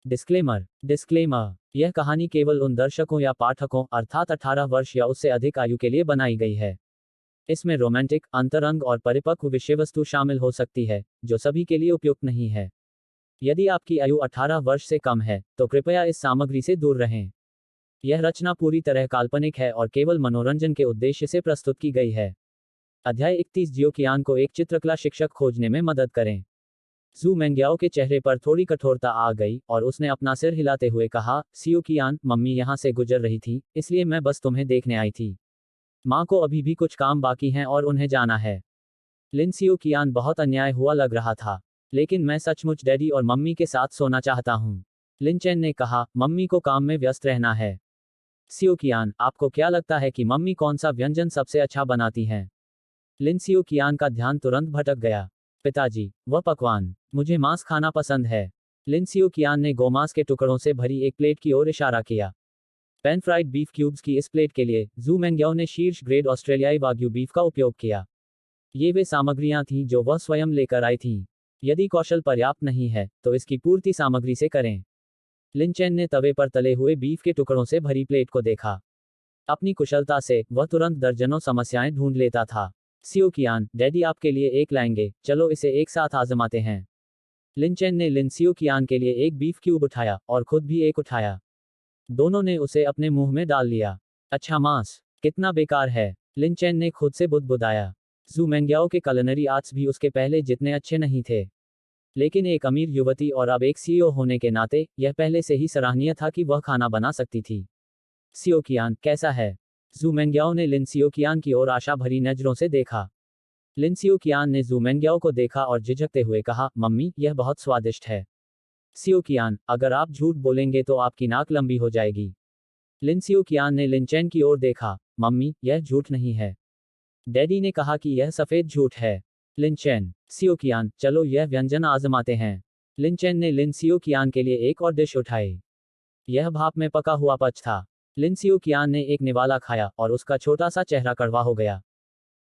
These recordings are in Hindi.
डिस्क्लेमर। डिस्क्लेमर। यह कहानी केवल उन दर्शकों या पाठकों अर्थात 18 वर्ष या उससे अधिक आयु के लिए बनाई गई है। इसमें रोमांटिक, अंतरंग और परिपक्व विषय वस्तु शामिल हो सकती है, जो सभी के लिए उपयुक्त नहीं है। यदि आपकी आयु 18 वर्ष से कम है, तो कृपया इस सामग्री से दूर रहें। यह रचना पूरी तरह काल्पनिक है और केवल मनोरंजन के उद्देश्य से प्रस्तुत की गई है। अध्याय 31 जियो कियान को एक चित्रकला शिक्षक खोजने में मदद करें। जू मेंग्याओ के चेहरे पर थोड़ी कठोरता आ गई और उसने अपना सिर हिलाते हुए कहा, सियो कियान, मम्मी यहाँ से गुजर रही थी, इसलिए मैं बस तुम्हें देखने आई थी। माँ को अभी भी कुछ काम बाकी हैं और उन्हें जाना है। लिन सियो कियान बहुत अन्याय हुआ लग रहा था। लेकिन मैं सचमुच डैडी और मम्मी के साथ सोना चाहता हूँ। लिन चेन ने कहा, मम्मी को काम में व्यस्त रहना है। सियो कियान, आपको क्या लगता है कि मम्मी कौन सा व्यंजन सबसे अच्छा बनाती हैं? लिन सियो कियान का ध्यान तुरंत भटक गया। पिताजी, वह पकवान। मुझे मांस खाना पसंद है। लिन सियो कियान ने गोमांस के टुकड़ों से भरी एक प्लेट की ओर इशारा किया। पैन फ्राइड बीफ क्यूब्स की इस प्लेट के लिए जू मेंग्याओ ने शीर्ष ग्रेड ऑस्ट्रेलियाई वाग्यू बीफ का उपयोग किया। ये वे सामग्रियां थीं जो वह स्वयं लेकर आई थीं। यदि कौशल पर्याप्त नहीं है, तो इसकी पूर्ति सामग्री से करें। लिन चेन ने तवे पर तले हुए बीफ के टुकड़ों से भरी प्लेट को देखा। अपनी कुशलता से वह तुरंत दर्जनों समस्याएं ढूंढ लेता था। सियो कियान, डैडी आपके लिए एक लाएंगे, चलो इसे एक साथ आजमाते हैं। लिन चेन ने लिन सियो कियान के लिए एक बीफ क्यूब उठाया और खुद भी एक उठाया। दोनों ने उसे अपने मुंह में डाल लिया। अच्छा मांस, कितना बेकार है, लिन चेन ने खुद से बुदबुदाया। जू मेंग्याओ के कलिनरी आर्ट्स भी उसके पहले जितने अच्छे नहीं थे। लेकिन एक अमीर युवती और अब एक सीईओ होने के नाते, यह पहले से ही सराहनीय था कि वह खाना बना सकती थी। सियो कियान, कैसा है? जू मेंग्याओ ने लिन सियो कियान की ओर आशा भरी नजरों से देखा। लिन सियो कियान ने जू मेंग्याओ को देखा और झिझकते हुए कहा, मम्मी, यह बहुत स्वादिष्ट है। सियो कियान, अगर आप झूठ बोलेंगे तो आपकी नाक लंबी हो जाएगी। लिन सियो कियान ने लिन चेन की ओर देखा। मम्मी, यह झूठ नहीं है। डैडी ने कहा कि यह सफेद झूठ है। लिन चेन। सियो कियान, चलो यह व्यंजन आजमाते हैं। लिन चेन ने लिन सियो कियान के लिए एक और डिश उठाई। यह भाप में पका हुआ पच था। लिन सियो कियान ने एक निवाला खाया और उसका छोटा सा चेहरा कड़वा हो गया।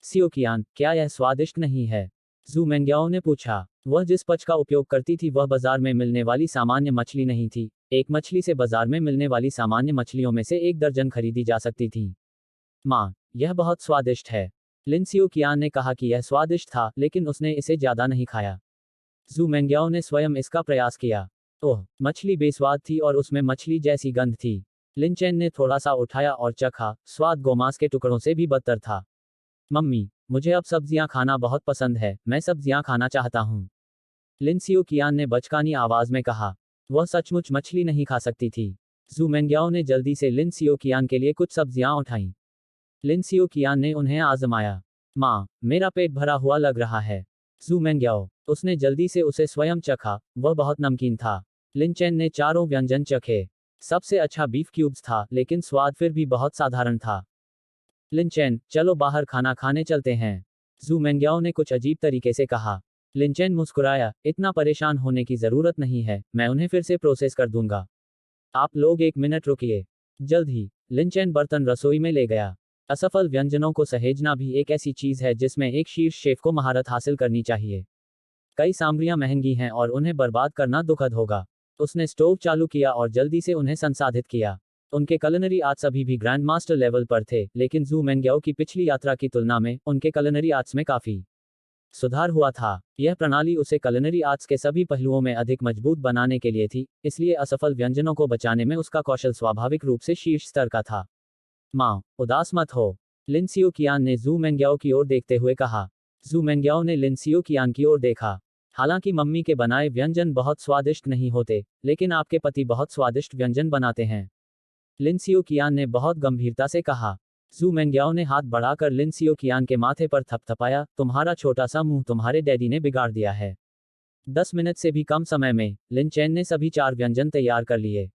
सियो कियान, क्या यह स्वादिष्ट नहीं है? जू मेंग्याओ ने पूछा। वह जिस पच का उपयोग करती थी वह बाजार में मिलने वाली सामान्य मछली नहीं थी। एक मछली से बाजार में मिलने वाली सामान्य मछलियों में से 1 दर्जन खरीदी जा सकती थी। माँ, यह बहुत स्वादिष्ट है। लिन सियो कियान ने कहा कि यह स्वादिष्ट था, लेकिन उसने इसे ज्यादा नहीं खाया। जू मेंग्याओ ने स्वयं इसका प्रयास किया। ओह, मछली बेस्वाद थी और उसमें मछली जैसी गंध थी। लिन चेन ने थोड़ा सा उठाया और चखा, स्वाद गोमांस के टुकड़ों से भी बदतर था। मम्मी, मुझे अब सब्जियां खाना बहुत पसंद है, मैं सब्जियां खाना चाहता हूँ। लिन सियो कियान ने बचकानी आवाज में कहा। वह सचमुच मछली नहीं खा सकती थी। जू मेंग्याओ ने जल्दी से लिन सियो कियान के लिए कुछ सब्जियां उठाईं। लिन सियो कियान ने उन्हें आजमाया। माँ, मेरा पेट भरा हुआ लग रहा है। जू मेंग्याओ। उसने जल्दी से उसे स्वयं चखा, वह बहुत नमकीन था। लिन चेन ने चारों व्यंजन चखे। सबसे अच्छा बीफ क्यूब्स था, लेकिन स्वाद फिर भी बहुत साधारण था। लिन चेन, चलो बाहर खाना खाने चलते हैं। जू मेंग्याओ ने कुछ अजीब तरीके से कहा। लिन चेन मुस्कुराया, इतना परेशान होने की जरूरत नहीं है, मैं उन्हें फिर से प्रोसेस कर दूंगा। आप लोग 1 मिनट रुकिए। जल्द ही, लिन चेन बर्तन रसोई में ले गया। असफल व्यंजनों को सहेजना भी एक ऐसी चीज है जिसमें एक शीर्ष शेफ को महारत हासिल करनी चाहिए। कई सामग्रियां महंगी हैं और उन्हें बर्बाद करना दुखद होगा। उसने स्टोव चालू किया और जल्दी से उन्हें संसाधित किया। उनके कलिनरी आर्ट्स अभी भी ग्रैंड मास्टर लेवल पर थे, लेकिन जू मेंग्याओ की पिछली यात्रा की तुलना में उनके कलिनरी आर्ट्स में काफी सुधार हुआ था। यह प्रणाली उसे कलिनरी आर्ट्स के सभी पहलुओं में अधिक मजबूत बनाने के लिए थी, इसलिए असफल व्यंजनों को बचाने में उसका कौशल स्वाभाविक रूप से शीर्ष स्तर का था। माँ, उदास मत हो, लिन सियो कियान ने जू मेंग्याओ की ओर देखते हुए कहा। जू मेंग्याओ ने लिन सियो कियान की ओर देखा। हालांकि मम्मी के बनाए व्यंजन बहुत स्वादिष्ट नहीं होते, लेकिन आपके पति बहुत स्वादिष्ट व्यंजन बनाते हैं। लिन सियो कियान ने बहुत गंभीरता से कहा। जू मेंग्याओ ने हाथ बढ़ाकर लिन सियो कियान के माथे पर थपथपाया, तुम्हारा छोटा सा मुंह तुम्हारे डैडी ने बिगाड़ दिया है। 10 मिनट से भी कम समय में, लिन चेन ने सभी 4 व्यंजन तैयार कर लिए।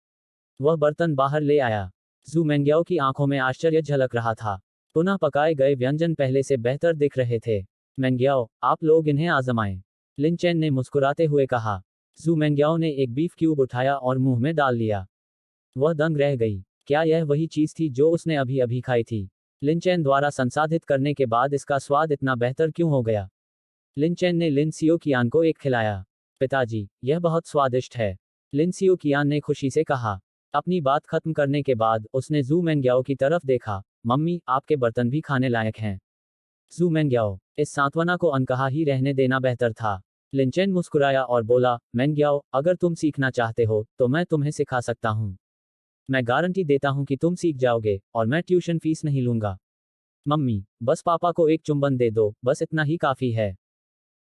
वह बर्तन बाहर ले आया। जू मेंग्याओ की आंखों में आश्चर्य झलक रहा था। पुनः पकाए गए व्यंजन पहले से बेहतर दिख रहे थे। मेंग्याओ, आप लोग इन्हें आजमाएं, लिन चेन ने मुस्कुराते हुए कहा। जू मेंग्याओ ने एक बीफ क्यूब उठाया और मुंह में डाल लिया। वह दंग रह गई। क्या यह वही चीज थी जो उसने अभी अभी खाई थी? लिन चेन द्वारा संसाधित करने के बाद इसका स्वाद इतना बेहतर क्यों हो गया? लिन चेन ने लिन सियो कियान को एक खिलाया। पिताजी, यह बहुत स्वादिष्ट है। लिन सियो कियान ने खुशी से कहा। अपनी बात खत्म करने के बाद उसने जू मेंग्याओ की तरफ देखा। मम्मी, आपके बर्तन भी खाने लायक हैं। जू मेंग्याओ, इस सांत्वना को अनकहा ही रहने देना बेहतर था। लिनचेन मुस्कुराया और बोला, मेंग्याओ, अगर तुम सीखना चाहते हो तो मैं तुम्हें सिखा सकता हूँ। मैं गारंटी देता हूँ कि तुम सीख जाओगे, और मैं ट्यूशन फीस नहीं लूंगा। मम्मी, बस पापा को एक चुंबन दे दो, बस इतना ही काफी है।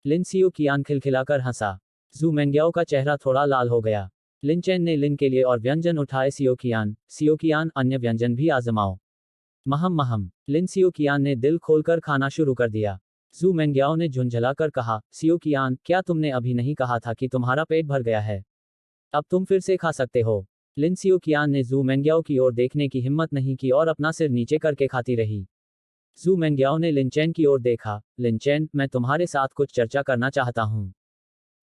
लिन सियो कियान खिलखिलाकर हंसा। जू मेंग्याओ का चेहरा थोड़ा लाल हो गया। लिनचेन ने लिन के लिए और व्यंजन उठाए। सियो कियान, अन्य व्यंजन भी आजमाओ। महम महम। लिन सियो कियान ने दिल खोलकर खाना शुरू कर दिया। जू मेंग्याओ ने झुंझलाकर कहा, सियो कियान, क्या तुमने अभी नहीं कहा था कि तुम्हारा पेट भर गया है? अब तुम फिर से खा सकते हो। लिन सियो कियान ने जू मेंग्याओ की ओर देखने की हिम्मत नहीं की और अपना सिर नीचे करके खाती रही। जू मेंग्याओ ने लिनचेन की ओर देखा। लिनचेन, मैं तुम्हारे साथ कुछ चर्चा करना चाहता हूँ।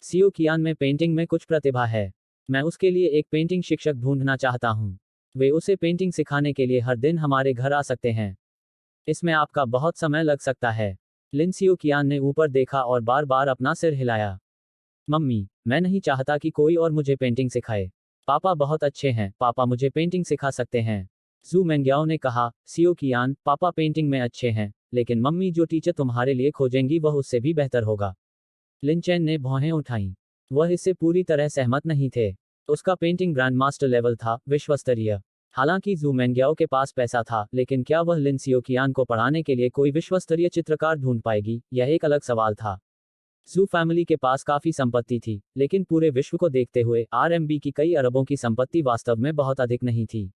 सियो कियान में पेंटिंग में कुछ प्रतिभा है। मैं उसके लिए एक पेंटिंग शिक्षक ढूंढना चाहता हूँ। वे उसे पेंटिंग सिखाने के लिए हर दिन हमारे घर आ सकते हैं। इसमें आपका बहुत समय लग सकता है। लिन सियो कियान ने ऊपर देखा और बार बार अपना सिर हिलाया। मम्मी, मैं नहीं चाहता कि कोई और मुझे पेंटिंग सिखाए। पापा बहुत अच्छे हैं, पापा मुझे पेंटिंग सिखा सकते हैं। जू मेंग्याओ ने कहा, सियो कियान, पापा पेंटिंग में अच्छे हैं, लेकिन मम्मी जो टीचर तुम्हारे लिए खोजेंगी वह उससे भी बेहतर होगा। लिनचेन ने भौहें उठाईं। वह इससे पूरी तरह सहमत नहीं थे। उसका पेंटिंग ग्रैंड मास्टर लेवल था, विश्वस्तरीय। हालांकि जू मेंग्याओ के पास पैसा था, लेकिन क्या वह लिन सियो कियान को पढ़ाने के लिए कोई विश्वस्तरीय चित्रकार ढूंढ पाएगी, यह एक अलग सवाल था। जू फैमिली के पास काफी संपत्ति थी, लेकिन पूरे विश्व को देखते हुए आरएमबी की कई अरबों की संपत्ति वास्तव में बहुत अधिक नहीं थी।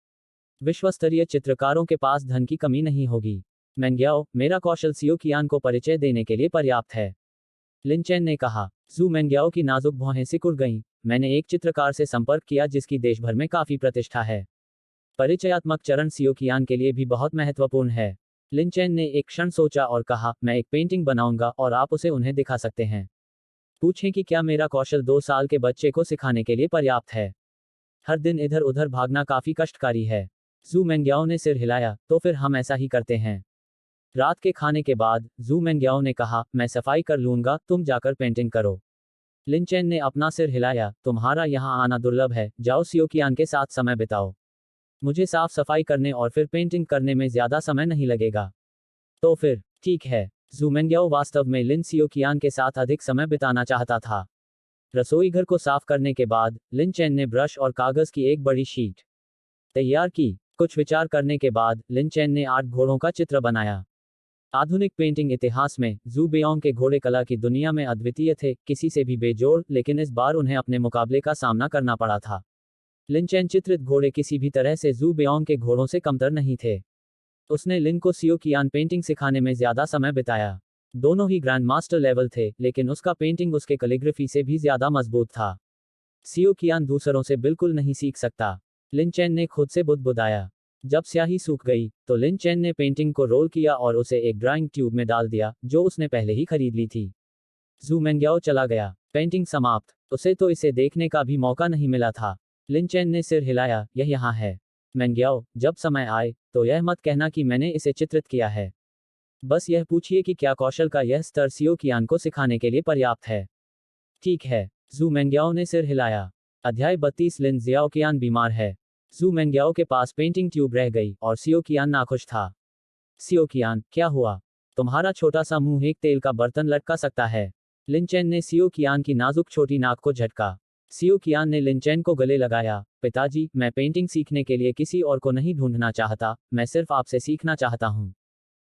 विश्वस्तरीय चित्रकारों के पास धन की कमी नहीं होगी। मेंग्याओ, मेरा कौशल सियो कियान को परिचय देने के लिए पर्याप्त है। लिनचेन ने कहा। जू मेंग्याओ की नाजुक भौहें सिकुड़ गईं। मैंने एक चित्रकार से संपर्क किया जिसकी देश भर में काफी प्रतिष्ठा है। परिचयात्मक चरण सियो कियान के लिए भी बहुत महत्वपूर्ण है। लिनचेन ने एक क्षण सोचा और कहा, मैं एक पेंटिंग बनाऊंगा और आप उसे उन्हें दिखा सकते हैं। पूछें कि क्या मेरा कौशल 2 साल के बच्चे को सिखाने के लिए पर्याप्त है। हर दिन इधर उधर भागना काफी कष्टकारी है। जू मेंग्याओ ने सिर हिलाया। तो फिर हम ऐसा ही करते हैं। रात के खाने के बाद जू मेंग्याओ ने कहा, मैं सफाई कर लूंगा, तुम जाकर पेंटिंग करो। लिनचेन ने अपना सिर हिलाया। तुम्हारा यहाँ आना दुर्लभ है, जाओ सियो कियान के साथ समय बिताओ। मुझे साफ सफाई करने और फिर पेंटिंग करने में ज्यादा समय नहीं लगेगा। तो फिर ठीक है। जू मेंग्याओ वास्तव में लिन सियो कियान के साथ अधिक समय बिताना चाहता था। रसोई घर को साफ करने के बाद लिनचेन ने ब्रश और कागज की एक बड़ी शीट तैयार की। कुछ विचार करने के बाद लिनचेन ने 8 घोड़ों का चित्र बनाया। आधुनिक पेंटिंग इतिहास में जू बेओंग के घोड़े कला की दुनिया में अद्वितीय थे, किसी से भी बेजोड़, लेकिन इस बार उन्हें अपने मुकाबले का सामना करना पड़ा था। लिनचेन चित्रित घोड़े किसी भी तरह से जू बेओंग के घोड़ों से कमतर नहीं थे। उसने लिन को सियो कियान पेंटिंग सिखाने में ज्यादा समय बिताया। दोनों ही ग्रैंड मास्टर लेवल थे, लेकिन उसका पेंटिंग उसके कैलीग्राफी से भी ज्यादा मजबूत था। सियो कियान दूसरों से बिल्कुल नहीं सीख सकता। लिनचेन ने खुद से बुदबुदाया। जब स्याही सूख गई तो लिनचेन ने पेंटिंग को रोल किया और उसे एक ड्राइंग ट्यूब में डाल दिया, जो उसने पहले ही खरीद ली थी। जू मेंग्याओ चला गया। पेंटिंग समाप्त। उसे तो इसे देखने का भी मौका नहीं मिला था। लिनचेन ने सिर हिलाया। यह यहाँ है। मेंग्याओ, जब समय आए तो यह मत कहना कि मैंने इसे चित्रित किया है। बस यह पूछिए कि क्या कौशल का यह स्तर सियो कियान को सिखाने के लिए पर्याप्त है। ठीक है। जू मेंग्याओ ने सिर हिलाया। अध्याय 32। लिन जियाओ कियान बीमार है। जू मेंग्याओ के पास पेंटिंग ट्यूब रह गई और सियो कियान नाखुश था। सियो कियान, क्या हुआ? तुम्हारा छोटा सा मुंह एक तेल का बर्तन लटका सकता है। लिनचेन ने सियो कियान की नाजुक छोटी नाक को झटका। सियो कियान ने लिनचेन को गले लगाया। पिताजी, मैं पेंटिंग सीखने के लिए किसी और को नहीं ढूंढना चाहता, मैं सिर्फ आपसे सीखना चाहता हूँ।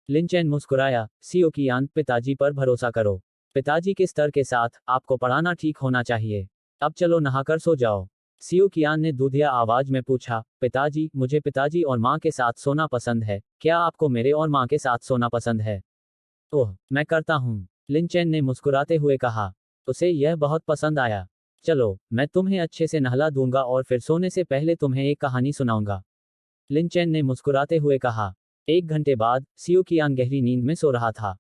लिनचेन मुस्कुराया। सियो कियान, पिताजी पर भरोसा करो। पिताजी के स्तर के साथ आपको पढ़ाना ठीक होना चाहिए। अब चलो नहाकर सो जाओ। सियो कियान ने दूधिया आवाज में पूछा, पिताजी, मुझे पिताजी और माँ के साथ सोना पसंद है, क्या आपको मेरे और माँ के साथ सोना पसंद है? ओह, मैं करता हूँ। लिनचेन ने मुस्कुराते हुए कहा। उसे यह बहुत पसंद आया। चलो, मैं तुम्हें अच्छे से नहला दूंगा और फिर सोने से पहले तुम्हें एक कहानी सुनाऊंगा। लिनचेन ने मुस्कुराते हुए कहा। 1 घंटे बाद सियो कियान गहरी नींद में सो रहा था।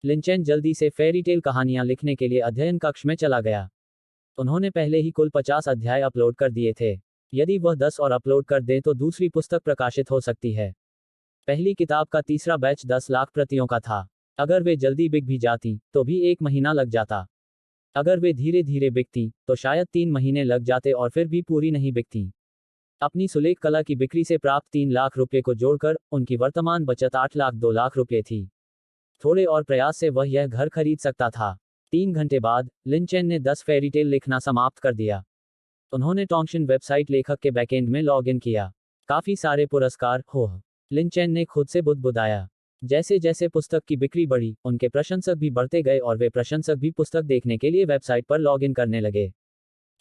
लिनचेन जल्दी से फेरी टेल कहानियां लिखने के लिए अध्ययन कक्ष में चला गया। उन्होंने पहले ही कुल 50 अध्याय अपलोड कर दिए थे। यदि वह 10 और अपलोड कर दे तो दूसरी पुस्तक प्रकाशित हो सकती है। पहली किताब का तीसरा बैच 10 लाख प्रतियों का था। अगर वे जल्दी बिक भी जाती तो भी 1 महीना लग जाता। अगर वे धीरे धीरे बिकती तो शायद 3 महीने लग जाते और फिर भी पूरी नहीं बिकती। अपनी सुलेख कला की बिक्री से प्राप्त 3 लाख रुपये को जोड़कर उनकी वर्तमान बचत 8 लाख 2 लाख रुपये थी। थोड़े और प्रयास से वह यह घर खरीद सकता था। 3 घंटे बाद लिन चेन ने 10 फेरीटेल लिखना समाप्त कर दिया। उन्होंने टोंगशिन वेबसाइट लेखक के बैकएंड में लॉग इन किया। काफी सारे पुरस्कार हो, लिन चेन ने खुद से बुदबुदाया। जैसे जैसे पुस्तक की बिक्री बढ़ी, उनके प्रशंसक भी बढ़ते गए और वे प्रशंसक भी पुस्तक देखने के लिए वेबसाइट पर लॉग इन करने लगे।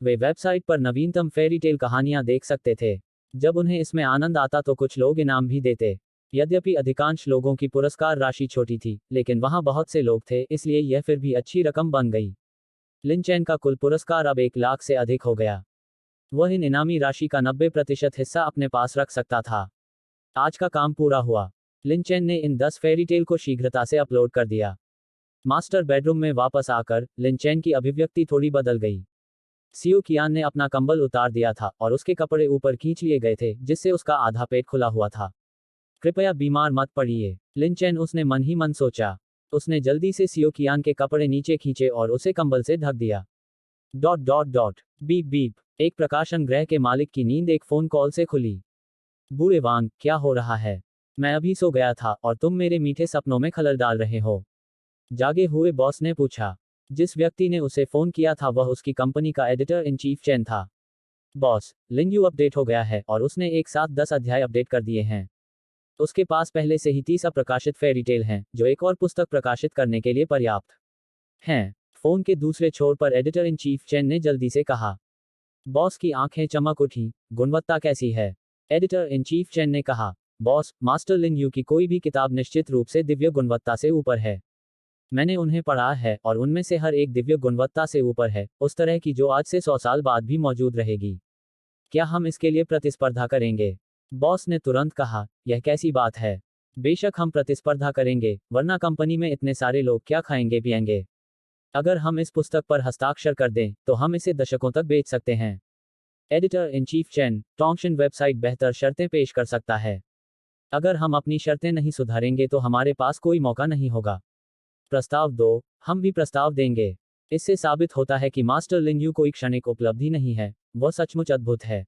वे वेबसाइट पर नवीनतम फेरीटेल कहानियां देख सकते थे। जब उन्हें इसमें आनंद आता तो कुछ लोग इनाम भी देते। यद्यपि अधिकांश लोगों की पुरस्कार राशि छोटी थी, लेकिन वहां बहुत से लोग थे, इसलिए यह फिर भी अच्छी रकम बन गई। लिन चेन का कुल पुरस्कार अब 1 लाख से अधिक हो गया। वह इन इनामी राशि का 90% हिस्सा अपने पास रख सकता था। आज का काम पूरा हुआ। लिन चेन ने इन 10 फेरीटेल को शीघ्रता से अपलोड कर दिया। मास्टर बेडरूम में वापस आकर लिन चेन की अभिव्यक्ति थोड़ी बदल गई। सियो कियान ने अपना कंबल उतार दिया था और उसके कपड़े ऊपर खींच लिए गए थे, जिससे उसका आधा पेट खुला हुआ था। कृपया बीमार मत पड़िए, लिन चेन उसने मन ही मन सोचा। उसने जल्दी से सियो कियान के कपड़े नीचे खींचे और उसे कंबल से ढक दिया। Dot dot dot beep beep. एक प्रकाशन गृह के मालिक की नींद एक फोन कॉल से खुली। बूढ़े वांग, क्या हो रहा है? मैं अभी सो गया था और तुम मेरे मीठे सपनों में खलल डाल रहे हो। जागे हुए बॉस ने पूछा। जिस व्यक्ति ने उसे फोन किया था वह उसकी कंपनी का एडिटर इन चीफ चेन था। बॉस, लिन यू अपडेट हो गया है और उसने एक साथ 10 अध्याय अपडेट कर दिए हैं। उसके पास पहले से ही 30 अप्रकाशित फेरीटेल हैं, जो एक और पुस्तक प्रकाशित करने के लिए पर्याप्त हैं। फोन के दूसरे छोर पर एडिटर इन चीफ चेन ने जल्दी से कहा। बॉस की आंखें चमक उठी। गुणवत्ता कैसी है? एडिटर इन चीफ चेन ने कहा। बॉस, मास्टर लिन यू की कोई भी किताब निश्चित रूप से दिव्य गुणवत्ता से ऊपर है। मैंने उन्हें पढ़ा है और उनमें से हर एक दिव्य गुणवत्ता से ऊपर है, उस तरह की जो आज से 100 साल बाद भी मौजूद रहेगी। क्या हम इसके लिए प्रतिस्पर्धा करेंगे? बॉस ने तुरंत कहा, यह कैसी बात है? बेशक हम प्रतिस्पर्धा करेंगे, वरना कंपनी में इतने सारे लोग क्या खाएंगे पिएंगे। अगर हम इस पुस्तक पर हस्ताक्षर कर दें, तो हम इसे दशकों तक बेच सकते हैं। Editor in chief Chen, Tongxin website बेहतर शर्तें पेश कर सकता है। अगर हम अपनी शर्तें नहीं सुधारेंगे तो हमारे पास कोई मौका नहीं होगा। प्रस्ताव दो, हम भी प्रस्ताव देंगे। इससे साबित होता है कि मास्टर लिन यू कोई क्षणिक उपलब्धि नहीं है, वह सचमुच अद्भुत है।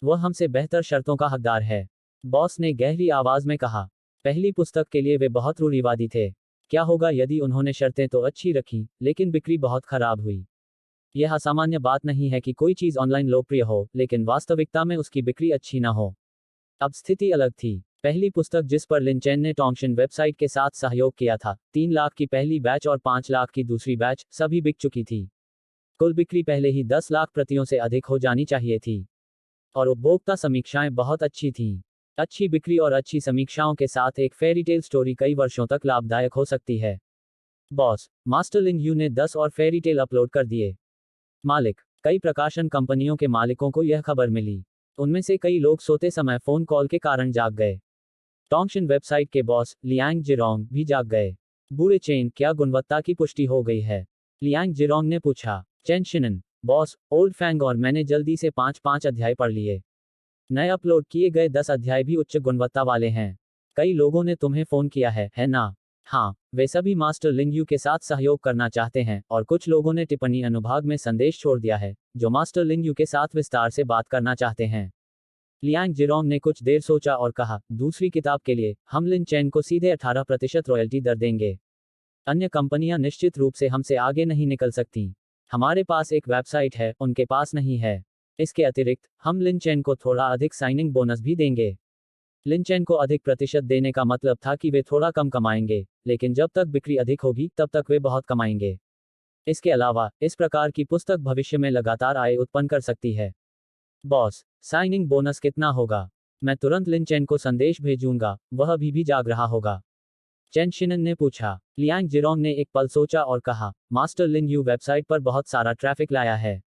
वह हमसे बेहतर शर्तों का हकदार है। बॉस ने गहरी आवाज में कहा। पहली पुस्तक के लिए वे बहुत रूढ़िवादी थे। क्या होगा यदि उन्होंने शर्तें तो अच्छी रखी, लेकिन बिक्री बहुत खराब हुई? यह असामान्य बात नहीं है कि कोई चीज ऑनलाइन लोकप्रिय हो, लेकिन वास्तविकता में उसकी बिक्री अच्छी ना हो। अब स्थिति अलग थी। पहली पुस्तक जिस पर लिन चेन ने टोंगशिन वेबसाइट के साथ सहयोग किया था, 3 लाख की पहली बैच और 5 लाख की दूसरी बैच, सभी बिक चुकी थी। कुल बिक्री पहले ही 10 लाख प्रतियों से अधिक हो जानी चाहिए थी। और उपभोक्ता समीक्षाएं बहुत अच्छी थीं। अच्छी बिक्री और अच्छी समीक्षाओं के साथ एक फेरीटेल स्टोरी कई वर्षों तक लाभदायक हो सकती है। बॉस, मास्टर लिन यू ने 10 और फेरीटेल अपलोड कर दिए। मालिक, कई प्रकाशन कंपनियों के मालिकों को यह खबर मिली। उनमें से कई लोग सोते समय फोन कॉल के कारण जाग गए। टोंगशिन वेबसाइट के बॉस लियांग जिरोंग भी जाग गए। बूढ़े चेन, क्या गुणवत्ता की पुष्टि हो गई है? लियांग जिरोंग ने पूछा। चेन शिनन, बॉस, ओल्ड फैंग और मैंने जल्दी से 5 अध्याय पढ़ लिए। नए अपलोड किए गए 10 अध्याय भी उच्च गुणवत्ता वाले हैं। कई लोगों ने तुम्हें फोन किया है ना? हाँ, वे सभी मास्टर लिन यू के साथ सहयोग करना चाहते हैं और कुछ लोगों ने टिप्पणी अनुभाग में संदेश छोड़ दिया है, जो मास्टर लिन यू के साथ विस्तार से बात करना चाहते हैं। लियांग जिरोंग ने कुछ देर सोचा और कहा, दूसरी किताब के लिए हम लिन चेन को सीधे 18% रॉयल्टी दर देंगे। अन्य कंपनियां निश्चित रूप से हमसे आगे नहीं निकल सकती। हमारे पास एक वेबसाइट है, उनके पास नहीं है। इसके अतिरिक्त हम लिन चेन को थोड़ा अधिक साइनिंग बोनस भी देंगे। लिन चेन को अधिक प्रतिशत देने का मतलब था कि वे थोड़ा कम कमाएंगे, लेकिन जब तक बिक्री अधिक होगी तब तक वे बहुत कमाएंगे। इसके अलावा इस प्रकार की पुस्तक भविष्य में लगातार आय उत्पन्न कर सकती है। बॉस, साइनिंग बोनस कितना होगा? मैं तुरंत लिन चेन को संदेश भेजूंगा, वह अभी भी जाग रहा होगा। चेन शिनन ने पूछा। लियांग जिरोंग ने एक पल सोचा और कहा, मास्टर लिन यू वेबसाइट पर बहुत सारा ट्रैफिक लाया है।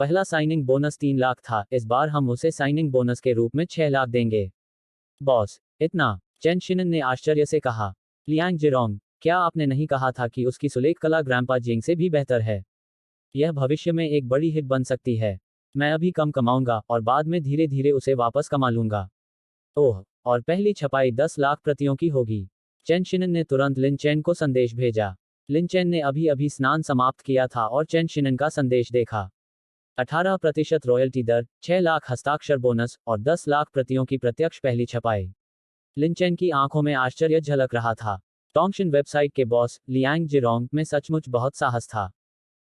पहला साइनिंग बोनस 3 लाख था, इस बार हम उसे साइनिंग बोनस के रूप में 6 लाख देंगे। बॉस, इतना? चेन शिनन ने आश्चर्य से कहा। लियांग जिरोंग, क्या आपने नहीं कहा था कि उसकी सुलेख कला ग्रैंपा जिंग से भी बेहतर है? यह भविष्य में एक बड़ी हिट बन सकती है। मैं अभी कम कमाऊंगा और बाद में धीरे धीरे उसे वापस कमा लूंगा। ओह, और पहली छपाई 10 लाख प्रतियों की होगी। चेन शिनन ने तुरंत लिन चेन को संदेश भेजा। लिन चेन ने अभी अभी स्नान समाप्त किया था और चेन शिनन का संदेश देखा। 18% रॉयल्टी दर, 6 लाख हस्ताक्षर बोनस और 10 लाख प्रतियों की प्रत्यक्ष पहली छपाई। लिन चेन की आंखों में आश्चर्य झलक रहा था। टोंगशिन वेबसाइट के बॉस लियांग जिरोंग में सचमुच बहुत साहस था।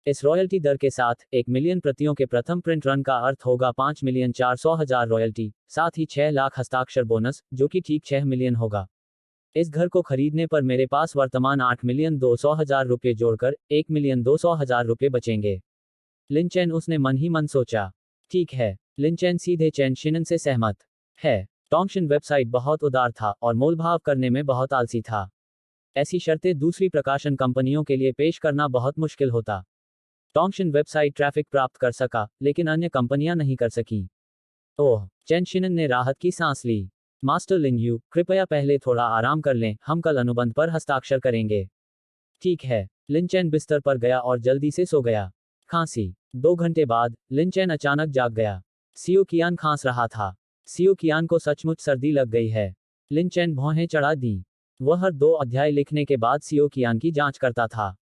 इस रॉयल्टी दर के साथ 1 मिलियन प्रतियों के प्रथम प्रिंट रन का अर्थ होगा 5,400,000 रॉयल्टी, साथ ही 6 लाख हस्ताक्षर बोनस, जो कि ठीक 6 मिलियन होगा। इस घर को खरीदने पर मेरे पास वर्तमान 8,200,000 रुपये जोड़कर 1,200,000 रुपये बचेंगे। लिन चेन उसने मन ही मन सोचा। ठीक है। लिन चेन सीधे चेन शिनन से सहमत है। टोंगशिन वेबसाइट बहुत उदार था और मोलभाव करने में बहुत आलसी था। ऐसी शर्तें दूसरी प्रकाशन कंपनियों के लिए पेश करना बहुत मुश्किल होता। टोंगशिन वेबसाइट ट्रैफिक प्राप्त कर सका, लेकिन अन्य कंपनियां नहीं कर सकीं। ओह, चेन शिनन ने राहत की सांस ली। मास्टर लिन यू, कृपया पहले थोड़ा आराम कर लें, हम कल अनुबंध पर हस्ताक्षर करेंगे। ठीक है। लिन चेन बिस्तर पर गया और जल्दी से सो गया। खांसी। 2 घंटे बाद लिन चेन अचानक जाग गया। सियो कियान खांस रहा था। सियो कियान को सचमुच सर्दी लग गई है। लिन चेन भौहें चढ़ा दी। वह हर 2 अध्याय लिखने के बाद सियो कियान की जांच करता था।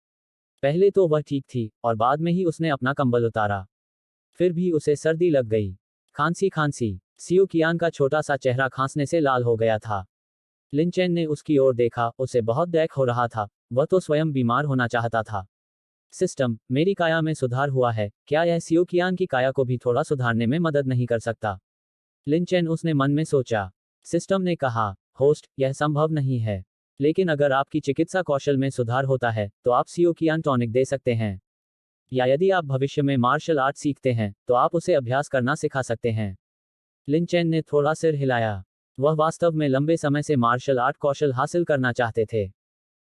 पहले तो वह ठीक थी और बाद में ही उसने अपना कंबल उतारा। फिर भी उसे सर्दी लग गई। खांसी खांसी। सियो कियान का छोटा सा चेहरा खांसने से लाल हो गया था। लिन चेन ने उसकी ओर देखा, उसे बहुत दैख हो रहा था। वह तो स्वयं बीमार होना चाहता था। सिस्टम, मेरी काया में सुधार हुआ है, क्या यह सियो कियान की काया को भी थोड़ा सुधारने में मदद नहीं कर सकता? लिन चेन उसने मन में सोचा। सिस्टम ने कहा, होस्ट, यह संभव नहीं है। लेकिन अगर आपकी चिकित्सा कौशल में सुधार होता है, तो आप सियो कियान टॉनिक दे सकते हैं। या यदि आप भविष्य में मार्शल आर्ट सीखते हैं, तो आप उसे अभ्यास करना सिखा सकते हैं। लिन चेन ने थोड़ा सिर हिलाया। वह वास्तव में लंबे समय से मार्शल आर्ट कौशल हासिल करना चाहते थे।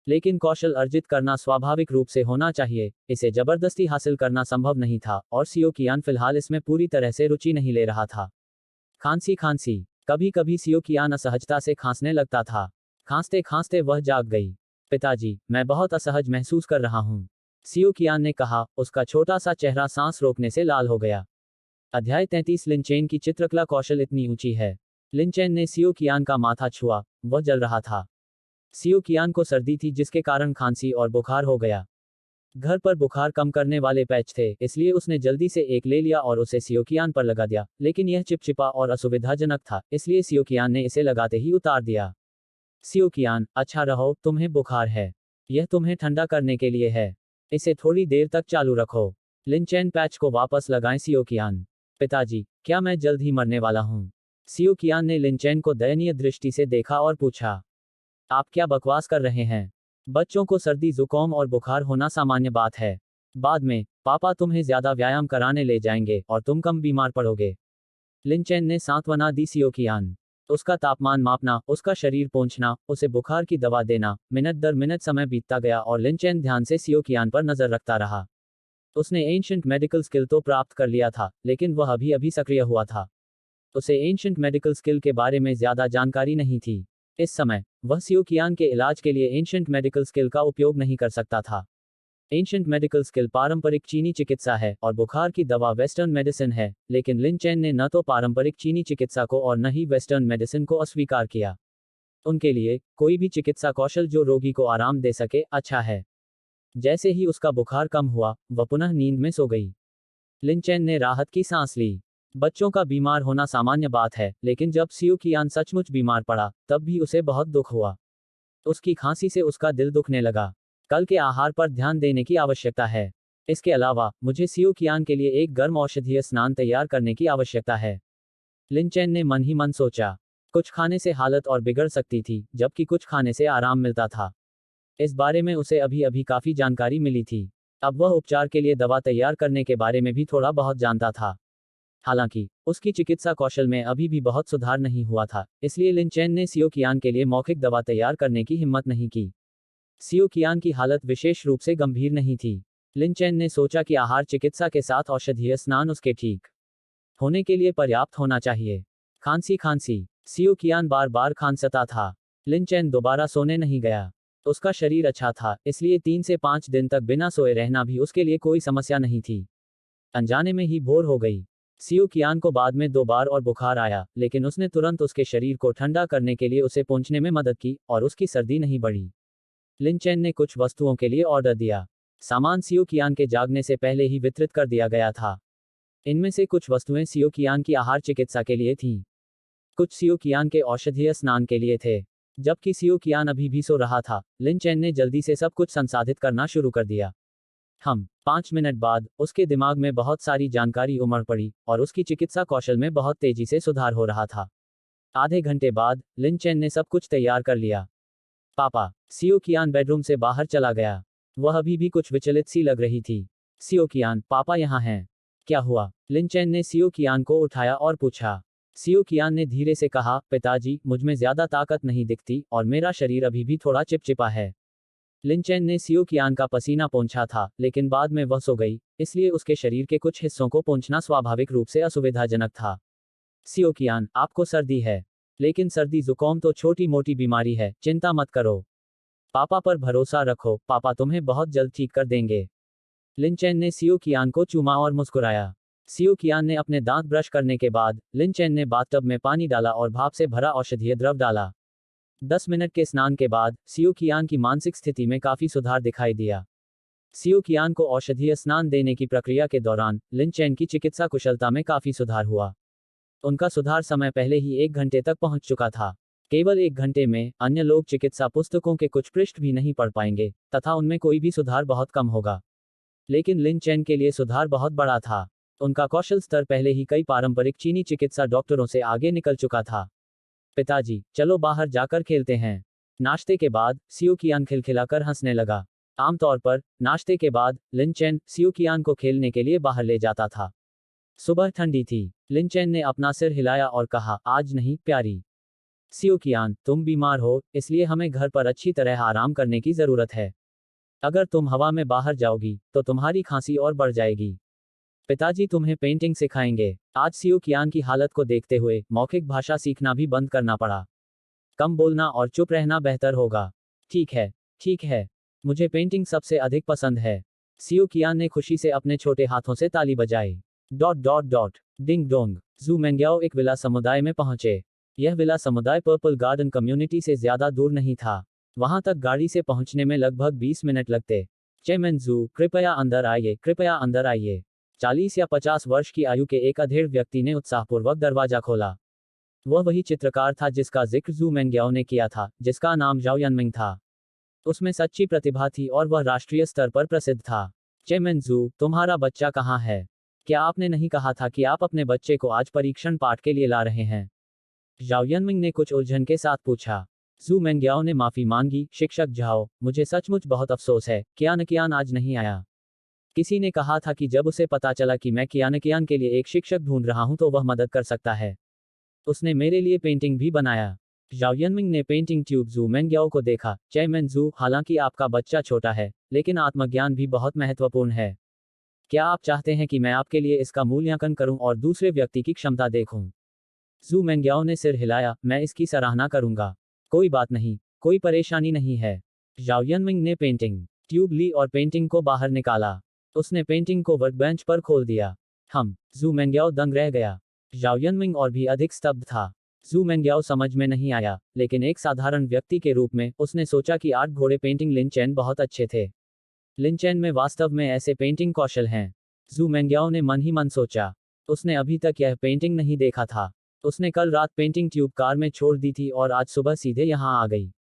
लेकिन कौशल अर्जित करना स्वाभाविक रूप से होना चाहिए, इसे जबरदस्ती हासिल करना संभव नहीं था, और सियो कियान फिलहाल इसमें पूरी तरह से रुचि नहीं ले रहा था। खांसी खांसी। कभी कभी सियो कियान असहजता से खांसने लगता था। खांसते खांसते वह जाग गई। पिताजी, मैं बहुत असहज महसूस कर रहा हूँ, सियो कियान ने कहा। उसका छोटा सा चेहरा सांस रोकने से लाल हो गया। अध्याय 33। लिन चेन की चित्रकला कौशल इतनी ऊंची है। लिन चेन ने सियो कियान का माथा छुआ। वह जल रहा था। सियो कियान को सर्दी थी, जिसके कारण खांसी और बुखार हो गया। घर पर बुखार कम करने वाले पैच थे, इसलिए उसने जल्दी से एक ले लिया और उसे सियो कियान पर लगा दिया, लेकिन यह चिपचिपा और असुविधाजनक था, इसलिए सियो कियान ने इसे लगाते ही उतार दिया। सियो कियान, अच्छा रहो, तुम्हें बुखार है। यह तुम्हें ठंडा करने के लिए है। इसे थोड़ी देर तक चालू रखो। लिन चेन पैच को वापस लगाएं। सियो कियान, पिताजी, क्या मैं जल्द ही मरने वाला हूँ? सियो कियान ने लिन चेन को दयनीय दृष्टि से देखा और पूछा, आप क्या बकवास कर रहे हैं? बच्चों को सर्दी जुकाम और बुखार होना सामान्य बात है। बाद में पापा तुम्हें ज्यादा व्यायाम कराने ले जाएंगे और तुम कम बीमार पड़ोगे। लिन चेन ने सांत्वना दी सियो कियान। उसका तापमान मापना, उसका शरीर पोंछना, उसे बुखार की दवा देना, मिनट दर मिनट समय बीतता गया और लिन चेन ध्यान से सियो कियान पर नजर रखता रहा। उसने एंशिएंट मेडिकल स्किल तो प्राप्त कर लिया था, लेकिन वह अभी अभी सक्रिय हुआ था। उसे एंशिएंट मेडिकल स्किल के बारे में ज्यादा जानकारी नहीं थी। इस समय वह सियो कियान के इलाज के लिए एंशिएंट मेडिकल स्किल का उपयोग नहीं कर सकता था। एंशिएंट मेडिकल स्किल पारंपरिक चीनी चिकित्सा है और बुखार की दवा वेस्टर्न मेडिसिन है, लेकिन लिन चेन ने न तो पारंपरिक चीनी चिकित्सा को और न ही वेस्टर्न मेडिसिन को अस्वीकार किया। उनके लिए कोई भी चिकित्सा कौशल जो रोगी को आराम दे सके, अच्छा है। जैसे ही उसका बुखार कम हुआ, वह पुनः नींद में सो गई। लिन चेन ने राहत की सांस ली। बच्चों का बीमार होना सामान्य बात है, लेकिन जब सियो कियान सचमुच बीमार पड़ा, तब भी उसे बहुत दुख हुआ। उसकी खांसी से उसका दिल दुखने लगा। कल के आहार पर ध्यान देने की आवश्यकता है। इसके अलावा मुझे सियो कियान के लिए एक गर्म औषधीय स्नान तैयार करने की आवश्यकता है। लिन चेन ने मन ही मन सोचा। कुछ खाने से हालत और बिगड़ सकती थी, जबकि कुछ खाने से आराम मिलता था। इस बारे में उसे अभी अभी काफी जानकारी मिली थी। अब वह उपचार के लिए दवा तैयार करने के बारे में भी थोड़ा बहुत जानता था। हालांकि उसकी चिकित्सा कौशल में अभी भी बहुत सुधार नहीं हुआ था, इसलिए लिन चेन ने सियो कियान के लिए मौखिक दवा तैयार करने की हिम्मत नहीं की। सियो कियान की हालत विशेष रूप से गंभीर नहीं थी। लिन चेन ने सोचा कि आहार चिकित्सा के साथ औषधीय स्नान उसके ठीक होने के लिए पर्याप्त होना चाहिए। खांसी खांसी। सियो कियान बार बार खांसता था। लिन चेन दोबारा सोने नहीं गया। उसका शरीर अच्छा था, इसलिए 3 से 5 दिन तक बिना सोए रहना भी उसके लिए कोई समस्या नहीं थी। अनजाने में ही भोर हो गई। सियो कियान को बाद में 2 बार और बुखार आया, लेकिन उसने तुरंत उसके शरीर को ठंडा करने के लिए उसे पोंछने में मदद की और उसकी सर्दी नहीं बढ़ी। लिन चेन ने कुछ वस्तुओं के लिए ऑर्डर दिया। सामान सियो कियान के जागने से पहले ही वितरित कर दिया गया था। इनमें से कुछ वस्तुएं सियो कियान की आहार चिकित्सा के लिए थीं। कुछ सियो कियान के औषधीय स्नान के लिए थे। जबकि सियो कियान अभी भी सो रहा था, लिन चेन ने जल्दी से सब कुछ संसाधित करना शुरू कर दिया। 5 मिनट बाद उसके दिमाग में बहुत सारी जानकारी उमड़ पड़ी और उसकी चिकित्सा कौशल में बहुत तेजी से सुधार हो रहा था। आधे घंटे बाद लिन चेन ने सब कुछ तैयार कर लिया। पापा, सियो कियान बेडरूम से बाहर चला गया। वह अभी भी कुछ विचलित सी लग रही थी। सियो कियान, पापा यहाँ हैं। क्या हुआ? लिन चेन ने सियो कियान को उठाया और पूछा। सियो कियान ने धीरे से कहा, पिताजी, मुझमें ज्यादा ताकत नहीं दिखती और मेरा शरीर अभी भी थोड़ा चिपचिपा है। लिन चेन ने सियो कियान का पसीना पोंछा था, लेकिन बाद में वह सो गई, इसलिए उसके शरीर के कुछ हिस्सों को पोंछना स्वाभाविक रूप से असुविधाजनक था। सियो कियान, आपको सर्दी है। लेकिन सर्दी जुकाम तो छोटी मोटी बीमारी है, चिंता मत करो। पापा पर भरोसा रखो, पापा तुम्हें बहुत जल्द ठीक कर देंगे। लिन चेन ने सियो कियान को चूमा और मुस्कुराया। सियो कियान ने अपने दांत ब्रश करने के बाद लिन चेन ने बाथटब में पानी डाला और भाप से भरा औषधीय द्रव डाला। 10 मिनट के स्नान के बाद सियो कियान की मानसिक स्थिति में काफी सुधार दिखाई दिया। सियो कियान को औषधीय स्नान देने की प्रक्रिया के दौरान लिन चेन की चिकित्सा कुशलता में काफी सुधार हुआ। उनका सुधार समय पहले ही 1 घंटे तक पहुंच चुका था। केवल 1 घंटे में अन्य लोग चिकित्सा पुस्तकों के कुछ पृष्ठ भी नहीं पढ़ पाएंगे तथा उनमें कोई भी सुधार बहुत कम होगा। लेकिन लिन चेन के लिए सुधार बहुत बड़ा था। उनका कौशल स्तर पहले ही कई पारंपरिक चीनी चिकित्सा डॉक्टरों से आगे निकल चुका था। पिताजी, चलो बाहर जाकर खेलते हैं। नाश्ते के बाद सियो कियान खिलखिलाकर हंसने लगा। आमतौर पर नाश्ते के बाद लिन चेन सियो कियान को खेलने के लिए बाहर ले जाता था। सुबह ठंडी थी। लिन चेन ने अपना सिर हिलाया और कहा, आज नहीं, प्यारी। सियो कियान, तुम बीमार हो, इसलिए हमें घर पर अच्छी तरह आराम करने की जरूरत है। अगर तुम हवा में बाहर जाओगी तो तुम्हारी खांसी और बढ़ जाएगी। पिताजी तुम्हें पेंटिंग सिखाएंगे। आज सियो कियान की हालत को देखते हुए मौखिक भाषा सीखना भी बंद करना पड़ा। कम बोलना और चुप रहना बेहतर होगा। ठीक है, ठीक है। मुझे पेंटिंग सबसे अधिक पसंद है। सियो कियान ने खुशी से अपने छोटे हाथों से ताली बजाई। Dot dot dot ding dong. जू मेंग्याओ एक विला समुदाय में पहुंचे। यह विला समुदाय पर्पल गार्डन कम्युनिटी से ज्यादा दूर नहीं था। वहां तक गाड़ी से पहुंचने में लगभग 20 मिनट लगते। चेमन जू, कृपया अंदर आइए, कृपया अंदर आइए। 40 या 50 वर्ष की आयु के एक अधेड़ व्यक्ति ने उत्साहपूर्वक दरवाजा खोला। वह वही चित्रकार था जिसका जिक्र जू मेंग्याओ ने किया था, जिसका नाम जाओ यनमिंग था। उसमें सच्ची प्रतिभा थी और वह राष्ट्रीय स्तर पर प्रसिद्ध था। चेमन जू, तुम्हारा बच्चा कहाँ है? क्या आपने नहीं कहा था कि आप अपने बच्चे को आज परीक्षण पाठ के लिए ला रहे हैं? जाओ यनमिंग ने कुछ उलझन के साथ पूछा। जू मेंग्याओ ने माफी मांगी, शिक्षक जाओ, मुझे सचमुच बहुत अफसोस है, कियान आज नहीं आया। किसी ने कहा था कि जब उसे पता चला कि मैं कियान के लिए एक शिक्षक ढूंढ रहा हूं तो वह मदद कर सकता है। उसने मेरे लिए पेंटिंग भी बनाया। जाओ यनमिंग ने पेंटिंग ट्यूब जू मेंग्याओ को देखा। चेमन जू, हालांकि आपका बच्चा छोटा है, लेकिन आत्मज्ञान भी बहुत महत्वपूर्ण है। क्या आप चाहते हैं कि मैं आपके लिए इसका मूल्यांकन करूं और दूसरे व्यक्ति की क्षमता देखूं? जू मेंग्याओ ने सिर हिलाया, मैं इसकी सराहना करूंगा। कोई बात नहीं, कोई परेशानी नहीं है। जाओ यनमिंग ने पेंटिंग ट्यूब ली और पेंटिंग को बाहर निकाला। उसने पेंटिंग को वर्कबेंच पर खोल दिया। जू मेंग्याओ दंग रह गया। जाओ यनमिंग और भी अधिक स्तब्ध था। जू मेंग्याओ समझ में नहीं आया, लेकिन एक साधारण व्यक्ति के रूप में उसने सोचा कि 8 घोड़े पेंटिंग लिन चेन बहुत अच्छे थे। लिन चेन में वास्तव में ऐसे पेंटिंग कौशल हैं। जू मेंग्याओ ने मन ही मन सोचा। उसने अभी तक यह पेंटिंग नहीं देखा था। उसने कल रात पेंटिंग ट्यूब कार में छोड़ दी थी और आज सुबह सीधे यहाँ आ गई।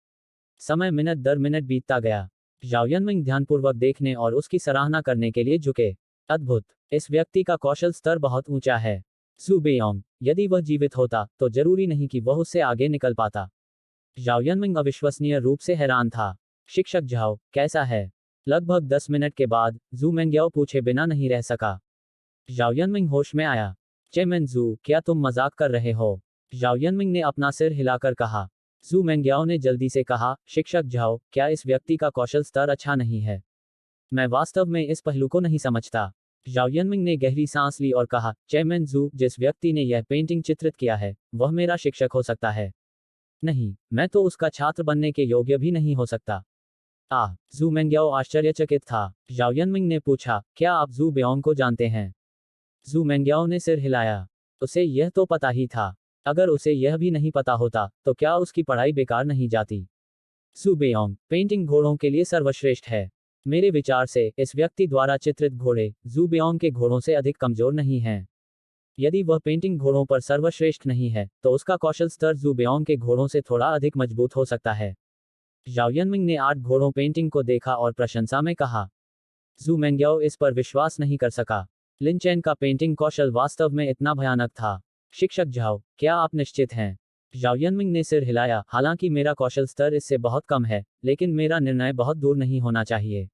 समय मिनट दर मिनट बीतता गया। जाओ यनमिंग ध्यानपूर्वक देखने और उसकी सराहना करने के लिए झुके। अद्भुत, इस व्यक्ति का कौशल स्तर बहुत ऊंचा है। जू बेयोंग, यदि वह जीवित होता तो जरूरी नहीं कि वह उससे आगे निकल पाता। जाओ यनमिंग अविश्वसनीय रूप से हैरान था। शिक्षक जाओ, कैसा है? लगभग 10 मिनट के बाद जू मेंग्याओ पूछे बिना नहीं रह सका। जाओ यनमिंग होश में आया। चेमन जू, क्या तुम मजाक कर रहे हो? जाओ यनमिंग ने अपना सिर हिलाकर कहा। जू मेंग्याओ ने जल्दी से कहा, शिक्षक जाओ, क्या इस व्यक्ति का कौशल स्तर अच्छा नहीं है? मैं वास्तव में इस पहलू को नहीं समझता। जाओ यनमिंग ने गहरी सांस ली और कहा, चेमन जू, जिस व्यक्ति ने यह पेंटिंग चित्रित किया है वह मेरा शिक्षक हो सकता है। नहीं, मैं तो उसका छात्र बनने के योग्य भी नहीं हो सकता। जू मेंग्याओ आश्चर्यचकित था। जाओ यनमिंग ने पूछा, क्या आप जू बेयोंग को जानते हैं? जू मेंग्याओ ने सिर हिलाया। उसे यह तो पता ही था। अगर उसे यह भी नहीं पता होता तो क्या उसकी पढ़ाई बेकार नहीं जाती? जू बेओंग, पेंटिंग घोड़ों के लिए सर्वश्रेष्ठ है। मेरे विचार से इस व्यक्ति द्वारा चित्रित घोड़े जू बेओंग के घोड़ों से अधिक कमजोर नहीं हैं। यदि वह पेंटिंग घोड़ों पर सर्वश्रेष्ठ नहीं है तो उसका कौशल स्तर जू बेओंग के घोड़ों से थोड़ा अधिक मजबूत हो सकता है। जाओ यनमिंग ने 8 घोड़ों पेंटिंग को देखा और प्रशंसा में कहा। जू मेंग्याओ इस पर विश्वास नहीं कर सका। लिन चैन का पेंटिंग कौशल वास्तव में इतना भयानक था। शिक्षक झाओ, क्या आप निश्चित हैं? जाओ यनमिंग ने सिर हिलाया। हालांकि मेरा कौशल स्तर इससे बहुत कम है, लेकिन मेरा निर्णय बहुत दूर नहीं होना चाहिए।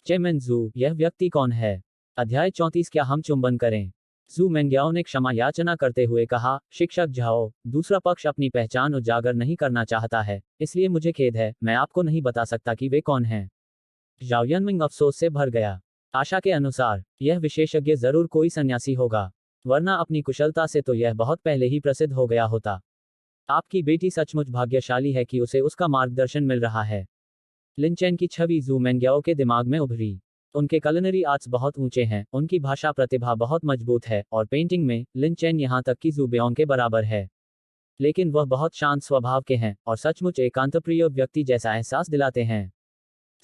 चेमेन जू, यह व्यक्ति कौन है? अध्याय 34। क्या हम चुंबन करें? जू मेंग्याओ ने क्षमा याचना करते हुए कहा, शिक्षक झाओ, दूसरा पक्ष अपनी पहचान उजागर नहीं करना चाहता है, इसलिए मुझे खेद है, मैं आपको नहीं बता सकता कि वे कौन हैं। जाओ यनमिंग अफसोस से भर गया। आशा के अनुसार यह विशेषज्ञ जरूर कोई सन्यासी होगा, वरना अपनी कुशलता से तो यह बहुत पहले ही प्रसिद्ध हो गया होता। आपकी बेटी सचमुच भाग्यशाली है कि उसे उसका मार्गदर्शन मिल रहा है। लिन चैन की छवि जू मेंग्याओ के दिमाग में उभरी। उनके कलिनरी आर्ट्स बहुत ऊंचे हैं, उनकी भाषा प्रतिभा बहुत मजबूत है, और पेंटिंग में लिन चैन यहाँ तक कि जू बेओंग के बराबर है। लेकिन वह बहुत शांत स्वभाव के हैं और सचमुच एकांतप्रिय व्यक्ति जैसा एहसास दिलाते हैं।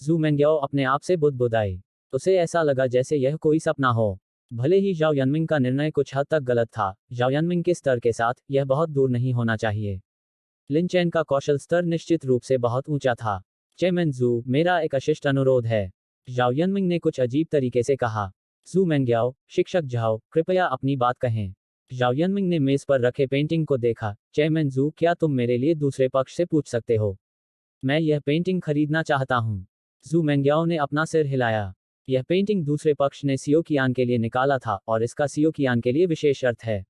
जू मेंग्याओ अपने आप से बुदबुदाए। उसे ऐसा लगा जैसे यह कोई सपना हो। भले ही जाओ यनमिंग का निर्णय कुछ हद तक गलत था, जाओ यनमिंग के स्तर के साथ यह बहुत दूर नहीं होना चाहिए। लिन चैन का कौशल स्तर निश्चित रूप से बहुत ऊंचा था। चेमेन जू, मेरा एक अशिष्ट अनुरोध है, जाओ यनमिंग ने कुछ अजीब तरीके से कहा। जू मेंग्याओ, शिक्षक झाओ, कृपया अपनी बात कहें। जाओ यनमिंग ने मेज पर रखे पेंटिंग को देखा। चेमेन जू, क्या तुम मेरे लिए दूसरे पक्ष से पूछ सकते हो? मैं यह पेंटिंग खरीदना चाहता हूँ। जू मेंग्याओ ने अपना सिर हिलाया। यह पेंटिंग दूसरे पक्ष ने सियो कियान के लिए निकाला था और इसका सियो कियान के लिए विशेष अर्थ है।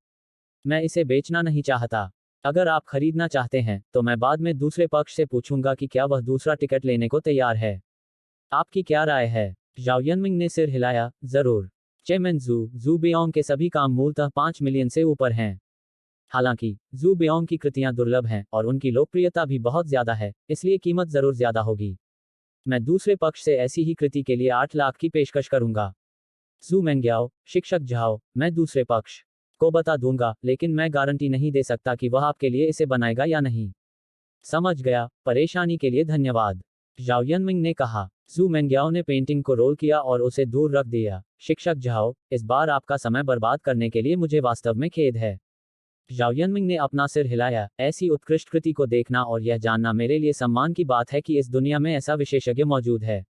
मैं इसे बेचना नहीं चाहता। अगर आप खरीदना चाहते हैं तो मैं बाद में दूसरे पक्ष से पूछूंगा कि क्या वह दूसरा टिकट लेने को तैयार है। आपकी क्या राय है? जाओ यनमिंग ने सिर हिलाया, जरूर। चेमेन जू, जू बेओंग के सभी काम मूलतः 5 मिलियन से ऊपर हैं। हालांकि जू बेओंग की कृतियां दुर्लभ हैं और उनकी लोकप्रियता भी बहुत ज्यादा है, इसलिए कीमत जरूर ज्यादा होगी। मैं दूसरे पक्ष से ऐसी ही कृति के लिए 8 लाख की पेशकश करूंगा। जू मेंग्याओ, शिक्षक झाओ, मैं दूसरे पक्ष को बता दूंगा, लेकिन मैं गारंटी नहीं दे सकता कि वह आपके लिए इसे बनाएगा या नहीं। समझ गया, परेशानी के लिए धन्यवाद, जाओ यनमिंग ने कहा। जू मेंग्याओ ने पेंटिंग को रोल किया और उसे दूर रख दिया। शिक्षक झाओ, इस बार आपका समय बर्बाद करने के लिए मुझे वास्तव में खेद है। जाओ यनमिंग ने अपना सिर हिलाया। ऐसी उत्कृष्ट कृति को देखना और यह जानना मेरे लिए सम्मान की बात है कि इस दुनिया में ऐसा विशेषज्ञ मौजूद है।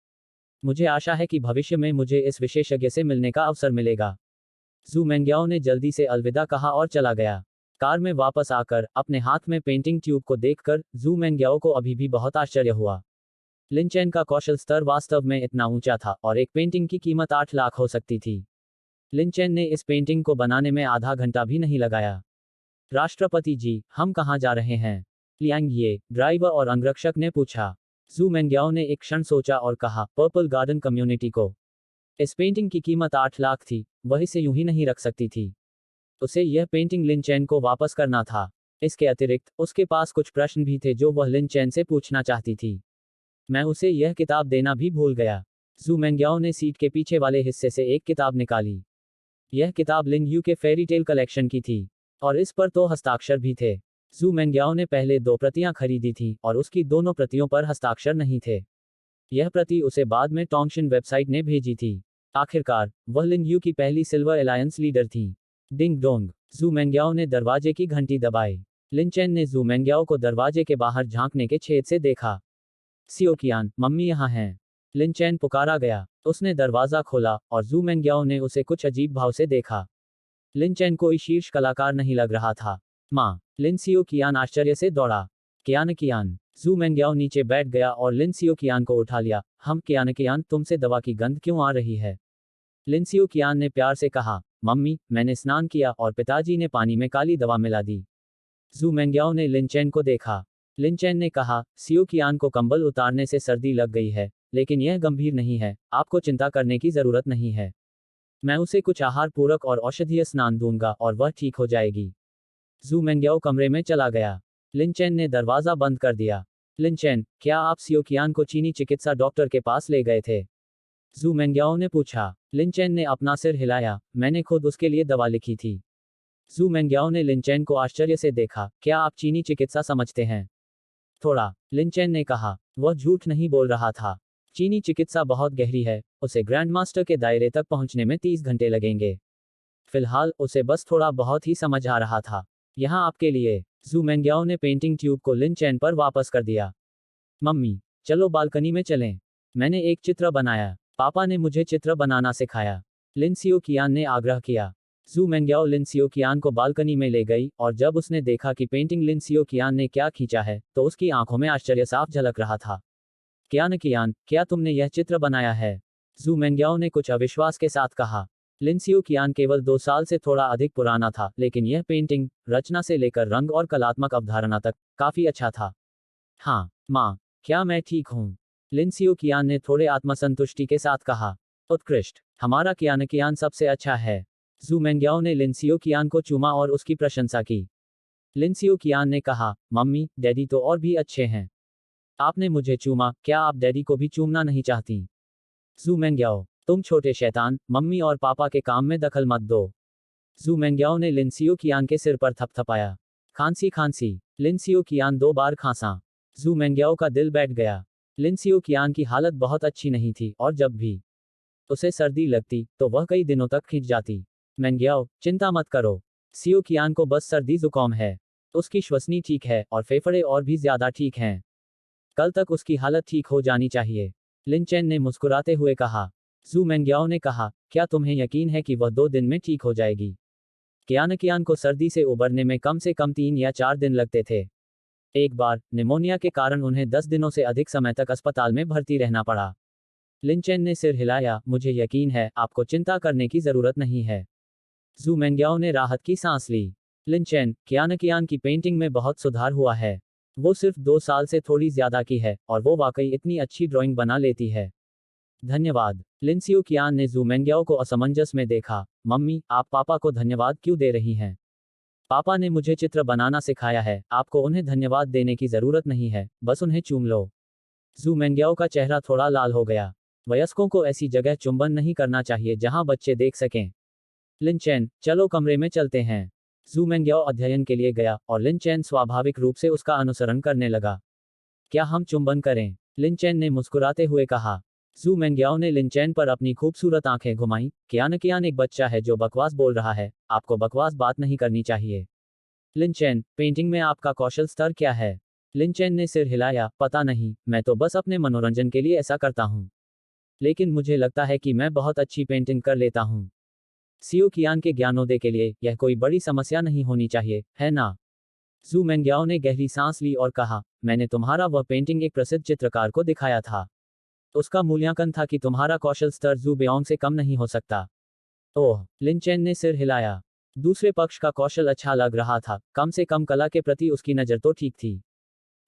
मुझे आशा है कि भविष्य में मुझे इस विशेषज्ञ से मिलने का अवसर मिलेगा। जू मेंग्याओ ने जल्दी से अलविदा कहा और चला गया। कार में वापस आकर अपने हाथ में पेंटिंग ट्यूब को देखकर जू मेंग्याओ को अभी भी बहुत आश्चर्य हुआ। लिन चैन का कौशल स्तर वास्तव में इतना ऊंचा था और एक पेंटिंग की कीमत 8 लाख हो सकती थी। लिन चैन ने इस पेंटिंग को बनाने में आधा घंटा भी नहीं लगाया। राष्ट्रपति जी, हम कहाँ जा रहे हैं? लियांग ये, ड्राइवर और अंगरक्षक ने पूछा। जू मेंग्याओ ने एक क्षण सोचा और कहा, पर्पल गार्डन कम्युनिटी को। इस पेंटिंग की कीमत 8 लाख थी, वह इसे यूं ही नहीं रख सकती थी। उसे यह पेंटिंग लिन चैन को वापस करना था। इसके अतिरिक्त उसके पास कुछ प्रश्न भी थे जो वह लिन चैन से पूछना चाहती थी। मैं उसे यह किताब देना भी भूल गया। जू मेंग्याओ ने सीट के पीछे वाले हिस्से से एक किताब निकाली। यह किताब लिन यू के फेरी टेल कलेक्शन की थी और इस पर तो हस्ताक्षर भी थे। जू मेंग्याओ ने पहले 2 प्रतियां खरीदी थी और उसकी दोनों प्रतियों पर हस्ताक्षर नहीं थे। यह प्रति उसे बाद में टोंगशिन वेबसाइट ने भेजी थी। आखिरकार वह लिन यू की पहली सिल्वर अलायंस लीडर थी। डिंग डोंग, जू मेंग्याओ ने दरवाजे की घंटी दबाई। लिन चैन ने जू मेंग्याओ को दरवाजे के बाहर झांकने के छेद से देखा। सियो कियान, मम्मी यहाँ हैं। लिन चैन पुकारा गया। उसने दरवाजा खोला और जू मेंग्याओ ने उसे कुछ अजीब भाव से देखा। लिन चैन कोई शीर्ष कलाकार नहीं लग रहा था। माँ, लिन सियो कियान आश्चर्य से दौड़ा। कियान कियान, जू मेंग्याओ नीचे बैठ गया और लिन सियो कियान को उठा लिया। हम कियान कियान, तुमसे दवा की गंध क्यों आ रही है? लिन सियो कियान ने प्यार से कहा, मम्मी, मैंने स्नान किया और पिताजी ने पानी में काली दवा मिला दी। जू मेंग्याओ ने लिन चैन को देखा। लिन चैन ने कहा, सियो कियान को कंबल उतारने से सर्दी लग गई है, लेकिन यह गंभीर नहीं है, आपको चिंता करने की जरूरत नहीं है। मैं उसे कुछ आहार पूरक और औषधीय स्नान दूंगा और वह ठीक हो जाएगी। जू मेंग्याओ कमरे में चला गया। लिन चैन ने दरवाजा बंद कर दिया। लिन चैन, क्या आप सियो कियान को चीनी चिकित्सा डॉक्टर के पास ले गए थे? जू मेंग्याओ ने पूछा। लिन चैन ने अपना सिर हिलाया। मैंने खुद उसके लिए दवा लिखी थी। जू मेंग्याओ ने लिन चैन को आश्चर्य से देखा। क्या आप चीनी चिकित्सा समझते हैं? थोड़ा, लिनचेन ने कहा। वह झूठ नहीं बोल रहा था। चीनी चिकित्सा बहुत गहरी है, उसे ग्रैंडमास्टर के दायरे तक पहुंचने में 30 घंटे लगेंगे। फिलहाल उसे बस थोड़ा बहुत ही समझ आ रहा था। यहाँ आपके लिए। जू मेंग्याओ ने पेंटिंग ट्यूब को लिनचेन पर वापस कर दिया। मम्मी, चलो बालकनी में चलें। मैंने एक चित्र बनाया। पापा ने मुझे चित्र बनाना सिखाया। लिन सियोकियान ने आग्रह किया। जू मेंग्याओ लिन सियोकियान को बालकनी में ले गई और जब उसने देखा कि पेंटिंग लिन सियोकियान ने क्या खींचा है, तो उसकी आंखों में आश्चर्य साफ झलक रहा था। कियान, क्या तुमने यह चित्र बनाया है? जू मेंग्याओ ने कुछ अविश्वास के साथ कहा। लिन सियोकियान केवल 2 साल से थोड़ा अधिक पुराना था, लेकिन यह पेंटिंग, रचना से लेकर रंग और कलात्मक अवधारणा तक, काफी अच्छा था। हाँ, माँ, क्या मैं ठीक हूँ? लिन सियोकियान ने थोड़े आत्मसंतुष्टि के साथ कहा। उत्कृष्ट, हमारा कियान सबसे अच्छा है। जू मेंग्याओ ने लिन सियोकियान को चूमा और उसकी प्रशंसा की। लिन सियोकियान ने कहा, मम्मी, डैडी तो और भी अच्छे हैं। आपने मुझे चूमा, क्या आप डैडी को भी चूमना नहीं चाहती? जू मेंग्याओ, तुम छोटे शैतान, मम्मी और पापा के काम में दखल मत दो। जू मेंग्याओ ने लिन सियोकियान के सिर पर थपथपाया। खांसी, लिन सियोकियान 2 बार खांसा। जू मेंग्याओ का दिल बैठ गया। लिन सियोकियान की हालत बहुत अच्छी नहीं थी और जब भी उसे सर्दी लगती, तो वह कई दिनों तक खिंच जाती। मेंग्याओ, चिंता मत करो। सियोकियान को बस सर्दी जुकाम है। उसकी श्वसनी ठीक है और फेफड़े और भी ज्यादा ठीक हैं। कल तक उसकी हालत ठीक हो जानी चाहिए। लिनचेन ने मुस्कुराते हुए कहा। जू मेंग्याओ ने कहा, क्या तुम्हें यकीन है कि वह 2 दिन में ठीक हो जाएगी? कियान को सर्दी से उबरने में कम से कम 3 या 4 दिन लगते थे। एक बार, निमोनिया के कारण उन्हें 10 दिनों से अधिक समय तक अस्पताल में भर्ती रहना पड़ा। लिनचेन ने सिर हिलाया। मुझे यकीन है, आपको चिंता करने की जरूरत नहीं है। जू मेंग्याओ ने राहत की सांस ली। लिनचेन, कियान की पेंटिंग में बहुत सुधार हुआ है। वो सिर्फ 2 साल से थोड़ी ज्यादा की है और वो वाकई इतनी अच्छी ड्राइंग बना लेती है। धन्यवाद। लिन सियोकियान ने जू मेंग्याओ को असमंजस में देखा। मम्मी, आप पापा को धन्यवाद क्यों दे रही हैं? पापा ने मुझे चित्र बनाना सिखाया है, आपको उन्हें धन्यवाद देने की जरूरत नहीं है, बस उन्हें चूम लो। जू मेंग्याओ का चेहरा थोड़ा लाल हो गया। वयस्कों को ऐसी जगह चुंबन नहीं करना चाहिए जहां बच्चे देख सकें। लिनचेन, चलो कमरे में चलते हैं। जू मेंग्याओ अध्ययन के लिए गया और लिनचेन स्वाभाविक रूप से उसका अनुसरण करने लगा। क्या हम चुंबन करें? लिनचेन ने मुस्कुराते हुए कहा। जू मेंग्याओ ने लिनचेन पर अपनी खूबसूरत आंखें घुमाई। कियान एक बच्चा है जो बकवास बोल रहा है, आपको बकवास बात नहीं करनी चाहिए। लिनचेन, पेंटिंग में आपका कौशल स्तर क्या है? लिनचेन ने सिर हिलाया। पता नहीं, मैं तो बस अपने मनोरंजन के लिए ऐसा करता हूँ। लेकिन मुझे लगता है कि मैं बहुत अच्छी पेंटिंग कर लेता हूँ। सियोकियान के ज्ञानोदय के लिए यह कोई बड़ी समस्या नहीं होनी चाहिए, है ना? जू मेंग्याओ ने गहरी सांस ली और कहा, मैंने तुम्हारा वह पेंटिंग एक प्रसिद्ध चित्रकार को दिखाया था। उसका मूल्यांकन था कि तुम्हारा कौशल स्तर जू बेओंग से कम नहीं हो सकता। ओह, लिनचेन ने सिर हिलाया। दूसरे पक्ष का कौशल अच्छा लग रहा था, कम से कम कला के प्रति उसकी नज़र तो ठीक थी।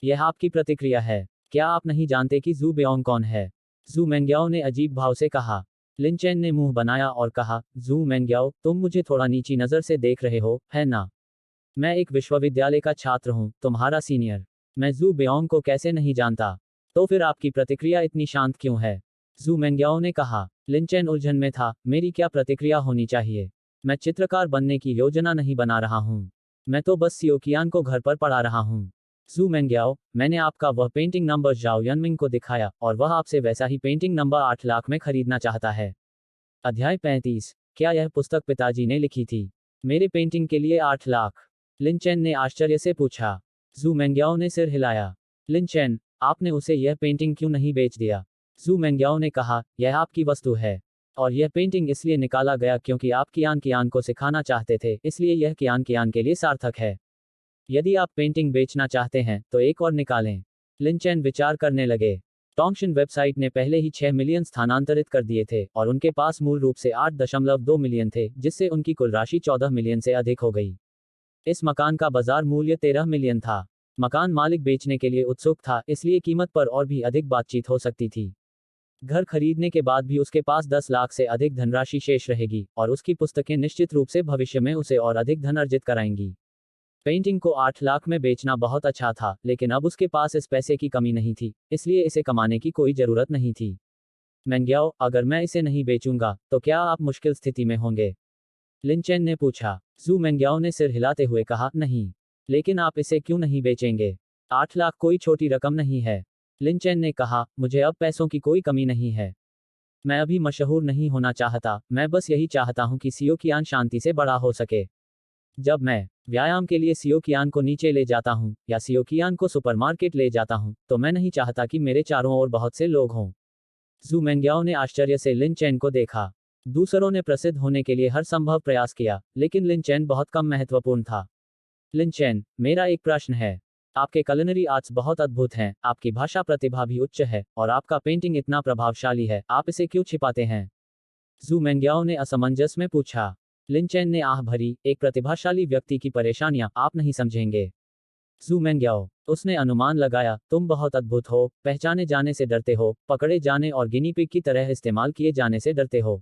यह आपकी प्रतिक्रिया है। क्या आप नहीं जानते कि जू बेओंग कौन है? जू मेंग्याओ ने अजीब भाव से कहा। लिनचेन ने मुंह बनाया और कहा, जू मेंग्याओ, तुम मुझे थोड़ा नीची नज़र से देख रहे हो, है ना? मैं एक विश्वविद्यालय का छात्र हूँ, तुम्हारा सीनियर। मैं जू बेओंग को कैसे नहीं जानता? तो फिर आपकी प्रतिक्रिया इतनी शांत क्यों है? जू मेंग्याओ ने कहा। लिनचेन उलझन में था, मेरी क्या प्रतिक्रिया होनी चाहिए? मैं चित्रकार बनने की योजना नहीं बना रहा हूँ। मैं तो बस सियोकियान को घर पर पढ़ा रहा हूँ। जू मेंग्याओ, मैंने आपका वह पेंटिंग नंबर जाओ यनमिंग को दिखाया और वह आपसे वैसा ही पेंटिंग नंबर 8 लाख में खरीदना चाहता है। अध्याय 35। क्या यह पुस्तक पिताजी ने लिखी थी? मेरे पेंटिंग के लिए 8 लाख? लिनचेन ने आश्चर्य से पूछा। जू मेंग्याओ ने सिर हिलाया। लिनचेन, आपने उसे यह पेंटिंग क्यों नहीं बेच दिया? जू मेंग्याओ ने कहा, यह आपकी वस्तु है। और यह पेंटिंग इसलिए निकाला गया क्योंकि आप कियान को सिखाना चाहते थे, इसलिए यह कियान के लिए सार्थक है। यदि आप पेंटिंग बेचना चाहते हैं, तो एक और निकालें। लिनचेन विचार करने लगे। टोंगशिन वेबसाइट ने पहले ही 6 मिलियन स्थानांतरित कर दिए थे और उनके पास मूल रूप से 8.2 मिलियन थे, जिससे उनकी कुल राशि 14 मिलियन से अधिक हो गई। इस मकान का बाजार मूल्य 13 मिलियन था। मकान मालिक बेचने के लिए उत्सुक था, इसलिए कीमत पर और भी अधिक बातचीत हो सकती थी। घर खरीदने के बाद भी उसके पास 10 लाख से अधिक धनराशि शेष रहेगी और उसकी पुस्तकें निश्चित रूप से भविष्य में उसे और अधिक धन अर्जित कराएंगी। पेंटिंग को 8 लाख में बेचना बहुत अच्छा था, लेकिन अब उसके पास इस पैसे की कमी नहीं थी, इसलिए इसे कमाने की कोई जरूरत नहीं थी। मेंग्याओ, अगर मैं इसे नहीं बेचूंगा, तो क्या आप मुश्किल स्थिति में होंगे? लिनचेन ने पूछा। जू मेंग्याओ ने सिर हिलाते हुए कहा, नहीं। लेकिन आप इसे क्यों नहीं बेचेंगे? 8 लाख कोई छोटी रकम नहीं है। लिन चेन ने कहा, मुझे अब पैसों की कोई कमी नहीं है। मैं अभी मशहूर नहीं होना चाहता, मैं बस यही चाहता हूं कि सियो कियान शांति से बड़ा हो सके। जब मैं व्यायाम के लिए सियो कियान को नीचे ले जाता हूं, या सियो कियान को सुपरमार्केट ले जाता हूं, तो मैं नहीं चाहता कि मेरे चारों ओर बहुत से लोग हों। जू मेंग्याओ ने आश्चर्य से लिन चेन को देखा। दूसरों ने प्रसिद्ध होने के लिए हर संभव प्रयास किया, लेकिन लिन चेन बहुत कम महत्वपूर्ण था। लिन चेन, मेरा एक प्रश्न है। आपके culinary आर्ट्स बहुत अद्भुत हैं, आपकी भाषा प्रतिभा भी उच्च है, और आपका पेंटिंग इतना प्रभावशाली है, आप इसे क्यों छिपाते हैं? जू मेंग्याओ ने असमंजस में पूछा। लिन चेन ने आह भरी, एक प्रतिभाशाली व्यक्ति की परेशानियां आप नहीं समझेंगे। जू मेंग्याओ, उसने अनुमान लगाया, तुम बहुत अद्भुत हो, पहचाने जाने से डरते हो, पकड़े जाने और गिनी पिग की तरह इस्तेमाल किए जाने से डरते हो।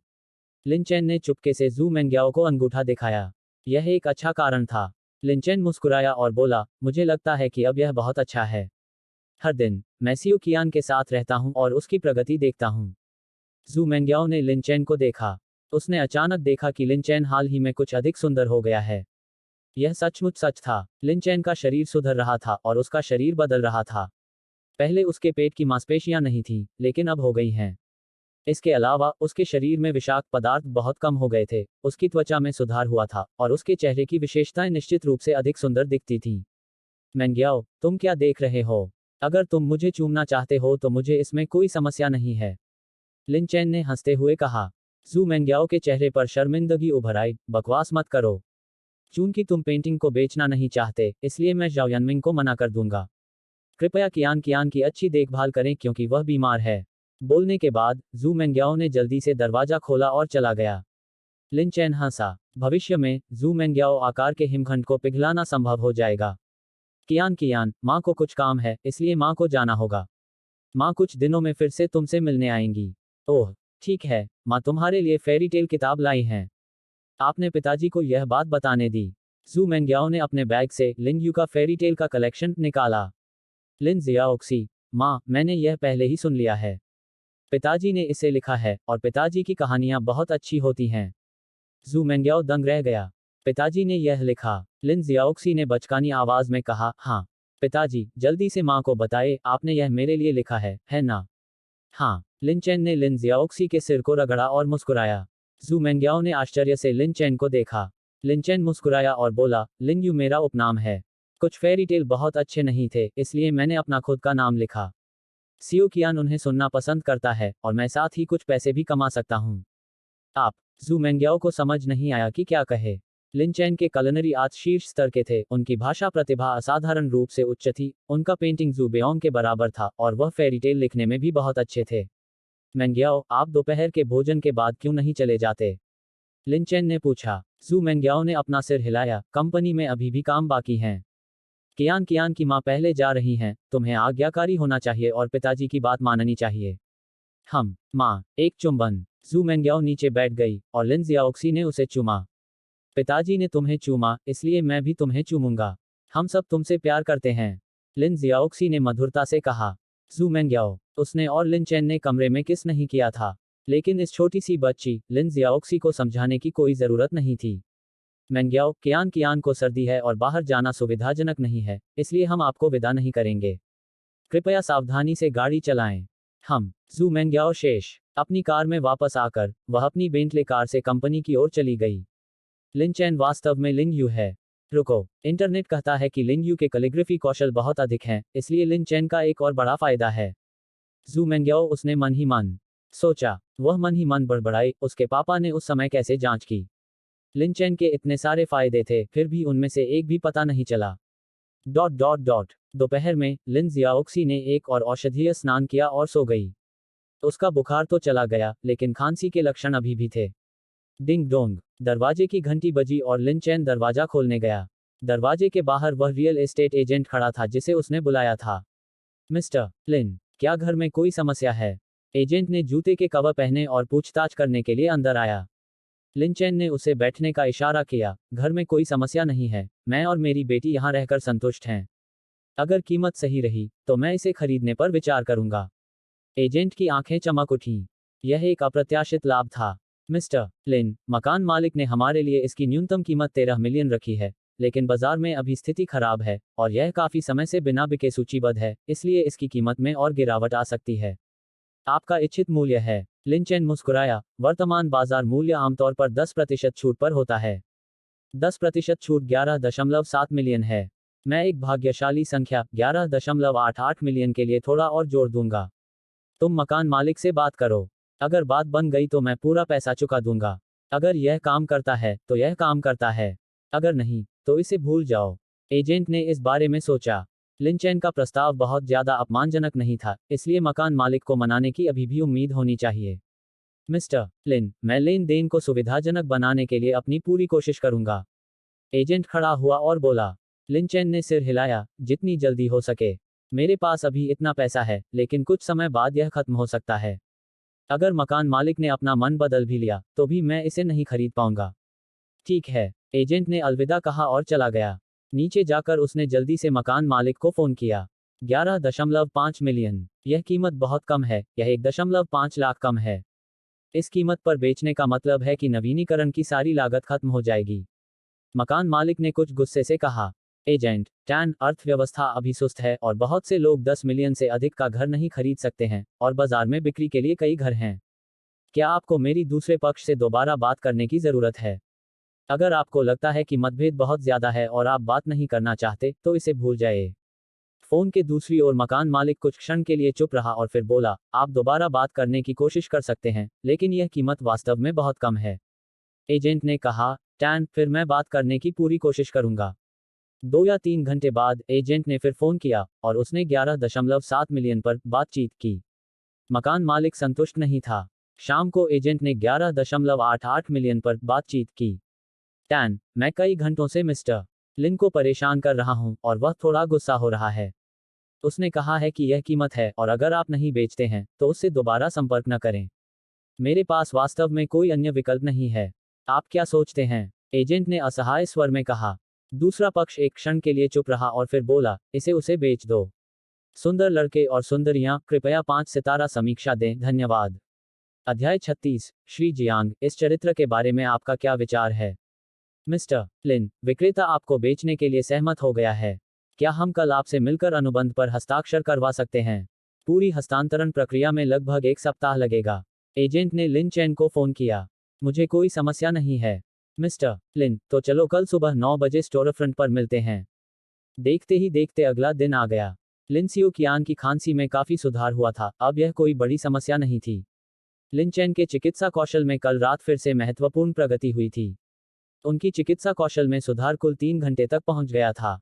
लिन चेन ने चुपके से जू मेंग्याओ को अंगूठा दिखाया। यह एक अच्छा कारण था। लिन चेन मुस्कुराया और बोला, मुझे लगता है कि अब यह बहुत अच्छा है। हर दिन मैं सियो कियान के साथ रहता हूं और उसकी प्रगति देखता हूं। जू मेंग्याओ ने लिन चेन को देखा। उसने अचानक देखा कि लिन चेन हाल ही में कुछ अधिक सुंदर हो गया है। यह सचमुच सच था। लिन चेन का शरीर सुधर रहा था और उसका शरीर बदल रहा था। पहले उसके पेट की मांसपेशियां नहीं थीं, लेकिन अब हो गई हैं। इसके अलावा उसके शरीर में विषाक्त पदार्थ बहुत कम हो गए थे, उसकी त्वचा में सुधार हुआ था, और उसके चेहरे की विशेषताएं निश्चित रूप से अधिक सुंदर दिखती थीं। मेंग्याओ, तुम क्या देख रहे हो? अगर तुम मुझे चूमना चाहते हो तो मुझे इसमें कोई समस्या नहीं है। लिन चेन ने हंसते हुए कहा। जू मेंग्याओ के चेहरे पर शर्मिंदगी उभर आई, बकवास मत करो। चूंकि तुम पेंटिंग को बेचना नहीं चाहते, इसलिए मैं जाओ यनमिंग को मना कर दूंगा। कृपया कियान कियान की अच्छी देखभाल करें क्योंकि वह बीमार है। बोलने के बाद जू मेंग्याओ ने जल्दी से दरवाजा खोला और चला गया। लिन चेन हंसा। भविष्य में जू मेंग्याओ आकार के हिमखंड को पिघलाना संभव हो जाएगा। कियान कियान, माँ को कुछ काम है, इसलिए माँ को जाना होगा। माँ कुछ दिनों में फिर से तुमसे मिलने आएंगी। ओह, ठीक है, माँ तुम्हारे लिए फेरी टेल किताब लाई हैं। आपने पिताजी को यह बात बताने दी। जू मेंग्याओ ने अपने बैग से लिन यू का फेरी टेल का कलेक्शन निकाला। लिन जियाओक्सी, माँ, मैंने यह पहले ही सुन लिया है। पिताजी ने इसे लिखा है, और पिताजी की कहानियां बहुत अच्छी होती हैं। जू मेंग्याओ दंग रह गया। पिताजी ने यह लिखा? लिन जियाओक्सी ने बचकानी आवाज में कहा, हाँ। पिताजी, जल्दी से माँ को बताए, आपने यह मेरे लिए लिखा है ना? हाँ। लिन चेन ने लिन जियाओक्सी के सिर को रगड़ा और मुस्कुराया। जू मेंग्याओ ने आश्चर्य से लिन चेन को देखा। लिन चेन मुस्कुराया और बोला, लिन यू मेरा उपनाम है। कुछ फेरी टेल बहुत अच्छे नहीं थे, इसलिए मैंने अपना खुद का नाम लिखा। सियो कियान उन्हें सुनना पसंद करता है, और मैं साथ ही कुछ पैसे भी कमा सकता हूँ। आप। जू मेंग्याओ को समझ नहीं आया कि क्या कहे। लिन चेन के culinary आर्ट्स शीर्ष स्तर के थे, उनकी भाषा प्रतिभा असाधारण रूप से उच्च थी, उनका पेंटिंग जू बेओंग के बराबर था, और वह फेरी टेल लिखने में भी बहुत अच्छे थे। मेंग्याओ, आप दोपहर के भोजन के बाद क्यों नहीं चले जाते? लिन चेन ने पूछा। जू मेंग्याओ ने अपना सिर हिलाया, कंपनी में अभी भी काम बाकी हैं। कियान कियान की माँ पहले जा रही हैं, तुम्हें आज्ञाकारी होना चाहिए और पिताजी की बात माननी चाहिए। माँ, एक चुंबन। जू मेंग्याओ नीचे बैठ गई, और लिन जियाओक्सी ने उसे चूमा। पिताजी ने तुम्हें चूमा, इसलिए मैं भी तुम्हें चूमूंगा। हम सब तुमसे प्यार करते हैं। लिन जियाओक्सी ने मधुरता से कहा। जू मेंग्याओ, उसने और लिन चेन ने कमरे में किस नहीं किया था। लेकिन इस छोटी सी बच्ची, लिन जियाओक्सी को समझाने की कोई जरूरत नहीं थी। मेंग्याओ, कियान कियान को सर्दी है और बाहर जाना सुविधाजनक नहीं है, इसलिए हम आपको विदा नहीं करेंगे। कृपया सावधानी से गाड़ी चलाएं। जू मेंग्याओ शेष। अपनी कार में वापस आकर, वह अपनी बेंटले कार से कंपनी की ओर चली गई। लिन चेन वास्तव में लिन यू है। रुको, इंटरनेट कहता है कि लिन यू के कैलीग्राफी कौशल बहुत अधिक हैं, इसलिए लिन चेन का एक और बड़ा फायदा है। जू मेंग्याओ, उसने मन ही मन सोचा। वह मन ही मन बड़बड़ाई, उसके पापा ने उस समय कैसे जांच की। लिन चेन के इतने सारे फायदे थे, फिर भी उनमें से एक भी पता नहीं चला। दोपहर में, लिन जियाओक्सी ने एक और औषधीय स्नान किया और सो गई। उसका बुखार तो चला गया, लेकिन खांसी के लक्षण अभी भी थे। डिंग डोंग, दरवाजे की घंटी बजी और लिन चेन दरवाजा खोलने गया। दरवाजे के बाहर वह रियल एस्टेट एजेंट खड़ा था जिसे उसने बुलाया था। मिस्टर लिन, क्या घर में कोई समस्या है? एजेंट ने जूते के कवर पहने और पूछताछ करने के लिए अंदर आया। लिन चेन ने उसे बैठने का इशारा किया। घर में कोई समस्या नहीं है, मैं और मेरी बेटी यहाँ रहकर संतुष्ट हैं। अगर कीमत सही रही, तो मैं इसे खरीदने पर विचार करूंगा। एजेंट की आंखें चमक उठीं। यह एक अप्रत्याशित लाभ था। मिस्टर लिन, मकान मालिक ने हमारे लिए इसकी न्यूनतम कीमत 13 मिलियन रखी है, लेकिन बाजार में अभी स्थिति खराब है और यह काफी समय से बिना बिके सूचीबद्ध है, इसलिए इसकी कीमत में और गिरावट आ सकती है। आपका इच्छित मूल्य है। लिन चेन मुस्कुराया। वर्तमान बाजार मूल्य आमतौर पर 10% छूट पर होता है। 10% छूट 11.7 मिलियन है। मैं एक भाग्यशाली संख्या 11.88 मिलियन के लिए थोड़ा और जोड़ दूंगा। तुम मकान मालिक से बात करो। अगर बात बन गई तो मैं पूरा पैसा चुका दूंगा। अगर यह काम करता है तो यह काम करता है, अगर नहीं तो इसे भूल जाओ। एजेंट ने इस बारे में सोचा। लिन चेन का प्रस्ताव बहुत ज्यादा अपमानजनक नहीं था, इसलिए मकान मालिक को मनाने की अभी भी उम्मीद होनी चाहिए। मिस्टर लिन, मैं लेन देन को सुविधाजनक बनाने के लिए अपनी पूरी कोशिश करूंगा। एजेंट खड़ा हुआ और बोला। लिन चेन ने सिर हिलाया। जितनी जल्दी हो सके। मेरे पास अभी इतना पैसा है, लेकिन कुछ समय बाद यह खत्म हो सकता है। अगर मकान मालिक ने अपना मन बदल भी लिया तो भी मैं इसे नहीं खरीद पाऊंगा। ठीक है। एजेंट ने अलविदा कहा और चला गया। नीचे जाकर उसने जल्दी से मकान मालिक को फोन किया। 11.5 मिलियन। यह कीमत बहुत कम है, यह 1.5 लाख कम है। इस कीमत पर बेचने का मतलब है कि नवीनीकरण की सारी लागत खत्म हो जाएगी। मकान मालिक ने कुछ गुस्से से कहा। एजेंट, टैन, अर्थव्यवस्था अभी सुस्त है और बहुत से लोग 10 मिलियन से अधिक का घर नहीं खरीद सकते हैं और बाजार में बिक्री के लिए कई घर हैं। क्या आपको मेरी दूसरे पक्ष से दोबारा बात करने की जरूरत है? अगर आपको लगता है कि मतभेद बहुत ज्यादा है और आप बात नहीं करना चाहते, तो इसे भूल जाइए। फोन के दूसरी ओर मकान मालिक कुछ क्षण के लिए चुप रहा और फिर बोला, आप दोबारा बात करने की कोशिश कर सकते हैं, लेकिन यह कीमत वास्तव में बहुत कम है। एजेंट ने कहा। टैन, फिर मैं बात करने की पूरी कोशिश करूंगा। 2 या 3 घंटे बाद एजेंट ने फिर फोन किया और उसने 11.7 मिलियन पर बातचीत की। मकान मालिक संतुष्ट नहीं था। शाम को एजेंट ने 11.88 मिलियन पर बातचीत की। टैन, मैं कई घंटों से मिस्टर लिन को परेशान कर रहा हूं और वह थोड़ा गुस्सा हो रहा है। उसने कहा है कि यह कीमत है और अगर आप नहीं बेचते हैं तो उससे दोबारा संपर्क न करें। मेरे पास वास्तव में कोई अन्य विकल्प नहीं है। आप क्या सोचते हैं? एजेंट ने असहाय स्वर में कहा। दूसरा पक्ष एक क्षण के लिए चुप रहा और फिर बोला, इसे उसे बेच दो। सुंदर लड़के और सुंदरियां, कृपया 5 सितारा समीक्षा दें, धन्यवाद। अध्याय 36। श्री जियांग, इस चरित्र के बारे में आपका क्या विचार है? मिस्टर लिन, विक्रेता आपको बेचने के लिए सहमत हो गया है। क्या हम कल आपसे मिलकर अनुबंध पर हस्ताक्षर करवा सकते हैं? पूरी हस्तांतरण प्रक्रिया में लगभग 1 सप्ताह लगेगा। एजेंट ने लिन चेन को फोन किया। मुझे कोई समस्या नहीं है। मिस्टर लिन, तो चलो कल सुबह 9 बजे स्टोरफ्रंट पर मिलते हैं। देखते ही देखते अगला दिन आ गया। लिन सियोकियान की खांसी में काफी सुधार हुआ था, अब यह कोई बड़ी समस्या नहीं थी। लिन चेन के चिकित्सा कौशल में कल रात फिर से महत्वपूर्ण प्रगति हुई थी। उनकी चिकित्सा कौशल में सुधार कुल 3 घंटे तक पहुंच गया था।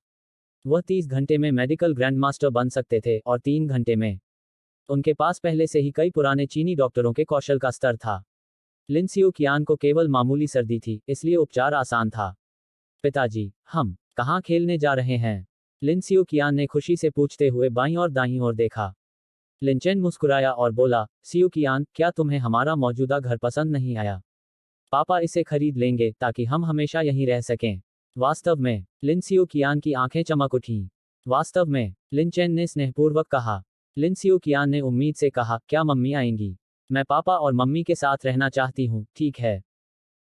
वह 30 घंटे में मेडिकल ग्रैंडमास्टर बन सकते थे और 3 घंटे में उनके पास पहले से ही कई पुराने चीनी डॉक्टरों के कौशल का स्तर था। लिन सियोकियान को केवल मामूली सर्दी थी, इसलिए उपचार आसान था। पिताजी, हम कहाँ खेलने जा रहे हैं? लिन सियोकियान ने खुशी से पूछते हुए बाईं और दाईं ओर देखा। लिन चेन मुस्कुराया और बोला, सियोकियान, क्या तुम्हें हमारा मौजूदा घर पसंद नहीं आया? पापा इसे खरीद लेंगे ताकि हम हमेशा यहीं रह सकें। वास्तव में? लिन सियोकियान की आंखें चमक उठीं। वास्तव में? लिन चेन ने स्नेहपूर्वक कहा। लिन सियोकियान ने उम्मीद से कहा, क्या मम्मी आएंगी? मैं पापा और मम्मी के साथ रहना चाहती हूँ, ठीक है।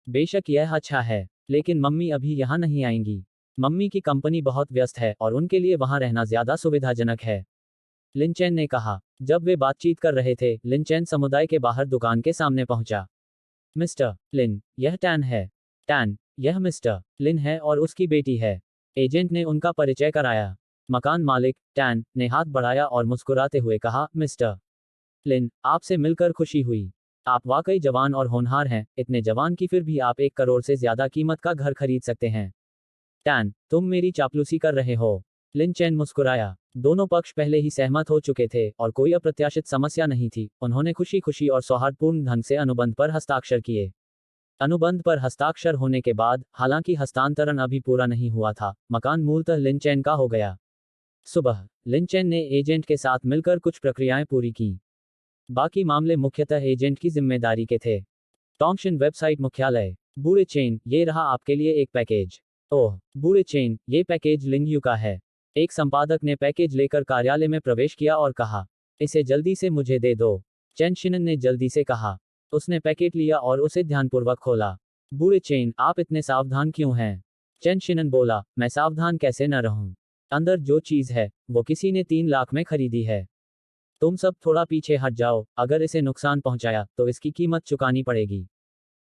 बेशक यह अच्छा है, लेकिन मम्मी अभी यहाँ नहीं आएंगी। मम्मी की कंपनी बहुत व्यस्त है और उनके लिए वहाँ रहना ज्यादा सुविधाजनक है। लिन चेन ने कहा। जब वे बातचीत कर रहे थे, लिन चेन समुदाय के बाहर दुकान के सामने पहुंचा। मिस्टर लिन, यह टैन है। टैन, यह मिस्टर लिन है और उसकी बेटी है। एजेंट ने उनका परिचय कराया। मकान मालिक, टैन, ने हाथ बढ़ाया और मुस्कुराते हुए कहा, मिस्टर लिन, आपसे मिलकर खुशी हुई। आप वाकई जवान और होनहार हैं, इतने जवान कि फिर भी आप 1 करोड़ से ज्यादा कीमत का घर खरीद सकते हैं। टैन, तुम मेरी चापलूसी कर रहे हो। लिन चेन मुस्कुराया। दोनों पक्ष पहले ही सहमत हो चुके थे और कोई अप्रत्याशित समस्या नहीं थी। उन्होंने खुशी खुशी और सौहार्दपूर्ण ढंग से अनुबंध पर हस्ताक्षर किए। अनुबंध पर हस्ताक्षर होने के बाद, हालांकि हस्तांतरण अभी पूरा नहीं हुआ था, मकान मूलतः लिन चेन का हो गया। सुबह, लिन चेन ने एजेंट के साथ मिलकर कुछ प्रक्रियाएं पूरी की। बाकी मामले मुख्यतः एजेंट की जिम्मेदारी के थे। टॉन्गशिन वेबसाइट मुख्यालय। बूढ़े चेन, ये रहा आपके लिए एक पैकेज। ओह, बूढ़े चेन, ये पैकेज लिंगयू का है। एक संपादक ने पैकेज लेकर कार्यालय में प्रवेश किया और कहा, इसे जल्दी से मुझे दे दो। चेन शिनन ने जल्दी से कहा। उसने पैकेट लिया और उसे ध्यानपूर्वक खोला। बूढ़े चेन, आप इतने सावधान क्यों हैं? चेन शिनन बोला, मैं सावधान कैसे न रहूं। अंदर जो चीज है वो किसी ने 3 लाख में खरीदी है। तुम सब थोड़ा पीछे हट जाओ, अगर इसे नुकसान पहुंचाया तो इसकी कीमत चुकानी पड़ेगी।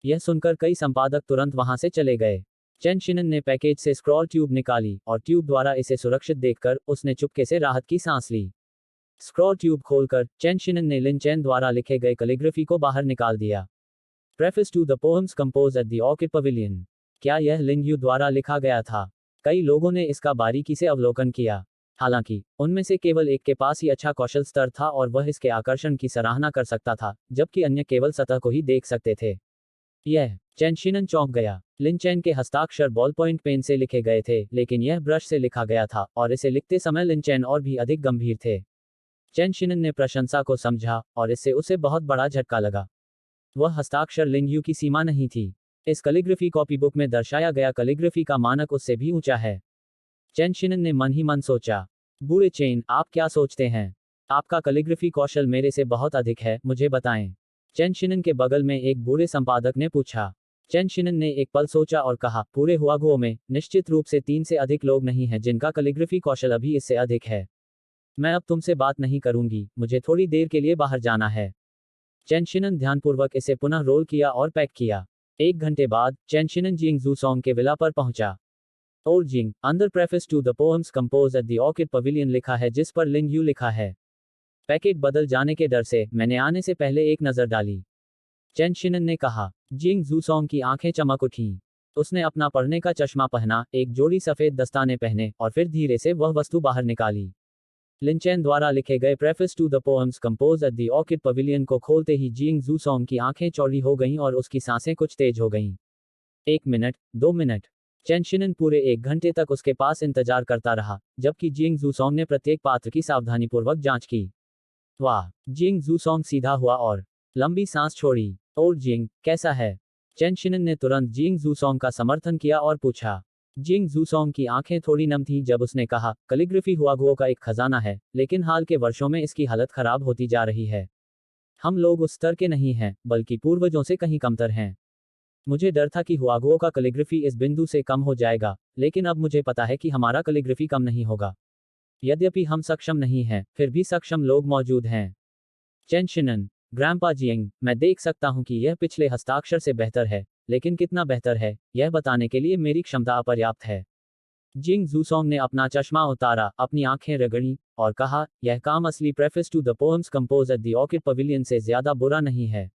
यह सुनकर कई संपादक तुरंत वहां से चले गए। चेन शिनन ने पैकेज से स्क्रॉल ट्यूब निकाली और ट्यूब द्वारा इसे सुरक्षित देखकर उसने चुपके से राहत की सांस ली। स्क्रॉल ट्यूब खोलकर चेन शिनन ने लिन चैन द्वारा लिखे गए कैलिग्राफी को बाहर निकाल दिया। Preface to the poems compose at the orchid pavilion. क्या यह लिन यू द्वारा लिखा गया था? कई लोगों ने इसका बारीकी से अवलोकन किया। हालांकि उनमें से केवल एक के पास ही अच्छा कौशल स्तर था और वह इसके आकर्षण की सराहना कर सकता था, जबकि अन्य केवल सतह को ही देख सकते थे। यह चेन शिनन चौंक गया। लिन चैन के हस्ताक्षर बॉल पॉइंट पेन से लिखे गए थे, लेकिन यह ब्रश से लिखा गया था और इसे लिखते समय लिन चैन और भी अधिक गंभीर थे। चेन शिनन ने प्रशंसा को समझा और इससे उसे बहुत बड़ा झटका लगा। वह हस्ताक्षर लिन यू की सीमा नहीं थी। इस कैलिग्राफी कॉपी बुक में दर्शाया गया कैलिग्राफी का मानक उससे भी ऊंचा है। चेन शिनन ने मन ही मन सोचा, बूढ़े चेन, आप क्या सोचते हैं? आपका कैलिग्राफी कौशल मेरे से बहुत अधिक है, मुझे बताएं। चेन शिनन के बगल में एक बूढ़े संपादक ने पूछा। चेन शिनन ने एक पल सोचा और कहा, पूरे हुआगुओ में निश्चित रूप से 3 से अधिक लोग नहीं हैं जिनका कैलिग्राफी कौशल अभी इससे अधिक है। मैं अब तुमसे बात नहीं करूंगी, मुझे थोड़ी देर के लिए बाहर जाना है। चेन शिनन ध्यानपूर्वक इसे पुनः रोल किया और पैक किया। 1 घंटे बाद चेन शिनन जिंग जू सॉन्ग के विला पर पहुंचा। और जिंग, अंदर preface to the poems compose at the orchid pavilion लिखा है जिस पर लिन यू लिखा है। पैकेट बदल जाने के डर से मैंने आने से पहले एक नजर डाली। चेन शिनन ने कहा। जिंग जू सॉन्ग की आंखें चमक उठीं। उसने अपना पढ़ने का चश्मा पहना, एक जोड़ी सफेद दस्ताने पहने और फिर धीरे से वह वस्तु बाहर निकाली। लिन चैन द्वारा लिखे गए preface to the poems compose at the orchid pavilion को खोलते ही जिंग जू सॉन्ग की आंखें चौड़ी हो गईं और उसकी सांसें कुछ तेज हो गईं। 1 मिनट, 2 मिनट। चेन शिनन पूरे 1 घंटे तक उसके पास इंतजार करता रहा, जबकि जिंग जू सॉन्ग ने प्रत्येक पात्र की सावधानीपूर्वक जांच की। वाह! जिंग जू सॉन्ग सीधा हुआ और लंबी सांस छोड़ी। और जिंग, कैसा है? चेन शिनन ने तुरंत जिंग जू सॉन्ग का समर्थन किया और पूछा। जिंग जू सॉन्ग की आंखें थोड़ी नम थीं जब उसने कहा, कैलिग्राफी हुआगुओ का एक खजाना है, लेकिन हाल के वर्षों में इसकी हालत खराब होती जा रही है। हम लोग उस स्तर के नहीं हैं, बल्कि पूर्वजों से कहीं कमतर हैं। मुझे डर था कि हुआगुओ का कैलिग्राफी इस बिंदु से कम हो जाएगा, लेकिन अब मुझे पता है कि हमारा कैलिग्राफी कम नहीं होगा। यद्यपि हम सक्षम नहीं हैं, फिर भी सक्षम लोग मौजूद हैं। चेन शिनन, ग्रैंपा जिंग, मैं देख सकता हूं कि यह पिछले हस्ताक्षर से बेहतर है, लेकिन कितना बेहतर है, यह बताने के लिए मेरी क्षमता अपर्याप्त है। जिंग जू सॉन्ग ने अपना चश्मा उतारा, अपनी आंखें रगड़ी और कहा, यह काम असली preface to the poems compose at the orchid pavilion से ज्यादा बुरा नहीं है।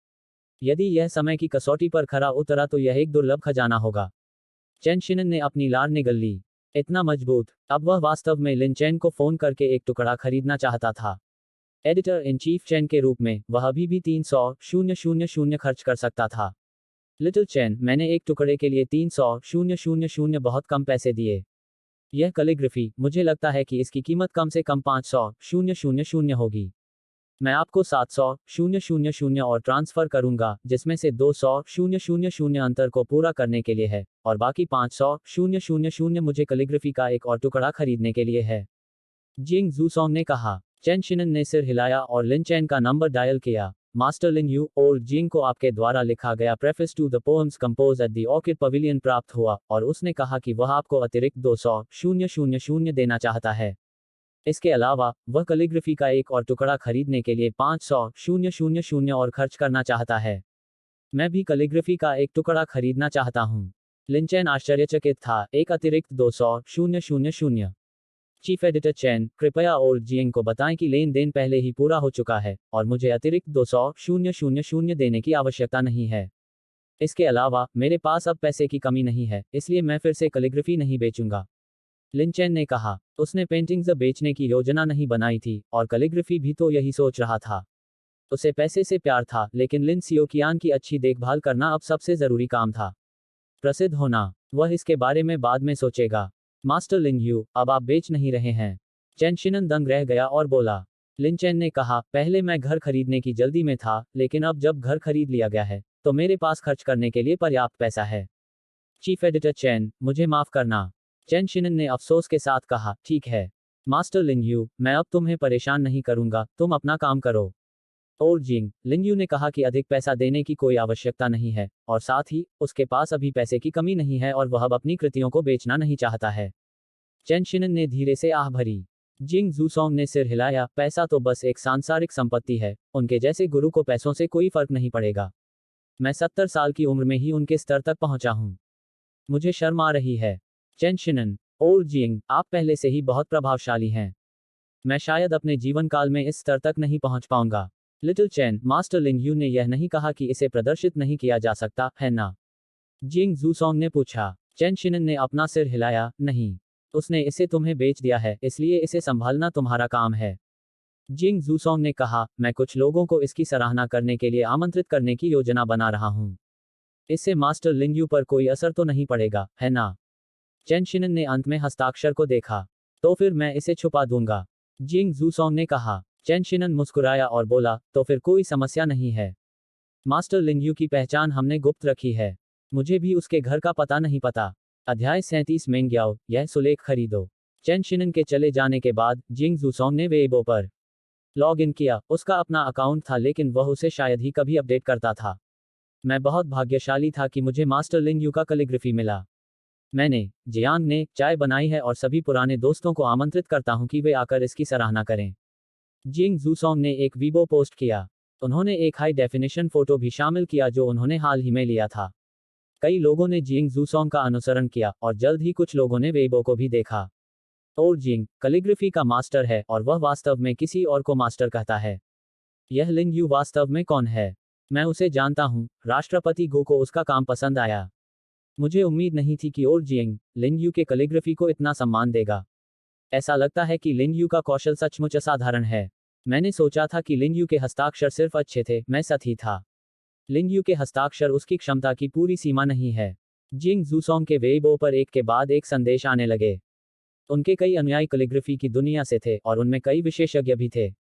यदि यह समय की कसौटी पर खरा उतरा तो यह एक दुर्लभ खजाना होगा। चेन शिनन ने अपनी लार निगल ली। इतना मजबूत। अब वह वास्तव में लिन चैन को फोन करके एक टुकड़ा खरीदना चाहता था। एडिटर इन चीफ चैन के रूप में वह अभी भी 300,000 खर्च कर सकता था। लिटिल चैन, मैंने एक टुकड़े के लिए 300,000 बहुत कम पैसे दिए। यह कैलिग्राफी, मुझे लगता है कि इसकी कीमत कम से कम 500,000 होगी। मैं आपको 700,000 और ट्रांसफर करूंगा, जिसमें से 200,000 अंतर को पूरा करने के लिए है, और बाकी 500,000 मुझे कैलिग्राफी का एक और टुकड़ा खरीदने के लिए है। जिंग जू सॉन्ग ने कहा। चेन शिनन ने सिर हिलाया और लिन चैन का नंबर डायल किया। मास्टर लिन यू और जिंग को आपके द्वारा लिखा गया preface to the poems compose at the orchid pavilion प्राप्त हुआ, और उसने कहा कि वह आपको अतिरिक्त 200,000 देना चाहता है। इसके अलावा वह कैलिग्राफी का एक और टुकड़ा खरीदने के लिए 500,000 और खर्च करना चाहता है। मैं भी कैलिग्राफी का एक टुकड़ा खरीदना चाहता हूँ। लिन चैन आश्चर्यचकित था। एक अतिरिक्त 200,000। चीफ एडिटर चैन, कृपया और जिंग को बताएं कि लेन देन पहले ही पूरा हो चुका है और मुझे अतिरिक्त 200,000 देने की आवश्यकता नहीं है। इसके अलावा मेरे पास अब पैसे की कमी नहीं है, इसलिए मैं फिर से कैलिग्राफी नहीं बेचूंगा। लिन चैन ने कहा। उसने पेंटिंग्स बेचने की योजना नहीं बनाई थी और कैलिग्राफी भी तो यही सोच रहा था। उसे पैसे से प्यार था, लेकिन लिन सियोकियान की अच्छी देखभाल करना अब सबसे जरूरी काम था। प्रसिद्ध होना, वह इसके बारे में बाद में सोचेगा। मास्टर लिन यू, अब आप बेच नहीं रहे हैं? चेन शिनन दंग रह गया और बोला। लिन चैन ने कहा, पहले मैं घर खरीदने की जल्दी में था, लेकिन अब जब घर खरीद लिया गया है, तो मेरे पास खर्च करने के लिए पर्याप्त पैसा है। चीफ एडिटर चैन, मुझे माफ करना। चेन शिनन ने अफसोस के साथ कहा, ठीक है। मास्टर लिन यू, मैं अब तुम्हें परेशान नहीं करूंगा, तुम अपना काम करो। और जिंग लिंगयू ने कहा कि अधिक पैसा देने की कोई आवश्यकता नहीं है, और साथ ही उसके पास अभी पैसे की कमी नहीं है और वह अब अपनी कृतियों को बेचना नहीं चाहता है। चेन शिनन ने धीरे से आह भरी। जिंग जूसोंग ने सिर हिलाया, पैसा तो बस एक सांसारिक संपत्ति है, उनके जैसे गुरु को पैसों से कोई फर्क नहीं पड़ेगा। मैं 70 साल की उम्र में ही उनके स्तर तक पहुंचा हूं। मुझे शर्म आ रही है। चेन शिनन, और जिंग, आप पहले से ही बहुत प्रभावशाली हैं। मैं शायद अपने जीवन काल में इस स्तर तक नहीं पहुंच पाऊंगा। लिटिल चैन, मास्टर लिंगयू ने यह नहीं कहा कि इसे प्रदर्शित नहीं किया जा सकता, है ना? जिंग जूसोंग ने पूछा। चेन शिनन ने अपना सिर हिलाया, नहीं। उसने इसे तुम्हें बेच दिया है, इसलिए इसे संभालना तुम्हारा काम है। जिंग जूसोंग ने कहा, मैं कुछ लोगों को इसकी सराहना करने के लिए आमंत्रित करने की योजना बना रहा हूं। इससे मास्टर लिंगयू पर कोई असर तो नहीं पड़ेगा, है ना? चेन शिनन ने अंत में हस्ताक्षर को देखा। तो फिर मैं इसे छुपा दूंगा, जिंग जूसोंग ने कहा। चेन शिनन मुस्कुराया और बोला, तो फिर कोई समस्या नहीं है। मास्टर लिंगयू की पहचान हमने गुप्त रखी है। मुझे भी उसके घर का पता नहीं पता। अध्याय 37 मेंग्याओ, यह सुलेख खरीदो। चेन शिनन के चले जाने के बाद जिंग जूसोंग ने वेइबो पर लॉग इन किया। उसका अपना अकाउंट था, लेकिन वह उसे शायद ही कभी अपडेट करता था। मैं बहुत भाग्यशाली था कि मुझे मास्टर लिंगयू का कैलिग्राफी मिला। मैंने जियांग ने चाय बनाई है और सभी पुराने दोस्तों को आमंत्रित करता हूं कि वे आकर इसकी सराहना करें। जिंग जूसोंग ने एक वीबो पोस्ट किया। उन्होंने एक हाई डेफिनेशन फोटो भी शामिल किया जो उन्होंने हाल ही में लिया था। कई लोगों ने जिंग जूसोंग का अनुसरण किया और जल्द ही कुछ लोगों ने वेइबो को भी देखा। और जिंग कैलिग्राफी का मास्टर है और वह वास्तव में किसी और को मास्टर कहता है। यह लिंगयू वास्तव में कौन है? मैं उसे जानता हूं। राष्ट्रपति गो को उसका काम पसंद आया। मुझे उम्मीद नहीं थी कि और जिंग लिंगयू के कैलिग्राफी को इतना सम्मान देगा। ऐसा लगता है कि लिंगयू का कौशल सचमुच असाधारण है। मैंने सोचा था कि लिंगयू के हस्ताक्षर सिर्फ अच्छे थे, मैं सत ही था। लिंगयू के हस्ताक्षर उसकी क्षमता की पूरी सीमा नहीं है। जिंग जूसोंग के वेइबो पर एक के बाद एक संदेश आने लगे। उनके कई अनुयायी कैलिग्राफी की दुनिया से थे और उनमें कई विशेषज्ञ भी थे।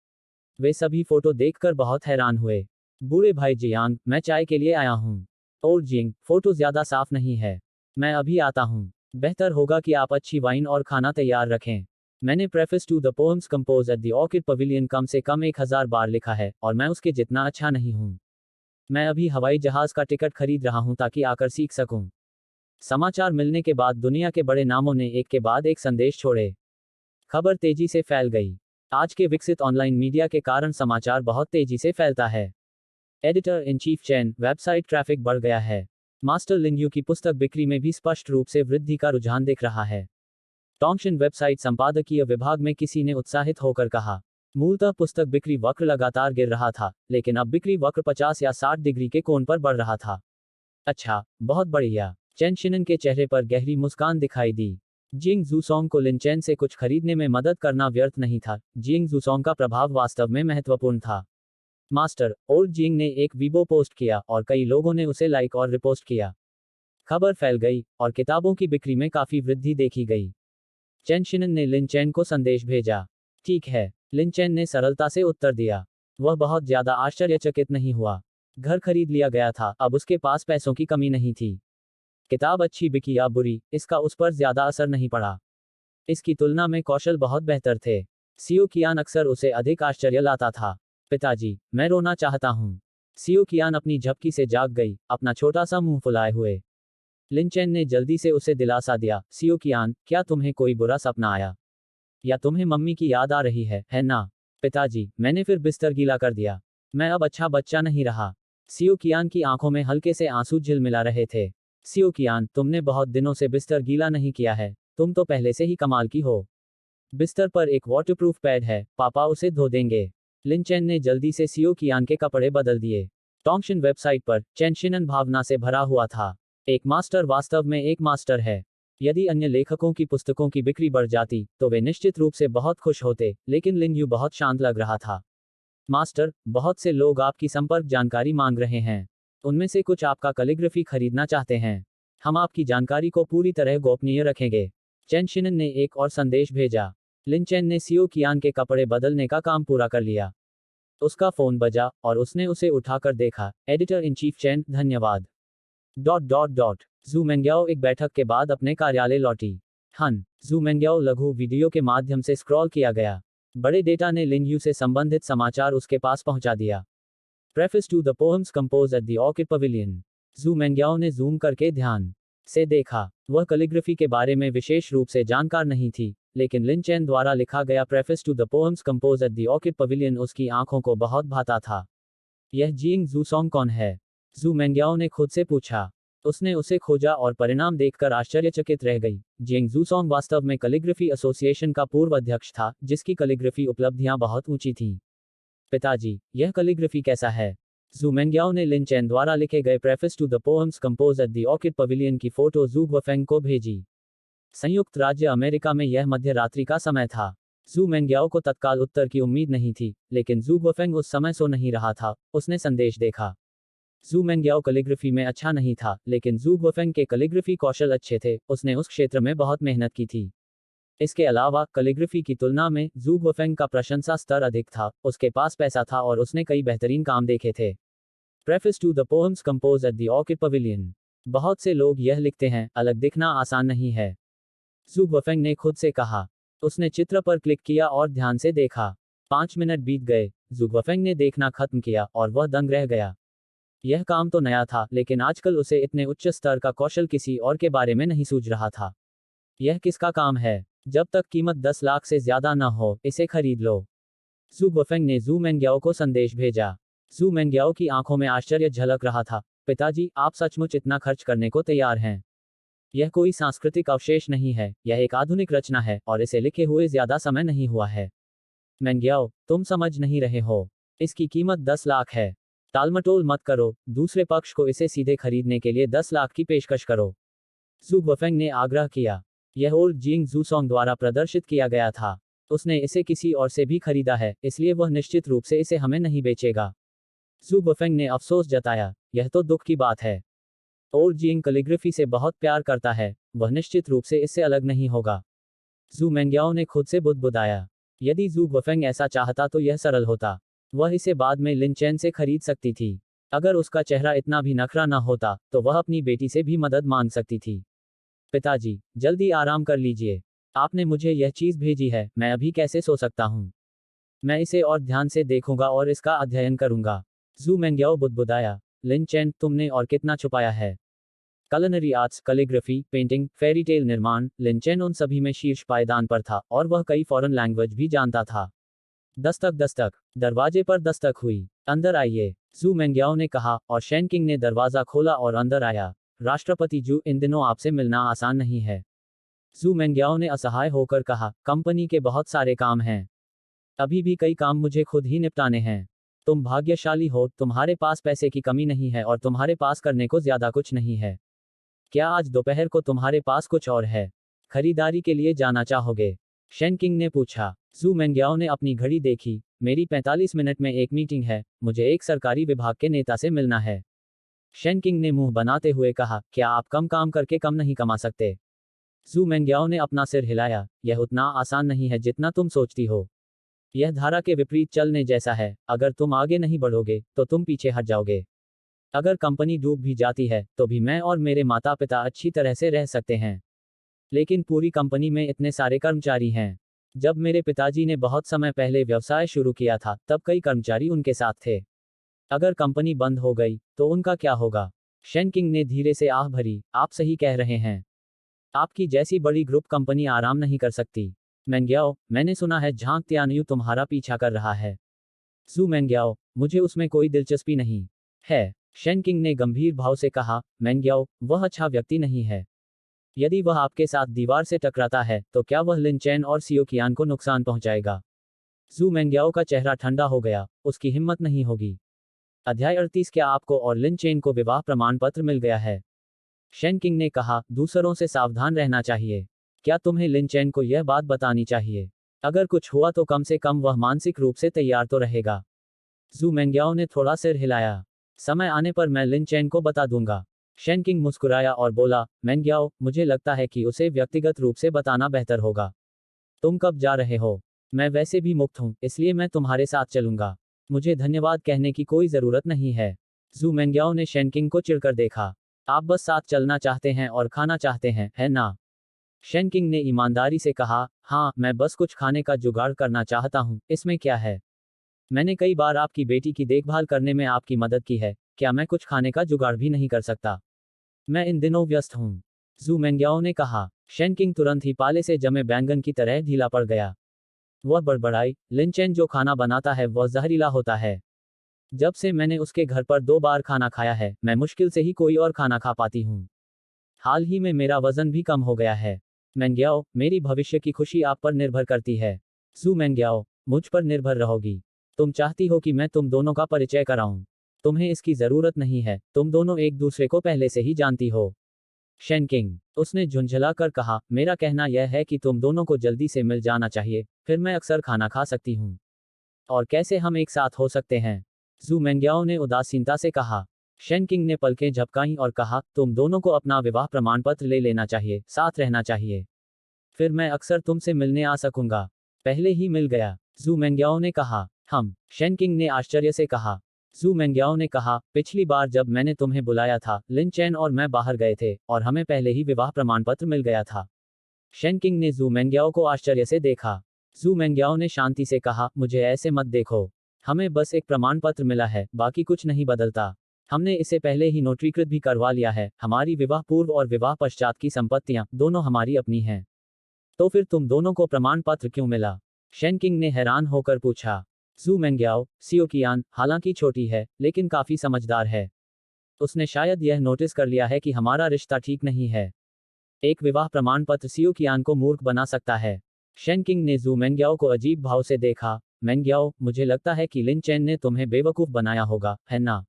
वे सभी फोटो देखकर बहुत हैरान हुए। बूढ़े भाई जियांग, मैं चाय के लिए आया हूँ। और जिंग, फोटो ज्यादा साफ नहीं है। मैं अभी आता हूँ। बेहतर होगा कि आप अच्छी वाइन और खाना तैयार रखें। मैंने preface to the poems compose at the orchid pavilion कम से कम 1000 बार लिखा है और मैं उसके जितना अच्छा नहीं हूँ। मैं अभी हवाई जहाज का टिकट खरीद रहा हूँ ताकि आकर सीख सकूं। समाचार मिलने के बाद दुनिया के बड़े नामों ने एक के बाद एक संदेश छोड़े। खबर तेजी से फैल गई। आज के विकसित ऑनलाइन मीडिया के कारण समाचार बहुत तेजी से फैलता है। Editor in chief chain, website traffic बढ़ गया है। मास्टर लिंगयू की पुस्तक बिक्री में भी स्पष्ट रूप से वृद्धि का रुझान दिख रहा है। टोंगशिन वेबसाइट संपादकीय विभाग में किसी ने उत्साहित होकर कहा। मूलतः पुस्तक बिक्री वक्र लगातार गिर रहा था, लेकिन अब बिक्री वक्र 50 या 60 डिग्री के कोण पर बढ़ रहा था। अच्छा, बहुत बढ़िया। चेन शिनन के चेहरे पर गहरी मुस्कान दिखाई दी। जिंग जूसोंग को लिन चेन से कुछ खरीदने में मदद करना व्यर्थ नहीं था। जिंग जूसोंग का प्रभाव वास्तव में महत्वपूर्ण था। मास्टर और जिंग ने एक वीबो पोस्ट किया और कई लोगों ने उसे लाइक और रिपोस्ट किया। खबर फैल गई और किताबों की बिक्री में काफी वृद्धि देखी गई। चेन शिनन ने लिन चेन को संदेश भेजा। ठीक है, लिन चेन ने सरलता से उत्तर दिया। वह बहुत ज्यादा आश्चर्यचकित नहीं हुआ। घर खरीद लिया गया था, अब उसके पास पैसों की कमी नहीं थी। किताब अच्छी बिकी या बुरी, इसका उस पर ज्यादा असर नहीं पड़ा। इसकी तुलना में कौशल बहुत बेहतर थे। सियो कियान अक्सर उसे अधिक आश्चर्य लाता था। पिताजी, मैं रोना चाहता हूँ। सियो कियान अपनी झपकी से जाग गई, अपना छोटा सा मुंह फुलाए हुए। लिन चेन ने जल्दी से उसे दिलासा दिया। सियो कियान, क्या तुम्हें कोई बुरा सपना आया? या तुम्हें मम्मी की याद आ रही है ना? पिताजी, मैंने फिर बिस्तर गीला कर दिया। मैं अब अच्छा बच्चा नहीं रहा। सियो कियान की आंखों में हल्के से आंसू झिलमिला रहे थे। सियो कियान, तुमने बहुत दिनों से बिस्तर गीला नहीं किया है, तुम तो पहले से ही कमाल की हो। बिस्तर पर एक वाटरप्रूफ पैड है, पापा उसे धो देंगे। लिन चेन ने जल्दी से सियो कियान के कपड़े बदल दिए। टोंगशिन वेबसाइट पर चेन शिनन भावना से भरा हुआ था। एक मास्टर वास्तव में एक मास्टर है। यदि अन्य लेखकों की पुस्तकों की बिक्री बढ़ जाती तो वे निश्चित रूप से बहुत खुश होते, लेकिन लिंगयू बहुत शांत लग रहा था। मास्टर, बहुत से लोग आपकी संपर्क जानकारी मांग रहे हैं। उनमें से कुछ आपका कैलिग्राफी खरीदना चाहते हैं। हम आपकी जानकारी को पूरी तरह गोपनीय रखेंगे। चेन शिनन ने एक और संदेश भेजा। लिन चेन ने सियो कियान के कपड़े बदलने का काम पूरा कर लिया। उसका फोन बजा और उसने उसे उठाकर देखा। एडिटर इन चीफ चेन, धन्यवाद। जू मेंग्याओ एक बैठक के बाद अपने कार्यालय लौटी। जू मेंग्याओ लघु वीडियो के माध्यम से स्क्रॉल किया गया। बड़े डेटा ने लिंगयू से संबंधित समाचार उसके पास पहुंचा दिया। Preface to the poems composed at the Orchid Pavilion. जू मेंग्याओ ने जूम करके ध्यान से देखा। वह कैलीग्राफी के बारे में विशेष रूप से जानकार नहीं थी, लेकिन लिन चेन द्वारा लिखा गया preface to the poems compose at the orchid pavilion उसकी आंखों को बहुत भाता था। यह जिंग जूसोंग कौन है? जू मेंग्याओ ने खुद से पूछा। उसने उसे खोजा और परिणाम देखकर आश्चर्यचकित रह गई। जिंग जूसोंग वास्तव में कैलीग्राफी एसोसिएशन का पूर्व अध्यक्ष था, जिसकी कैलीग्राफी उपलब्धियां बहुत ऊंची थीं। पिताजी, यह कैलीग्राफी कैसा है? जू मेंग्याओ ने लिन चेन द्वारा लिखे गए preface to the poems compose at the orchid pavilion की फोटो जू गुओफेंग को भेजी। संयुक्त राज्य अमेरिका में यह मध्य रात्रि का समय था। जू मेंग्याओ को तत्काल उत्तर की उम्मीद नहीं थी, लेकिन जू गुओफेंग उस समय सो नहीं रहा था। उसने संदेश देखा। जू मेंग्याओ कैलीग्राफी में अच्छा नहीं था, लेकिन जू गुओफेंग के कैलीग्राफी कौशल अच्छे थे। उसने उस क्षेत्र में बहुत मेहनत की थी। इसके अलावा कैलीग्राफी की तुलना में जू गुओफेंग का प्रशंसा स्तर अधिक था। उसके पास पैसा था और उसने कई बेहतरीन काम देखे थे। Preface to the poems compose at the orchid pavilion. बहुत से लोग यह लिखते हैं, अलग दिखना आसान नहीं है। जू गुओफेंग ने खुद से कहा। उसने चित्र पर क्लिक किया और ध्यान से देखा। 5 मिनट बीत गए। जू गुओफेंग ने देखना खत्म किया और वह दंग रह गया। यह काम तो नया था, लेकिन आजकल उसे इतने उच्च स्तर का कौशल किसी और के बारे में नहीं सूझ रहा था। यह किसका काम है? जब तक कीमत 10 लाख से ज्यादा न हो, इसे खरीद लो। जू गुओफेंग ने जू मेंग्याओ को संदेश भेजा। जू मेंग्याओ की आंखों में आश्चर्य झलक रहा था। पिताजी, आप सचमुच इतना खर्च करने को तैयार हैं? यह कोई सांस्कृतिक अवशेष नहीं है, यह एक आधुनिक रचना है और इसे लिखे हुए ज्यादा समय नहीं हुआ है। मेंग्याओ, तुम समझ नहीं रहे हो। इसकी कीमत 10 लाख है। टालमटोल मत करो, दूसरे पक्ष को इसे सीधे खरीदने के लिए 10 लाख की पेशकश करो। जू गुओफेंग ने आग्रह किया। यह ओल्ड जिंग जूसोंग द्वारा प्रदर्शित किया गया था। उसने इसे किसी और से भी खरीदा है, इसलिए वह निश्चित रूप से इसे हमें नहीं बेचेगा। जू गुओफेंग ने अफसोस जताया। यह तो दुख की बात है। ओल्ड जिंग कैलीग्राफी से बहुत प्यार करता है, वह निश्चित रूप से इससे अलग नहीं होगा। जू मेंग्याओ ने खुद से बुदबुदाया। यदि जू गुओफेंग ऐसा चाहता तो यह सरल होता। वह इसे बाद में लिन चेन से खरीद सकती थी। अगर उसका चेहरा इतना भी नखरा न होता, तो वह अपनी बेटी से भी मदद मांग सकती थी। पिताजी, जल्दी आराम कर लीजिए। आपने मुझे यह चीज भेजी है, मैं अभी कैसे सो सकता हूँ? मैं इसे और ध्यान से देखूंगा और इसका अध्ययन करूंगा। जू मेंग्याओ बुदबुदाया। लिन चेन, तुमने और कितना छुपाया है? Culinary arts, calligraphy, painting, fairy tale निर्माण, लिन चेन उन सभी में शीर्ष पायदान पर था और वह कई फॉरेन लैंग्वेज भी जानता था। दस्तक दस्तक। दरवाजे पर दस्तक हुई। अंदर आइए, जू मेंग्याओ ने कहा और शैन किंग ने दरवाजा खोला और अंदर आया। राष्ट्रपति जू, इन दिनों आपसे मिलना आसान नहीं है। जू मेंग्याओ ने असहाय होकर कहा, कंपनी के बहुत सारे काम हैं। अभी भी कई काम मुझे खुद ही निपटाने हैं। तुम भाग्यशाली हो, तुम्हारे पास पैसे की कमी नहीं है और तुम्हारे पास करने को ज्यादा कुछ नहीं है। क्या आज दोपहर को तुम्हारे पास कुछ और है? खरीदारी के लिए जाना चाहोगे? शैन किंग ने पूछा। जू मेंग्याओ ने अपनी घड़ी देखी। मेरी 45 मिनट में एक मीटिंग है, मुझे एक सरकारी विभाग के नेता से मिलना है। शैन किंग ने मुंह बनाते हुए कहा, क्या आप कम काम करके कम नहीं कमा सकते? जू मेंग्याओ ने अपना सिर हिलाया। यह उतना आसान नहीं है जितना तुम सोचती हो। यह धारा के विपरीत चलने जैसा है। अगर तुम आगे नहीं बढ़ोगे, तो तुम पीछे हट जाओगे। अगर कंपनी डूब भी जाती है, तो भी मैं और मेरे माता पिता अच्छी तरह से रह सकते हैं। लेकिन पूरी कंपनी में इतने सारे कर्मचारी हैं। जब मेरे पिताजी ने बहुत समय पहले व्यवसाय शुरू किया था, तब कई कर्मचारी उनके साथ थे। अगर कंपनी बंद हो गई, तो उनका क्या होगा? शैन किंग ने धीरे से आह भरी। आप सही कह रहे हैं। आपकी जैसी बड़ी ग्रुप कंपनी आराम नहीं कर सकती। मेंग्याओ, मैंने सुना है झांग तियानयू तुम्हारा पीछा कर रहा है। जू मेंग्याओ, मुझे उसमें कोई दिलचस्पी नहीं है। शैन किंग ने गंभीर भाव से कहा, मेंग्याओ, वह अच्छा व्यक्ति नहीं है। यदि वह आपके साथ दीवार से टकराता है, तो क्या वह लिन चेन और सियो कियान को नुकसान पहुंचाएगा? जू मेंग्याओ का चेहरा ठंडा हो गया। उसकी हिम्मत नहीं होगी। अध्याय 38। क्या आपको और लिन चेन को विवाह प्रमाण पत्र मिल गया है? शैन किंग ने कहा, दूसरों से सावधान रहना चाहिए। क्या तुम्हें लिन चेन को यह बात बतानी चाहिए? अगर कुछ हुआ तो कम से कम वह मानसिक रूप से तैयार तो रहेगा। जू मेंग्याओ ने थोड़ा सिर हिलाया। समय आने पर मैं लिन चेन को बता दूंगा। शैन किंग मुस्कुराया और बोला, मेंग्याओ, मुझे लगता है कि उसे व्यक्तिगत रूप से बताना बेहतर होगा। तुम कब जा रहे हो? मैं वैसे भी मुक्त हूं, इसलिए मैं तुम्हारे साथ चलूंगा। मुझे धन्यवाद कहने की कोई जरूरत नहीं है। जू मेंग्याओ ने शैन किंग को चिढ़कर देखा। आप बस साथ चलना चाहते हैं और खाना चाहते हैं, है ना? शैन किंग ने ईमानदारी से कहा, हाँ, मैं बस कुछ खाने का जुगाड़ करना चाहता हूँ, इसमें क्या है? मैंने कई बार आपकी बेटी की देखभाल करने में आपकी मदद की है, क्या मैं कुछ खाने का जुगाड़ भी नहीं कर सकता? मैं इन दिनों व्यस्त हूँ। जू मेंग्याओ ने कहा। शेनकिंग तुरंत ही पाले से जमे बैंगन की तरह ढीला पड़ गया। वह बड़बड़ाई, लिनचेन जो खाना बनाता है वह जहरीला होता है। जब से मैंने उसके घर पर 2 बार खाना खाया है, मैं मुश्किल से ही कोई और खाना खा पाती हूँ। हाल ही में मेरा वजन भी कम हो गया है। मेंग्याओ, मेरी भविष्य की खुशी आप पर निर्भर करती है। जू मेंग्याओ, मुझ पर निर्भर रहोगी। तुम चाहती हो कि मैं तुम दोनों का परिचय कराऊं। तुम्हें इसकी जरूरत नहीं है, तुम दोनों एक दूसरे को पहले से ही जानती हो। शेनकिंग, उसने झुंझला कर कहा, मेरा कहना यह है कि तुम दोनों को जल्दी से मिल जाना चाहिए, फिर मैं अक्सर खाना खा सकती हूँ। और कैसे हम एक साथ हो सकते हैं? जू मेंग्याओ ने उदासीनता से कहा। शेनकिंग ने पलकें झपकाईं और कहा, तुम दोनों को अपना विवाह प्रमाण पत्र ले लेना चाहिए, साथ रहना चाहिए। फिर मैं अक्सर तुमसे मिलने आ सकूंगा। पहले ही मिल गया, जू मेंग्याओ ने कहा। हम, शेनकिंग ने आश्चर्य से कहा। जू मेंग्याओ ने कहा, पिछली बार जब मैंने तुम्हें बुलाया था, लिन चैन और मैं बाहर गए थे, और हमें पहले ही विवाह प्रमाण पत्र मिल गया था। शेनकिंग ने जू मेंग्याओ को आश्चर्य से देखा। जू मेंग्याओ ने शांति से कहा, मुझे ऐसे मत देखो। हमें बस एक प्रमाण पत्र मिला है, बाकी कुछ नहीं बदलता। हमने इसे पहले ही नोटरीकृत भी करवा लिया है, हमारी विवाह पूर्व और विवाह पश्चात की संपत्तियां, दोनों हमारी अपनी हैं। तो फिर तुम दोनों को प्रमाण पत्र क्यों मिला? शेनकिंग ने हैरान होकर पूछा। जू मेंग्याओ, सियोकियान, हालांकि छोटी है, लेकिन काफी समझदार है। उसने शायद यह नोटिस कर लिया है कि हमारा रिश्ता ठीक नहीं है। एक विवाह प्रमाण पत्र सियोकियान को मूर्ख बना सकता है। शेनकिंग ने जू मेंग्याओ को अजीब भाव से देखा। मेंग्याओ, मुझे लगता है कि लिन चैन ने तुम्हें बेवकूफ बनाया होगा, है ना?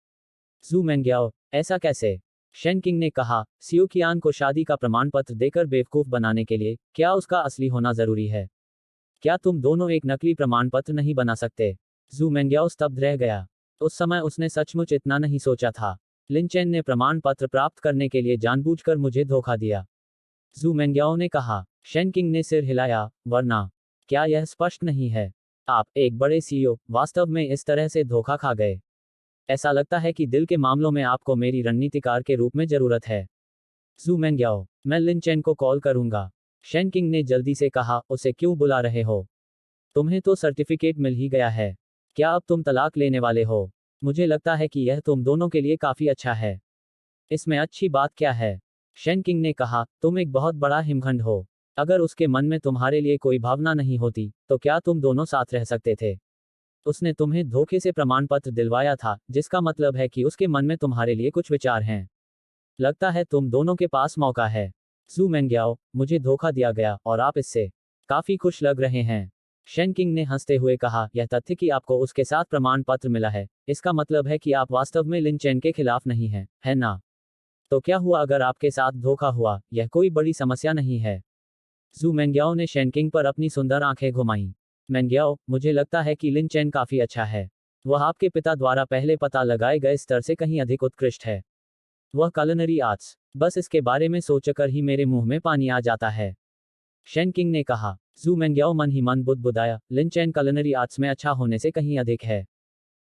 जू मेंग्याओ, ऐसा कैसे? शेनकिंग ने कहा, सियोकियान को शादी का प्रमाण पत्र देकर बेवकूफ बनाने के लिए, क्या उसका असली होना जरूरी है? क्या तुम दोनों एक नकली प्रमाण पत्र नहीं बना सकते? जू मेंग्याओ स्तब्ध रह गया। उस समय उसने सचमुच इतना नहीं सोचा था। लिनचेन ने प्रमाण पत्र प्राप्त करने के लिए जानबूझकर मुझे धोखा दिया। जू मेंग्याओ ने कहा। शेनकिंग ने सिर हिलाया, वरना क्या यह स्पष्ट नहीं है? आप, एक बड़े सीईओ, वास्तव में इस तरह से धोखा खा गए। ऐसा लगता है कि दिल के मामलों में आपको मेरी रणनीतिकार के रूप में जरूरत है। जू मेंग्याओ, मैं लिनचेन को कॉल करूंगा। शेनकिंग ने जल्दी से कहा, उसे क्यों बुला रहे हो? तुम्हें तो सर्टिफिकेट मिल ही गया है। क्या अब तुम तलाक लेने वाले हो? मुझे लगता है कि यह तुम दोनों के लिए काफी अच्छा है। इसमें अच्छी बात क्या है? शेनकिंग ने कहा, तुम एक बहुत बड़ा हिमखंड हो। अगर उसके मन में तुम्हारे लिए कोई भावना नहीं होती, तो क्या तुम दोनों साथ रह सकते थे? उसने तुम्हें धोखे से प्रमाण पत्र दिलवाया था, जिसका मतलब है कि उसके मन में तुम्हारे लिए कुछ विचार हैं। लगता है तुम दोनों के पास मौका है। जू मेंग्याओ, मुझे धोखा दिया गया, और आप इससे काफी खुश लग रहे हैं। शेनकिंग ने हंसते हुए कहा, यह तथ्य कि आपको उसके साथ प्रमाण पत्र मिला है, इसका मतलब है कि आप वास्तव में लिन चैन के खिलाफ नहीं हैं, है ना? तो क्या हुआ अगर आपके साथ धोखा हुआ? यह कोई बड़ी समस्या नहीं है। जू मेंग्याओ ने शेनकिंग पर अपनी सुंदर आंखें घुमाईं। मेंग्याओ, मुझे लगता है कि लिन चैन काफी अच्छा है। वह आपके पिता द्वारा पहले पता लगाए गए स्तर से कहीं अधिक उत्कृष्ट है। वह culinary आर्ट्स, बस इसके बारे में सोचकर ही मेरे मुंह में पानी आ जाता है। शेनकिंग ने कहा। जू मेंग्याओ मन ही मन बुदबुदाया, लिन चैन culinary आर्ट्स में अच्छा होने से कहीं अधिक है।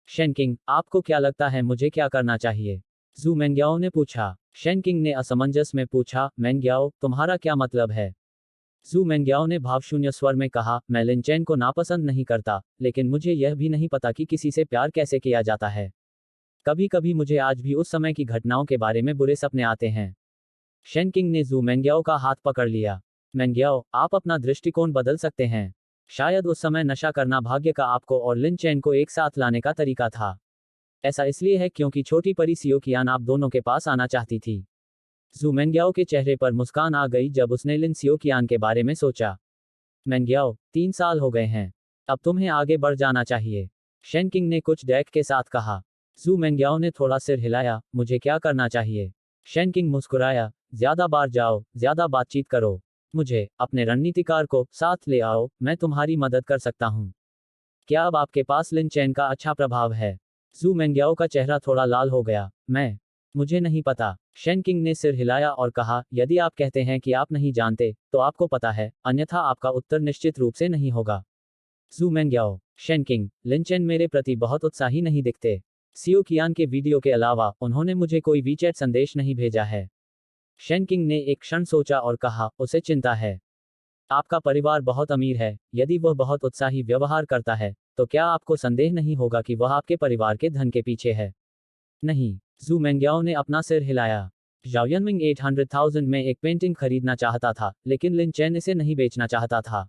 शेनकिंग, आपको क्या लगता है मुझे क्या करना चाहिए? जू मेंग्याओ ने पूछा। शेनकिंग ने असमंजस में पूछा, मेंग्याओ, तुम्हारा क्या मतलब है? जू मेंग्याओ ने भावशून्य स्वर में कहा, मैं लिन चैन को नापसंद नहीं करता, लेकिन मुझे यह भी नहीं पता कि किसी से प्यार कैसे किया जाता है। कभी कभी मुझे आज भी उस समय की घटनाओं के बारे में बुरे सपने आते हैं। शेनकिंग ने जू मेंग्याओ का हाथ पकड़ लिया। मेंग्याओ, आप अपना दृष्टिकोण बदल सकते हैं। शायद उस समय नशा करना भाग्य का आपको और लिन चैन को एक साथ लाने का तरीका था। ऐसा इसलिए है क्योंकि छोटी परी सियोकियान आप दोनों के पास आना चाहती थी। जू मेंग्याओ के चेहरे पर मुस्कान आ गई जब उसने लिन सियोकियान के बारे में सोचा। मेंग्याओ, 3 साल हो गए हैं। अब तुम्हें आगे बढ़ जाना चाहिए। शेनकिंग ने कुछ डैक के साथ कहा। जू मेंग्याओ ने थोड़ा सिर हिलाया, मुझे क्या करना चाहिए? शेनकिंग मुस्कुराया, ज्यादा बार जाओ, ज्यादा बातचीत करो। मुझे, अपने रणनीतिकार को, साथ ले आओ, मैं तुम्हारी मदद कर सकता हूँ। क्या अब आपके पास लिन चैन का अच्छा प्रभाव है? जू मेंग्याओ का चेहरा थोड़ा लाल हो गया। मुझे नहीं पता। शेनकिंग ने सिर हिलाया और कहा, यदि आप कहते हैं कि आप नहीं जानते, तो आपको पता है, अन्यथा आपका उत्तर निश्चित रूप से नहीं होगा। जू मेंग्याओ। शेनकिंग, लिन चैन मेरे प्रति बहुत उत्साही नहीं दिखते। सियोकियान के वीडियो के अलावा, उन्होंने मुझे कोई वीचैट संदेश नहीं भेजा है। शेनकिंग ने एक क्षण सोचा और कहा, उसे चिंता है। आपका परिवार बहुत अमीर है, यदि वह बहुत उत्साही व्यवहार करता है, तो क्या आपको संदेह नहीं होगा कि वह आपके परिवार के धन के पीछे है? नहीं। जू मेंग्याओ ने अपना सिर हिलाया। ज़ाओ यनमिंग 800,000 में एक पेंटिंग खरीदना चाहता था, लेकिन लिन चेन इसे नहीं बेचना चाहता था।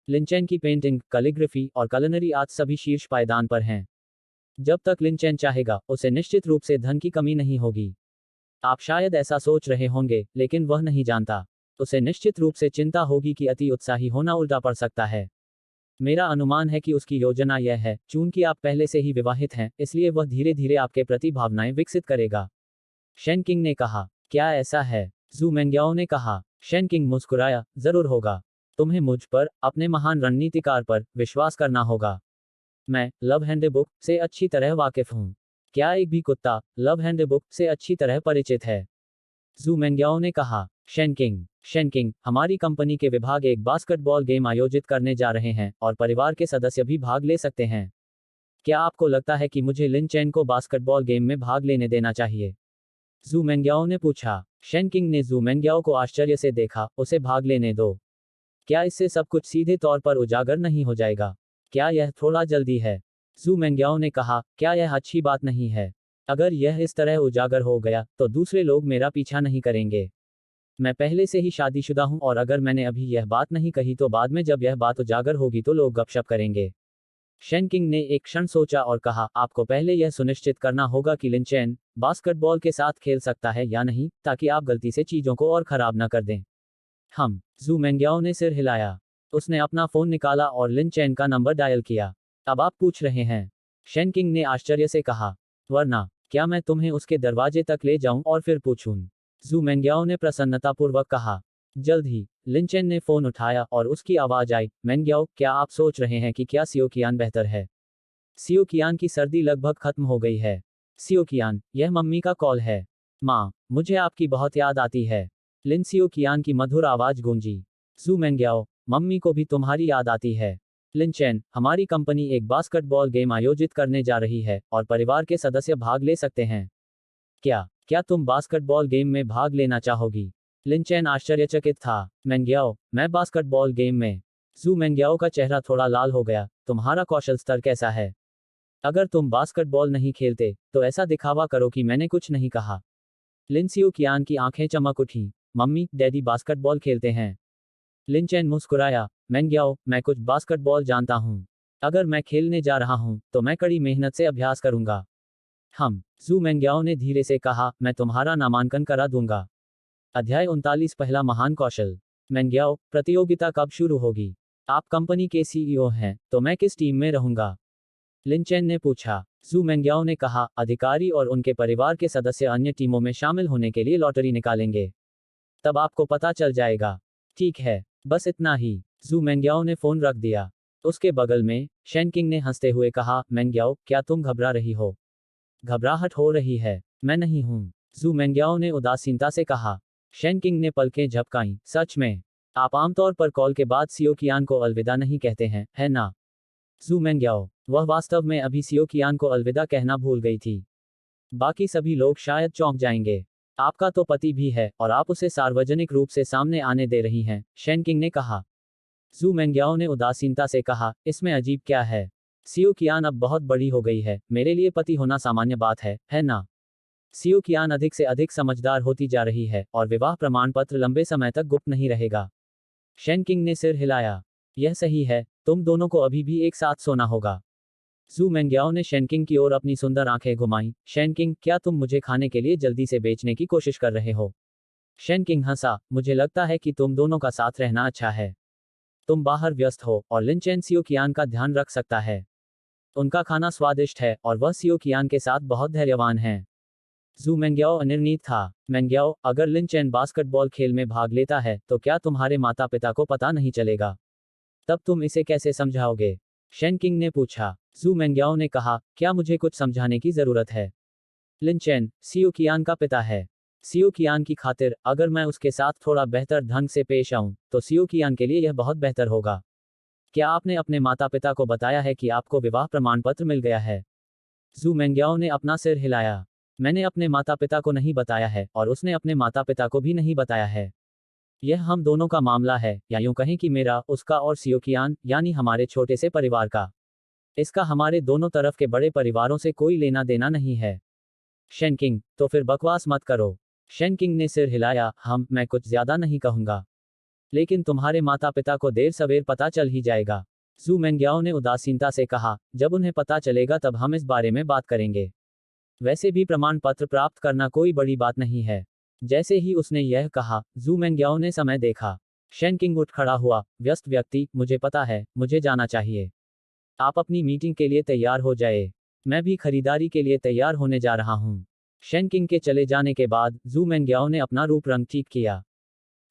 लिन चेन की पेंटिंग, कैलीग्राफी और कलनरी आर्ट सभी शीर्ष पायदान पर हैं। जब तक लिन चेन चाहेगा, उसे निश्चित रूप से धन की कमी नहीं होगी। आप शायद ऐसा सोच रहे होंगे, लेकिन वह नहीं जानता। उसे निश्चित रूप से चिंता होगी कि अति उत्साही होना उल्टा पड़ सकता है। मेरा अनुमान है कि उसकी योजना यह है, चूंकि आप पहले से ही विवाहित हैं, इसलिए वह धीरे धीरे आपके प्रति भावनाएं विकसित करेगा। शेन किंग ने कहा। क्या ऐसा है? जू मेंग्याओ ने कहा। शेन किंग मुस्कुराया। जरूर होगा। तुम्हें मुझ पर, अपने महान रणनीतिकार पर, विश्वास करना होगा। मैं लव हैंडबुक से अच्छी तरह वाकिफ हूँ। क्या एक भी कुत्ता लव हैंडबुक से अच्छी तरह परिचित है? जू मेंग्याओ ने कहा। शेन किंग, हमारी कंपनी के विभाग एक बास्केटबॉल गेम आयोजित करने जा रहे हैं और परिवार के सदस्य भी भाग ले सकते हैं। क्या आपको लगता है कि मुझे लिन चेन को बास्केटबॉल गेम में भाग लेने देना चाहिए? जू मेंग्याओ ने पूछा। शेन किंग ने जू मेंग्याओ को आश्चर्य से देखा। उसे भाग लेने दो। क्या इससे सब कुछ सीधे तौर पर उजागर नहीं हो जाएगा? क्या यह थोड़ा जल्दी है? जू मेंग्याओ ने कहा। क्या यह अच्छी बात नहीं है? अगर यह इस तरह उजागर हो गया, तो दूसरे लोग मेरा पीछा नहीं करेंगे। मैं पहले से ही शादीशुदा हूं और अगर मैंने अभी यह बात नहीं कही तो बाद में जब यह बात उजागर होगी तो लोग गपशप करेंगे। शेन किंग ने एक क्षण सोचा और कहा, आपको पहले यह सुनिश्चित करना होगा कि लिन चेन बास्केटबॉल के साथ खेल सकता है या नहीं, ताकि आप गलती से चीजों को और खराब न कर दें। जू मेंग्याओ ने सिर हिलाया। उसने अपना फोन निकाला और लिन चेन का नंबर डायल किया। अब आप पूछ रहे हैं? शेन किंग ने आश्चर्य से कहा। वरना क्या मैं तुम्हें उसके दरवाजे तक ले जाऊं और फिर पूछूं? जू मेंग्याओ ने प्रसन्नतापूर्वक कहा। जल्द ही लिन चेन ने फोन उठाया और उसकी आवाज आई। मेंग्याओ, क्या आप सोच रहे हैं कि क्या सियो कियान बेहतर है? सियो कियान की सर्दी लगभग खत्म हो गई है। सियो कियान, यह मम्मी का कॉल है। माँ, मुझे आपकी बहुत याद आती है। लिन सियो कियान की मधुर आवाज गूंजी। जू मेंग्याओ, मम्मी को भी तुम्हारी याद आती है। लिन चेन, हमारी कंपनी एक बास्केटबॉल गेम आयोजित करने जा रही है और परिवार के सदस्य भाग ले सकते हैं। क्या तुम बास्केटबॉल गेम में भाग लेना चाहोगी? लिन चेन आश्चर्यचकित था। मेंग्याओ, मैं बास्केटबॉल गेम में? जू मेंग्याओ का चेहरा थोड़ा लाल हो गया। तुम्हारा कौशल स्तर कैसा है? अगर तुम बास्केटबॉल नहीं खेलते, तो ऐसा दिखावा करो कि मैंने कुछ नहीं कहा। लिन सियो कियान की आंखें चमक उठी। मम्मी, डैडी बास्केटबॉल खेलते हैं। लिन चेन मुस्कुराया। मेंग्याओ, मैं कुछ बास्केटबॉल जानता हूँ। अगर मैं खेलने जा रहा हूँ, तो मैं कड़ी मेहनत से अभ्यास करूंगा। जू मेंग्याओ ने धीरे से कहा, मैं तुम्हारा नामांकन करा दूंगा। अध्याय 39 पहला महान कौशल। मेंग्याओ, प्रतियोगिता कब शुरू होगी? आप कंपनी के सीईओ हैं, तो मैं किस टीम में रहूंगा? लिन चेन ने पूछा। जू मेंग्याओ ने कहा, अधिकारी और उनके परिवार के सदस्य अन्य टीमों में शामिल होने के लिए लॉटरी निकालेंगे। तब आपको पता चल जाएगा। ठीक है, बस इतना ही। जू मेंग्याओ ने फोन रख दिया। उसके बगल में शेन किंग ने हंसते हुए कहा, मेंग्याओ, क्या तुम घबरा रही हो? घबराहट हो रही है? मैं नहीं हूं। जू मेंग्याओ ने उदासीनता से कहा। शेन किंग ने पलकें झपकाईं। सच में? आप आमतौर पर कॉल के बाद सियो कियान को अलविदा नहीं कहते हैं, है ना? जू मेंग्याओ, वह वास्तव में अभी सियो कियान को अलविदा कहना भूल गई थी। बाकी सभी लोग शायद चौंक जाएंगे। आपका तो पति भी है और आप उसे सार्वजनिक रूप से सामने आने दे रही हैं, शेन किंग ने कहा। जू मेंग्याओ ने उदासीनता से कहा, इसमें अजीब क्या है? सियो कियान अब बहुत बड़ी हो गई है, मेरे लिए पति होना सामान्य बात है ना? सियो कियान अधिक से अधिक समझदार होती जा रही है और विवाह प्रमाण पत्र लंबे समय तक गुप्त नहीं रहेगा। शेन किंग ने सिर हिलाया। यह सही है, तुम दोनों को अभी भी एक साथ सोना होगा। जू मेंग्याओ ने शेन किंग की ओर अपनी सुंदर आंखें घुमाईं। शेन किंग, क्या तुम मुझे खाने के लिए जल्दी से बेचने की कोशिश कर रहे हो? शेन किंग हंसा। मुझे लगता है कि तुम दोनों का साथ रहना अच्छा है। तुम बाहर व्यस्त हो और लिन चेन सियो कियान का ध्यान रख सकता है। उनका खाना स्वादिष्ट है और वह सियो कियान के साथ बहुत धैर्यवान है। जू मेंग्याओ अनिर्णित था। मेंग्याओ, अगर लिन चेन बास्केटबॉल खेल में भाग लेता है, तो क्या तुम्हारे माता पिता को पता नहीं चलेगा? तब तुम इसे कैसे समझाओगे? शेन किंग ने पूछा। जू मेंग्याओ ने कहा, क्या मुझे कुछ समझाने की जरूरत है? लिन चेन सियो कियान का पिता है। सियो कियान की खातिर, अगर मैं उसके साथ थोड़ा बेहतर ढंग से पेश आऊं, तो सियो कियान के लिए यह बहुत बेहतर होगा। क्या आपने अपने माता पिता को बताया है कि आपको विवाह प्रमाण पत्र मिल गया है? जू मेंग्याओ ने अपना सिर हिलाया। मैंने अपने माता पिता को नहीं बताया है और उसने अपने माता पिता को भी नहीं बताया है। यह हम दोनों का मामला है, या यूं कहें कि मेरा, उसका और सियो कियान, यानी हमारे छोटे से परिवार का। इसका हमारे दोनों तरफ के बड़े परिवारों से कोई लेना देना नहीं है। शेनकिंग, तो फिर बकवास मत करो। शेनकिंग ने सिर हिलाया, मैं कुछ ज्यादा नहीं कहूंगा। लेकिन तुम्हारे माता पिता को देर सवेर पता चल ही जाएगा। जू मेंग्याओ ने उदासीनता से कहा, जब उन्हें पता चलेगा तब हम इस बारे में बात करेंगे। वैसे भी प्रमाण पत्र प्राप्त करना कोई बड़ी बात नहीं है। जैसे ही उसने यह कहा, जू मेंग्याओ ने समय देखा। शेनकिंग उठ खड़ा हुआ, व्यस्त व्यक्ति, मुझे पता है, मुझे जाना चाहिए। आप अपनी मीटिंग के लिए तैयार हो जाए। मैं भी खरीदारी के लिए तैयार होने जा रहा हूँ। शेनकिंग के चले जाने के बाद जू मेंग्याओ ने अपना रूप रंग ठीक किया।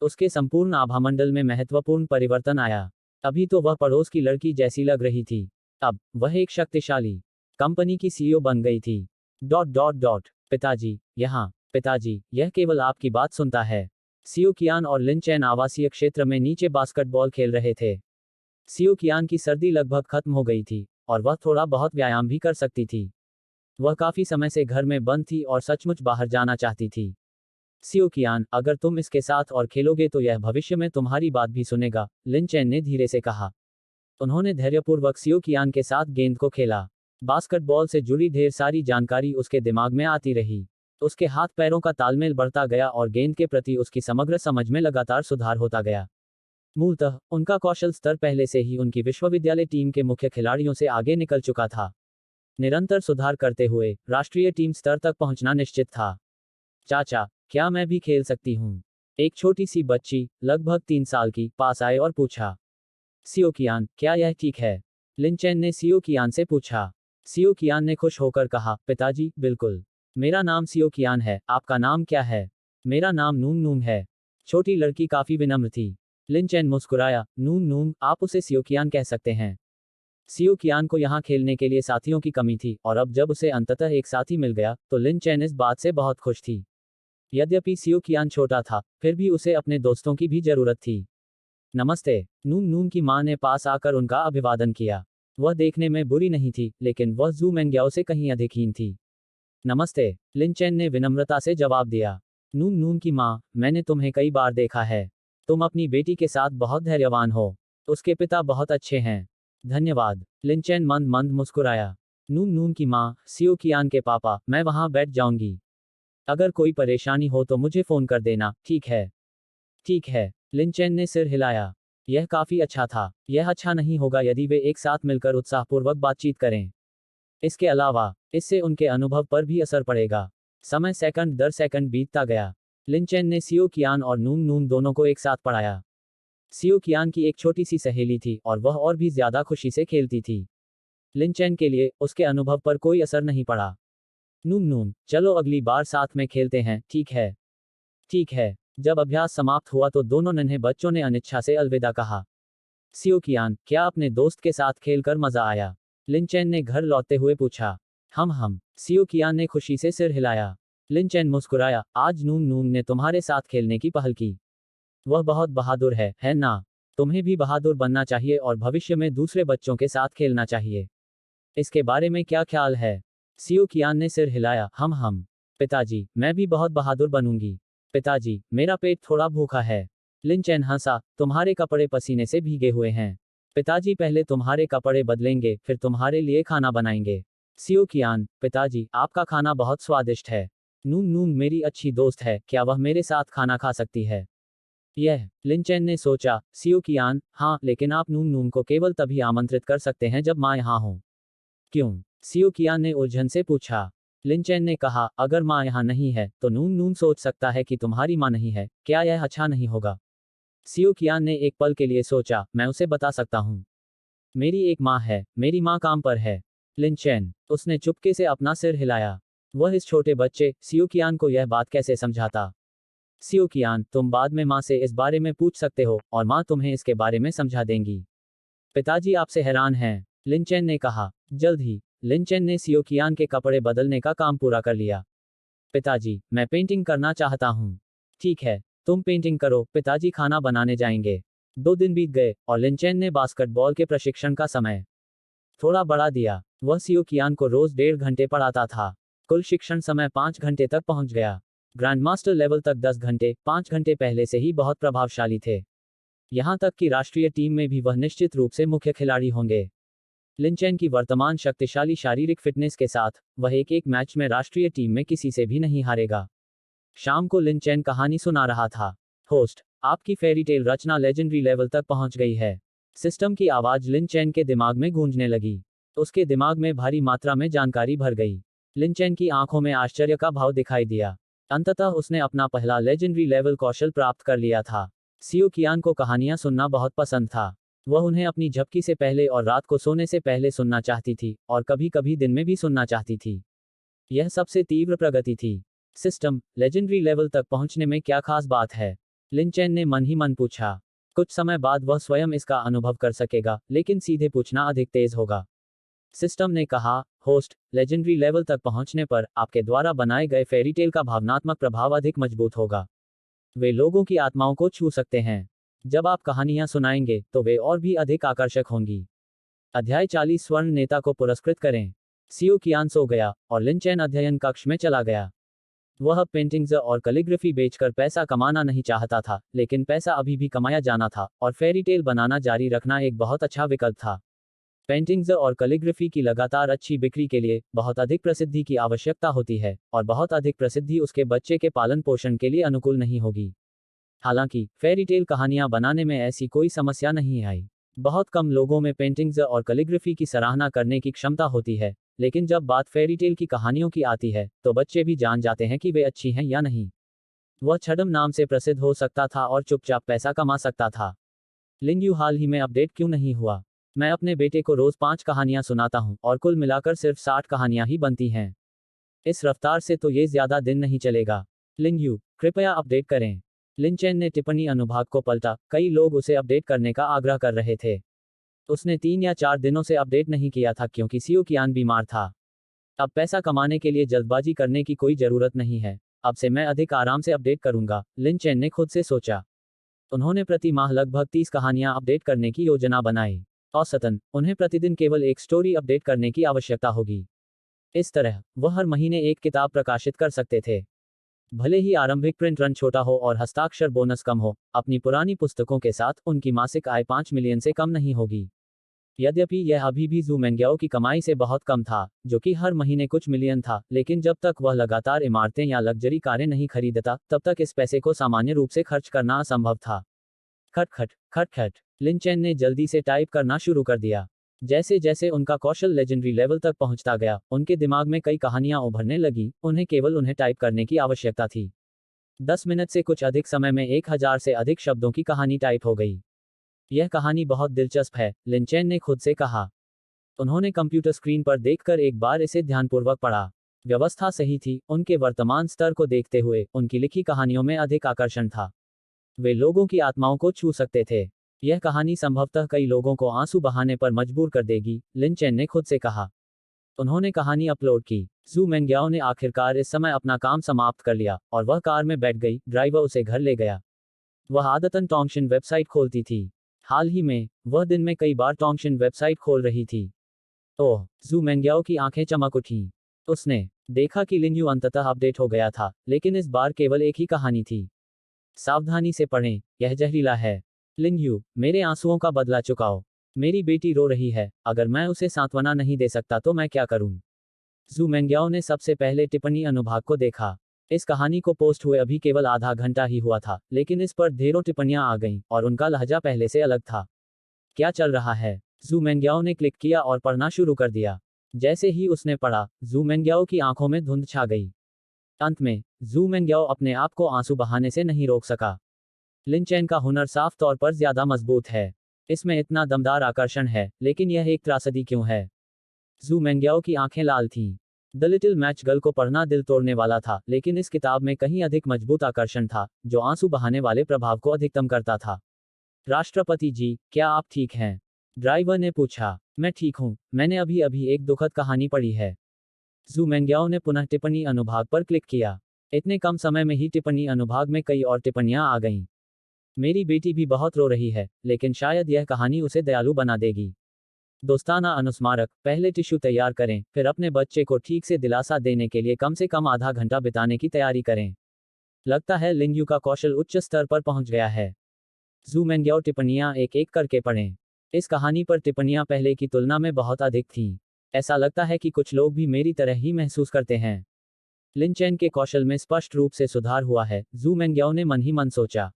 उसके संपूर्ण आभामंडल में महत्वपूर्ण परिवर्तन आया। अभी तो वह पड़ोस की लड़की जैसी लग रही थी। अब वह एक शक्तिशाली कंपनी की सीईओ बन गई थी। डॉट डॉट डॉट पिताजी, यहाँ। पिताजी, यह केवल आपकी बात सुनता है। सियो कियान और लिन चैन आवासीय क्षेत्र में नीचे बास्केटबॉल खेल रहे थे। सियो कियान की सर्दी लगभग खत्म हो गई थी और वह थोड़ा बहुत व्यायाम भी कर सकती थी। वह काफी समय से घर में बंद थी और सचमुच बाहर जाना चाहती थी। सियो कियान, अगर तुम इसके साथ और खेलोगे तो यह भविष्य में तुम्हारी बात भी सुनेगा, लिन चैन ने धीरे से कहा। उन्होंने धैर्यपूर्वक सियो कियान के साथ गेंद को खेला। बास्केटबॉल से जुड़ी ढेर सारी जानकारी उसके दिमाग में आती रही। उसके हाथ पैरों का तालमेल बढ़ता गया और गेंद के प्रति उसकी समग्र समझ में लगातार सुधार होता गया। मूलतः उनका कौशल स्तर पहले से ही उनकी विश्वविद्यालय टीम के मुख्य खिलाड़ियों से आगे निकल चुका था। निरंतर सुधार करते हुए राष्ट्रीय टीम स्तर तक पहुंचना निश्चित था। चाचा, क्या मैं भी खेल सकती हूँ? एक छोटी सी बच्ची, लगभग 3 साल की, पास आए और पूछा। सियो कियान, क्या यह ठीक है? लिन चैन ने सियो कियान से पूछा। सियो कियान ने खुश होकर कहा, पिताजी, बिल्कुल। मेरा नाम सियो कियान है, आपका नाम क्या है? मेरा नाम नूंग नूंग है। छोटी लड़की काफी विनम्र थी। लिन चैन मुस्कुराया, नूंग नूंग, आप उसे सियो कियान कह सकते हैं। सियो कियान को यहाँ खेलने के लिए साथियों की कमी थी और अब जब उसे अंततः एक साथी मिल गया तो लिन चैन इस बात से बहुत खुश थी। यद्यपि सियो कियान छोटा था, फिर भी उसे अपने दोस्तों की भी जरूरत थी। नमस्ते, नूंग नूंग की मां ने पास आकर उनका अभिवादन किया। वह देखने में बुरी नहीं थी, लेकिन वह जू मेंग्याओ से कहीं अधिक हीन थी। नमस्ते, लिन चैन ने विनम्रता से जवाब दिया। नूंग नूंग की मां, मैंने तुम्हें कई बार देखा है। तुम अपनी बेटी के साथ बहुत धैर्यवान हो। उसके पिता बहुत अच्छे हैं। धन्यवाद। लिन चैन मंद मंद मुस्कुराया। नूंग नूंग की मां, सियो कियान के पापा, मैं वहां बैठ जाऊंगी। अगर कोई परेशानी हो तो मुझे फोन कर देना, ठीक है? ठीक है। लिन चैन ने सिर हिलाया। यह काफी अच्छा था। यह अच्छा नहीं होगा यदि वे एक साथ मिलकर उत्साहपूर्वक बातचीत करें। इसके अलावा, इससे उनके अनुभव पर भी असर पड़ेगा। समय सेकंड दर सेकंड बीतता गया। लिन चैन ने सियो कियान और नूंग नूंग दोनों को एक साथ पढ़ाया। सियो कियान की एक छोटी सी सहेली थी और वह और भी ज्यादा खुशी से खेलती थी। लिन चैन के लिए उसके अनुभव पर कोई असर नहीं पड़ा। नूंग नूंग, चलो अगली बार साथ में खेलते हैं, ठीक है? ठीक है। जब अभ्यास समाप्त हुआ तो दोनों नन्हे बच्चों ने अनिच्छा से अलविदा कहा। सियो कियान, क्या अपने दोस्त के साथ खेलकर मजा आया? लिन चैन ने घर लौटते हुए पूछा। हम। सियो कियान ने खुशी से सिर हिलाया। लिन चैन मुस्कुराया, आज नूंग नूंग ने तुम्हारे साथ खेलने की पहल की। वह बहुत बहादुर है ना? तुम्हें भी बहादुर बनना चाहिए और भविष्य में दूसरे बच्चों के साथ खेलना चाहिए। इसके बारे में क्या ख्याल है? सियो कियान ने सिर हिलाया, हम। पिताजी, मैं भी बहुत बहादुर बनूंगी। पिताजी, मेरा पेट थोड़ा भूखा है। लिन चैन हंसा, तुम्हारे कपड़े पसीने से भीगे हुए हैं। पिताजी पहले तुम्हारे कपड़े बदलेंगे, फिर तुम्हारे लिए खाना बनाएंगे। सियो कियान, पिताजी, आपका खाना बहुत स्वादिष्ट है। नूंग नूंग मेरी अच्छी दोस्त है, क्या वह मेरे साथ खाना खा सकती है? लिन चैन ने सोचा। सियो कियान, हाँ, लेकिन आप नूंग नूंग को केवल तभी आमंत्रित कर सकते हैं जब माँ यहाँ हो। क्यों? सियो कियान ने उलझन से पूछा। लिन चैन ने कहा, अगर माँ यहाँ नहीं है तो नूंग नूंग सोच सकता है कि तुम्हारी माँ नहीं है, क्या यह अच्छा नहीं होगा? सियो कियान ने एक पल के लिए सोचा, मैं उसे बता सकता हूँ। मेरी एक माँ है, मेरी माँ काम पर है। लिन चैन, उसने चुपके से अपना सिर हिलाया। वह इस छोटे बच्चे, सियो कियान को यह बात कैसे समझाता? सियो कियान, तुम बाद में माँ से इस बारे में पूछ सकते हो और माँ तुम्हें इसके बारे में समझा देंगी। पिताजी आपसे हैरान हैं, लिन चैन ने कहा। जल्द ही, लिन चैन ने सियो कियान के कपड़े बदलने का काम पूरा कर लिया। पिताजी, मैं पेंटिंग करना चाहता हूँ। ठीक है, तुम पेंटिंग करो, पिताजी खाना बनाने जाएंगे। 2 दिन बीत गए और लिन चैन ने बास्केटबॉल के प्रशिक्षण का समय थोड़ा बढ़ा दिया। वह सियो कियान को रोज 1.5 घंटे पढ़ाता था। कुल शिक्षण समय 5 घंटे तक पहुंच गया। ग्रैंडमास्टर लेवल तक 10 घंटे, 5 घंटे पहले से ही बहुत प्रभावशाली थे। यहां तक कि राष्ट्रीय टीम में भी वह निश्चित रूप से मुख्य खिलाड़ी होंगे। लिन चेन की वर्तमान शक्तिशाली शारीरिक फिटनेस के साथ वह एक मैच में राष्ट्रीय टीम में किसी से भी नहीं हारेगा। शाम को लिन चेन कहानी सुना रहा था। होस्ट, आपकी फेरी टेल रचना लेजेंडरी लेवल तक पहुंच गई है। सिस्टम की आवाज लिन चेन के दिमाग में गूंजने लगी। उसके दिमाग में भारी मात्रा में जानकारी भर गई। लिन चेन की आंखों में आश्चर्य का भाव दिखाई दिया। अंततः उसने अपना पहला लेजेंडरी लेवल कौशल प्राप्त कर लिया था। सियो कियान को कहानियां सुनना बहुत पसंद था। वह उन्हें अपनी झपकी से पहले और रात को सोने से पहले सुनना चाहती थी, और कभी कभी दिन में भी सुनना चाहती थी। यह सबसे तीव्र प्रगति थी। सिस्टम, लेजेंडरी लेवल तक पहुंचने में क्या खास बात है? लिन चेन ने मन ही मन पूछा। कुछ समय बाद वह स्वयं इसका अनुभव कर सकेगा, लेकिन सीधे पूछना अधिक तेज होगा। सिस्टम ने कहा, होस्ट, लेजेंडरी लेवल तक पहुंचने पर आपके द्वारा बनाए गए फेरी टेल का भावनात्मक प्रभाव अधिक मजबूत होगा। वे लोगों की आत्माओं को छू सकते हैं। जब आप कहानियां सुनाएंगे तो वे और भी अधिक आकर्षक होंगी। अध्याय 40 स्वर्ण नेता को पुरस्कृत करें। सियो कियान सो गया और लिन चेन अध्ययन कक्ष में चला गया। वह पेंटिंग्स और कैलीग्राफी बेचकर पैसा कमाना नहीं चाहता था, लेकिन पैसा अभी भी कमाया जाना था, और फेरी टेल बनाना जारी रखना एक बहुत अच्छा विकल्प था। पेंटिंग्स और कैलीग्राफी की लगातार अच्छी बिक्री के लिए बहुत अधिक प्रसिद्धि की आवश्यकता होती है, और बहुत अधिक प्रसिद्धि उसके बच्चे के पालन पोषण के लिए अनुकूल नहीं होगी। हालांकि फेरी टेल कहानियां बनाने में ऐसी कोई समस्या नहीं आई। बहुत कम लोगों में पेंटिंग्स और कैलीग्राफी की सराहना करने की क्षमता होती है, लेकिन जब बात फेरी टेल की कहानियों की आती है तो बच्चे भी जान जाते हैं कि वे अच्छी हैं या नहीं। वह छद्म नाम से प्रसिद्ध हो सकता था और चुपचाप पैसा कमा सकता था। लिन यू हाल ही में अपडेट क्यों नहीं हुआ? मैं अपने बेटे को रोज 5 कहानियां सुनाता हूं, और कुल मिलाकर सिर्फ 60 कहानियां ही बनती हैं। इस रफ्तार से तो ये ज्यादा दिन नहीं चलेगा। लिन यू, कृपया अपडेट करें। लिन चेन ने टिप्पणी अनुभाग को पलटा। कई लोग उसे अपडेट करने का आग्रह कर रहे थे। उसने 3 या 4 दिनों से अपडेट नहीं किया था क्योंकि सियो कियान बीमार था। अब पैसा कमाने के लिए जल्दबाजी करने की कोई जरूरत नहीं है। अब से मैं अधिक आराम से अपडेट करूंगा, लिन चेन ने खुद से सोचा। उन्होंने प्रति माह लगभग 30 कहानियां अपडेट करने की योजना बनाई। औसतन उन्हें प्रतिदिन केवल एक स्टोरी अपडेट करने की आवश्यकता होगी। इस तरह वह हर महीने एक किताब प्रकाशित कर सकते थे। भले ही आरंभिक प्रिंट रन छोटा हो और हस्ताक्षर बोनस कम हो, अपनी पुरानी पुस्तकों के साथ उनकी मासिक आय 5 मिलियन से कम नहीं होगी। यद्यपि यह अभी भी जू मेंग्याओ की कमाई से बहुत कम था, जो कि हर महीने कुछ मिलियन था, लेकिन जब तक वह लगातार इमारतें या लग्जरी कारें नहीं खरीदता, तब तक इस पैसे को सामान्य रूप से खर्च करना असंभव था। खट खट खट खट, लिन चेन ने जल्दी से टाइप करना शुरू कर दिया। जैसे जैसे उनका कौशल लेजेंडरी लेवल तक पहुंचता गया, उनके दिमाग में कई कहानियां उभरने लगी। उन्हें केवल उन्हें टाइप करने की आवश्यकता थी। 10 मिनट से कुछ अधिक समय में 1000 से अधिक शब्दों की कहानी टाइप हो गई। यह कहानी बहुत दिलचस्प है, लिन चेन ने खुद से कहा। उन्होंने कंप्यूटर स्क्रीन पर देखकर एक बार इसे ध्यानपूर्वक पढ़ा। व्यवस्था सही थी। उनके वर्तमान स्तर को देखते हुए उनकी लिखी कहानियों में अधिक आकर्षण था। वे लोगों की आत्माओं को छू सकते थे। यह कहानी संभवतः कई लोगों को आंसू बहाने पर मजबूर कर देगी, लिन चेन ने खुद से कहा। उन्होंने कहानी अपलोड की। जू मेंग्याओ ने आखिरकार इस समय अपना काम समाप्त कर लिया, और वह कार में बैठ गई। ड्राइवर उसे घर ले गया। वह आदतन टोंगशिन वेबसाइट खोलती थी। हाल ही में वह दिन में कई बार टोंगशिन वेबसाइट खोल रही थी। ओह, जू मेंग्याओ की आंखें चमक उठीं। उसने देखा कि लिन यू अंततः अपडेट हो गया था, लेकिन इस बार केवल एक ही कहानी थी। सावधानी से पढ़ें, यह जहरीला है। लिन यू, मेरे आंसुओं का बदला चुकाओ। मेरी बेटी रो रही है। अगर मैं उसे सांत्वना नहीं दे सकता तो मैं क्या करूं? जू मेंग्याओ ने सबसे पहले टिप्पणी अनुभाग को देखा। इस कहानी को पोस्ट हुए अभी केवल आधा घंटा ही हुआ था, लेकिन इस पर ढेरों टिप्पणियां आ गईं, और उनका लहजा पहले से अलग था। क्या चल रहा है? जू मेंग्याओ ने क्लिक किया और पढ़ना शुरू कर दिया। जैसे ही उसने पढ़ा, जू मेंग्याओ की आंखों में धुंध छा गई। अंत में जू मेंग्याओ अपने आप को आंसू बहाने से नहीं रोक सका। लिन चेन का हुनर साफ तौर पर ज्यादा मजबूत है। इसमें इतना दमदार आकर्षण है, लेकिन यह एक त्रासदी क्यों है? जू मेंग्याओ की आंखें लाल थीं। द लिटिल मैच गर्ल को पढ़ना दिल तोड़ने वाला था, लेकिन इस किताब में कहीं अधिक मजबूत आकर्षण था, जो आंसू बहाने वाले प्रभाव को अधिकतम करता था। राष्ट्रपति जी, क्या आप ठीक हैं? ड्राइवर ने पूछा। मैं ठीक हूं। मैंने अभी अभी एक दुखद कहानी पढ़ी है। जू मेंग्याओ ने पुनः टिप्पणी अनुभाग पर क्लिक किया। इतने कम समय में ही टिप्पणी अनुभाग में कई और टिप्पणियां आ गईं। मेरी बेटी भी बहुत रो रही है, लेकिन शायद यह कहानी उसे दयालु बना देगी। दोस्ताना अनुस्मारक, पहले टिश्यू तैयार करें, फिर अपने बच्चे को ठीक से दिलासा देने के लिए कम से कम आधा घंटा बिताने की तैयारी करें। लगता है लिन यू का कौशल उच्च स्तर पर पहुंच गया है। जू मेंग्याओ टिप्पणियां एक एक करके पढ़ें। इस कहानी पर टिप्पणियां पहले की तुलना में बहुत अधिक थीं। ऐसा लगता है कि कुछ लोग भी मेरी तरह ही महसूस करते हैं। लिन चेन के कौशल में स्पष्ट रूप से सुधार हुआ है, जू मेंग्याओ ने मन ही मन सोचा।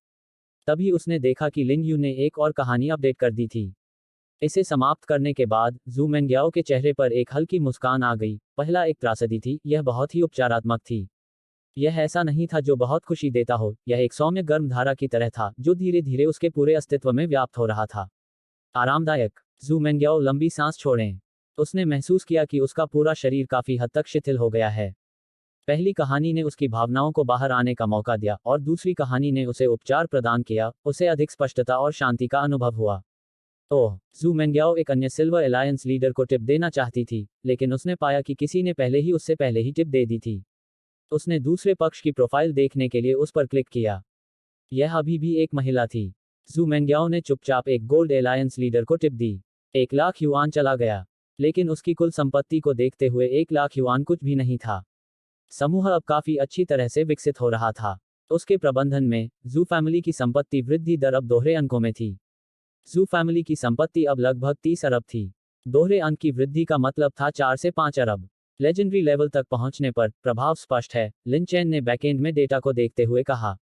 तभी उसने देखा कि लिन यू ने एक और कहानी अपडेट कर दी थी। इसे समाप्त करने के बाद जू मेंग्याओ के चेहरे पर एक हल्की मुस्कान आ गई। पहला एक त्रासदी थी, यह बहुत ही उपचारात्मक थी। यह ऐसा नहीं था जो बहुत खुशी देता हो, यह एक सौम्य गर्म धारा की तरह था जो धीरे धीरे उसके पूरे अस्तित्व में व्याप्त हो रहा था। आरामदायक। जू मेंग्याओ लंबी सांस छोड़ें। उसने महसूस किया कि उसका पूरा शरीर काफी हद तक शिथिल हो गया है। पहली कहानी ने उसकी भावनाओं को बाहर आने का मौका दिया और दूसरी कहानी ने उसे उपचार प्रदान किया, उसे अधिक स्पष्टता और शांति का अनुभव हुआ। ओह, जू मेंग्याओ एक अन्य सिल्वर अलायंस लीडर को टिप देना चाहती थी, लेकिन उसने पाया कि किसी ने पहले ही उससे पहले ही टिप दे दी थी। उसने दूसरे पक्ष की प्रोफाइल देखने के लिए उस पर क्लिक किया। यह अभी भी एक महिला थी। जू मेंग्याओ ने चुपचाप एक गोल्ड अलायंस लीडर को टिप दी। 1 लाख युआन चला गया। लेकिन उसकी कुल संपत्ति को देखते हुए 1 लाख युआन कुछ भी नहीं था। समूह अब काफी अच्छी तरह से विकसित हो रहा था। उसके प्रबंधन में जू फैमिली की संपत्ति वृद्धि दर अब दोहरे अंकों में थी। जू फैमिली की संपत्ति अब लगभग 30 अरब थी। दोहरे अंक की वृद्धि का मतलब था 4 से 5 अरब। लेजेंडरी लेवल तक पहुंचने पर प्रभाव स्पष्ट है, लिन चेन ने बैकएंड में डेटा को देखते हुए कहा।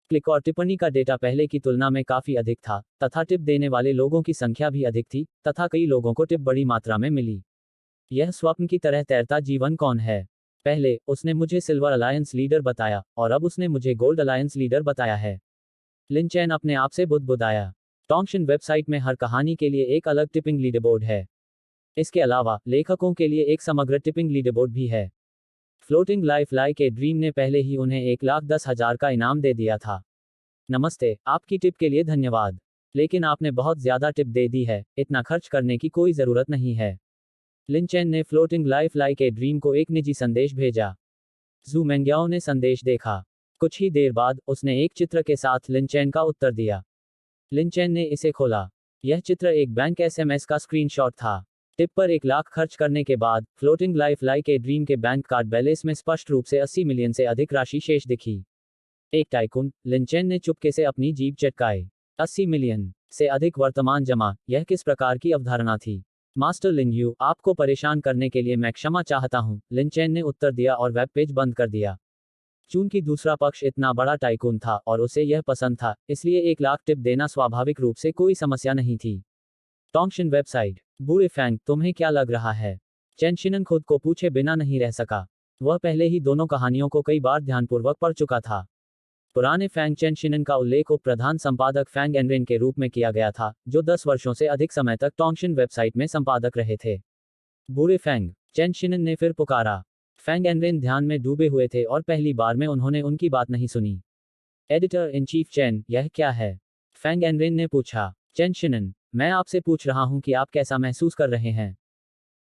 क्लिक और टिप्पणी का डेटा पहले की तुलना में काफी अधिक था, तथा टिप देने वाले लोगों की संख्या भी अधिक थी, तथा कई लोगों को टिप बड़ी मात्रा में मिली। यह स्वप्न की तरह तैरता जीवन कौन है? पहले उसने मुझे सिल्वर अलायंस लीडर बताया, और अब उसने मुझे गोल्ड अलायंस लीडर बताया है। लिन चेन अपने आप से बुदबुदाया। टोंगशिन वेबसाइट में हर कहानी के लिए एक अलग टिपिंग लीडरबोर्ड है। इसके अलावा लेखकों के लिए एक समग्र टिपिंग लीडरबोर्ड भी है। Floating life like a dream ने पहले ही उन्हें 1,10,000 का इनाम दे दिया था। नमस्ते, आपकी टिप के लिए धन्यवाद। लेकिन आपने बहुत ज्यादा टिप दे दी है, इतना खर्च करने की कोई जरूरत नहीं है। लिन चेन ने floating life like a dream को एक निजी संदेश भेजा। जू मेंग्याओ ने संदेश देखा। कुछ ही देर बाद उसने एक चित्र के साथ लिन चेन का उत्तर दिया। लिन चेन ने इसे खोला। यह चित्र एक बैंक एसएमएस का स्क्रीनशॉट था। टिप पर 1 लाख खर्च करने के बाद floating life like a dream के बैंक कार्ड बैलेंस में स्पष्ट रूप से 80 मिलियन से अधिक राशि शेष दिखी। एक टाइकून, लिन चेन ने चुपके से अपनी जीभ चटकाई। 80 मिलियन से अधिक वर्तमान जमा, यह किस प्रकार की अवधारणा थी? मास्टर लिन यू, आपको परेशान करने के लिए मैं क्षमा चाहता हूं, लिन चेन ने उत्तर दिया और वेब पेज बंद कर दिया। चूंकि दूसरा पक्ष इतना बड़ा टाइकून था और उसे यह पसंद था, इसलिए 1 लाख टिप देना स्वाभाविक रूप से कोई समस्या नहीं थी। टोंगशिन वेबसाइट। बूढ़े फैंग, तुम्हें क्या लग रहा है? चेन शिनन खुद को पूछे बिना नहीं रह सका। वह पहले ही दोनों कहानियों को कई बार ध्यानपूर्वक पढ़ चुका था। पुराने फैंग चेन शिनन का उल्लेख उप प्रधान संपादक फैंग एनरेन के रूप में किया गया था, जो 10 वर्षों से अधिक समय तक टोंगशिन वेबसाइट में संपादक रहे थे। बूढ़े फैंग, चेन शिनन ने फिर पुकारा। फैंग एनरेन ध्यान में डूबे हुए थे और पहली बार में उन्होंने उनकी बात नहीं सुनी। एडिटर इन चीफ चेन, यह क्या है? फैंग एनरेन ने पूछा। चेन शिनन, मैं आपसे पूछ रहा हूं कि आप कैसा महसूस कर रहे हैं।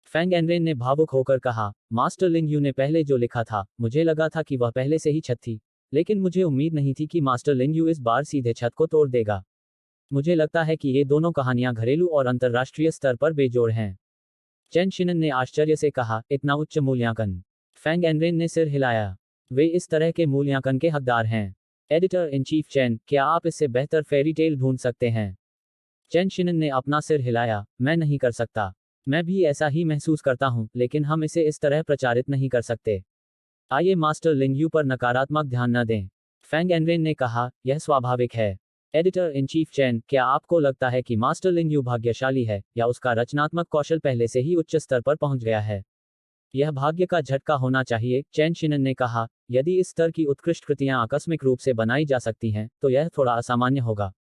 फैंग एनरेन ने भावुक होकर कहा, मास्टर लिन यू ने पहले जो लिखा था, मुझे लगा था कि वह पहले से ही छत थी, लेकिन मुझे उम्मीद नहीं थी कि मास्टर लिन यू इस बार सीधे छत को तोड़ देगा। मुझे लगता है कि ये दोनों कहानियां घरेलू और अंतर्राष्ट्रीय स्तर पर बेजोड़ हैं। चेन शिनन ने आश्चर्य से कहा, इतना उच्च मूल्यांकन? फैंग एनरेन ने सिर हिलाया। वे इस तरह के मूल्यांकन के हकदार हैं। एडिटर इन चीफ चेन, क्या आप इससे बेहतर फेरी टेल ढूंढ सकते हैं? चेन शिनन ने अपना सिर हिलाया, मैं नहीं कर सकता। मैं भी ऐसा ही महसूस करता हूं, लेकिन हम इसे इस तरह प्रचारित नहीं कर सकते। आइए मास्टर लिन यू पर नकारात्मक ध्यान न दें। फैंग एनरेन ने कहा, यह स्वाभाविक है। एडिटर इन चीफ चेन, क्या आपको लगता है कि मास्टर लिन यू भाग्यशाली है, या उसका रचनात्मक कौशल पहले से ही उच्च स्तर पर पहुंच गया है? यह भाग्य का झटका होना चाहिए, चेन शिनन ने कहा। यदि इस स्तर की उत्कृष्ट कृतियां आकस्मिक रूप से बनाई जा सकती हैं, तो यह थोड़ा असामान्य होगा।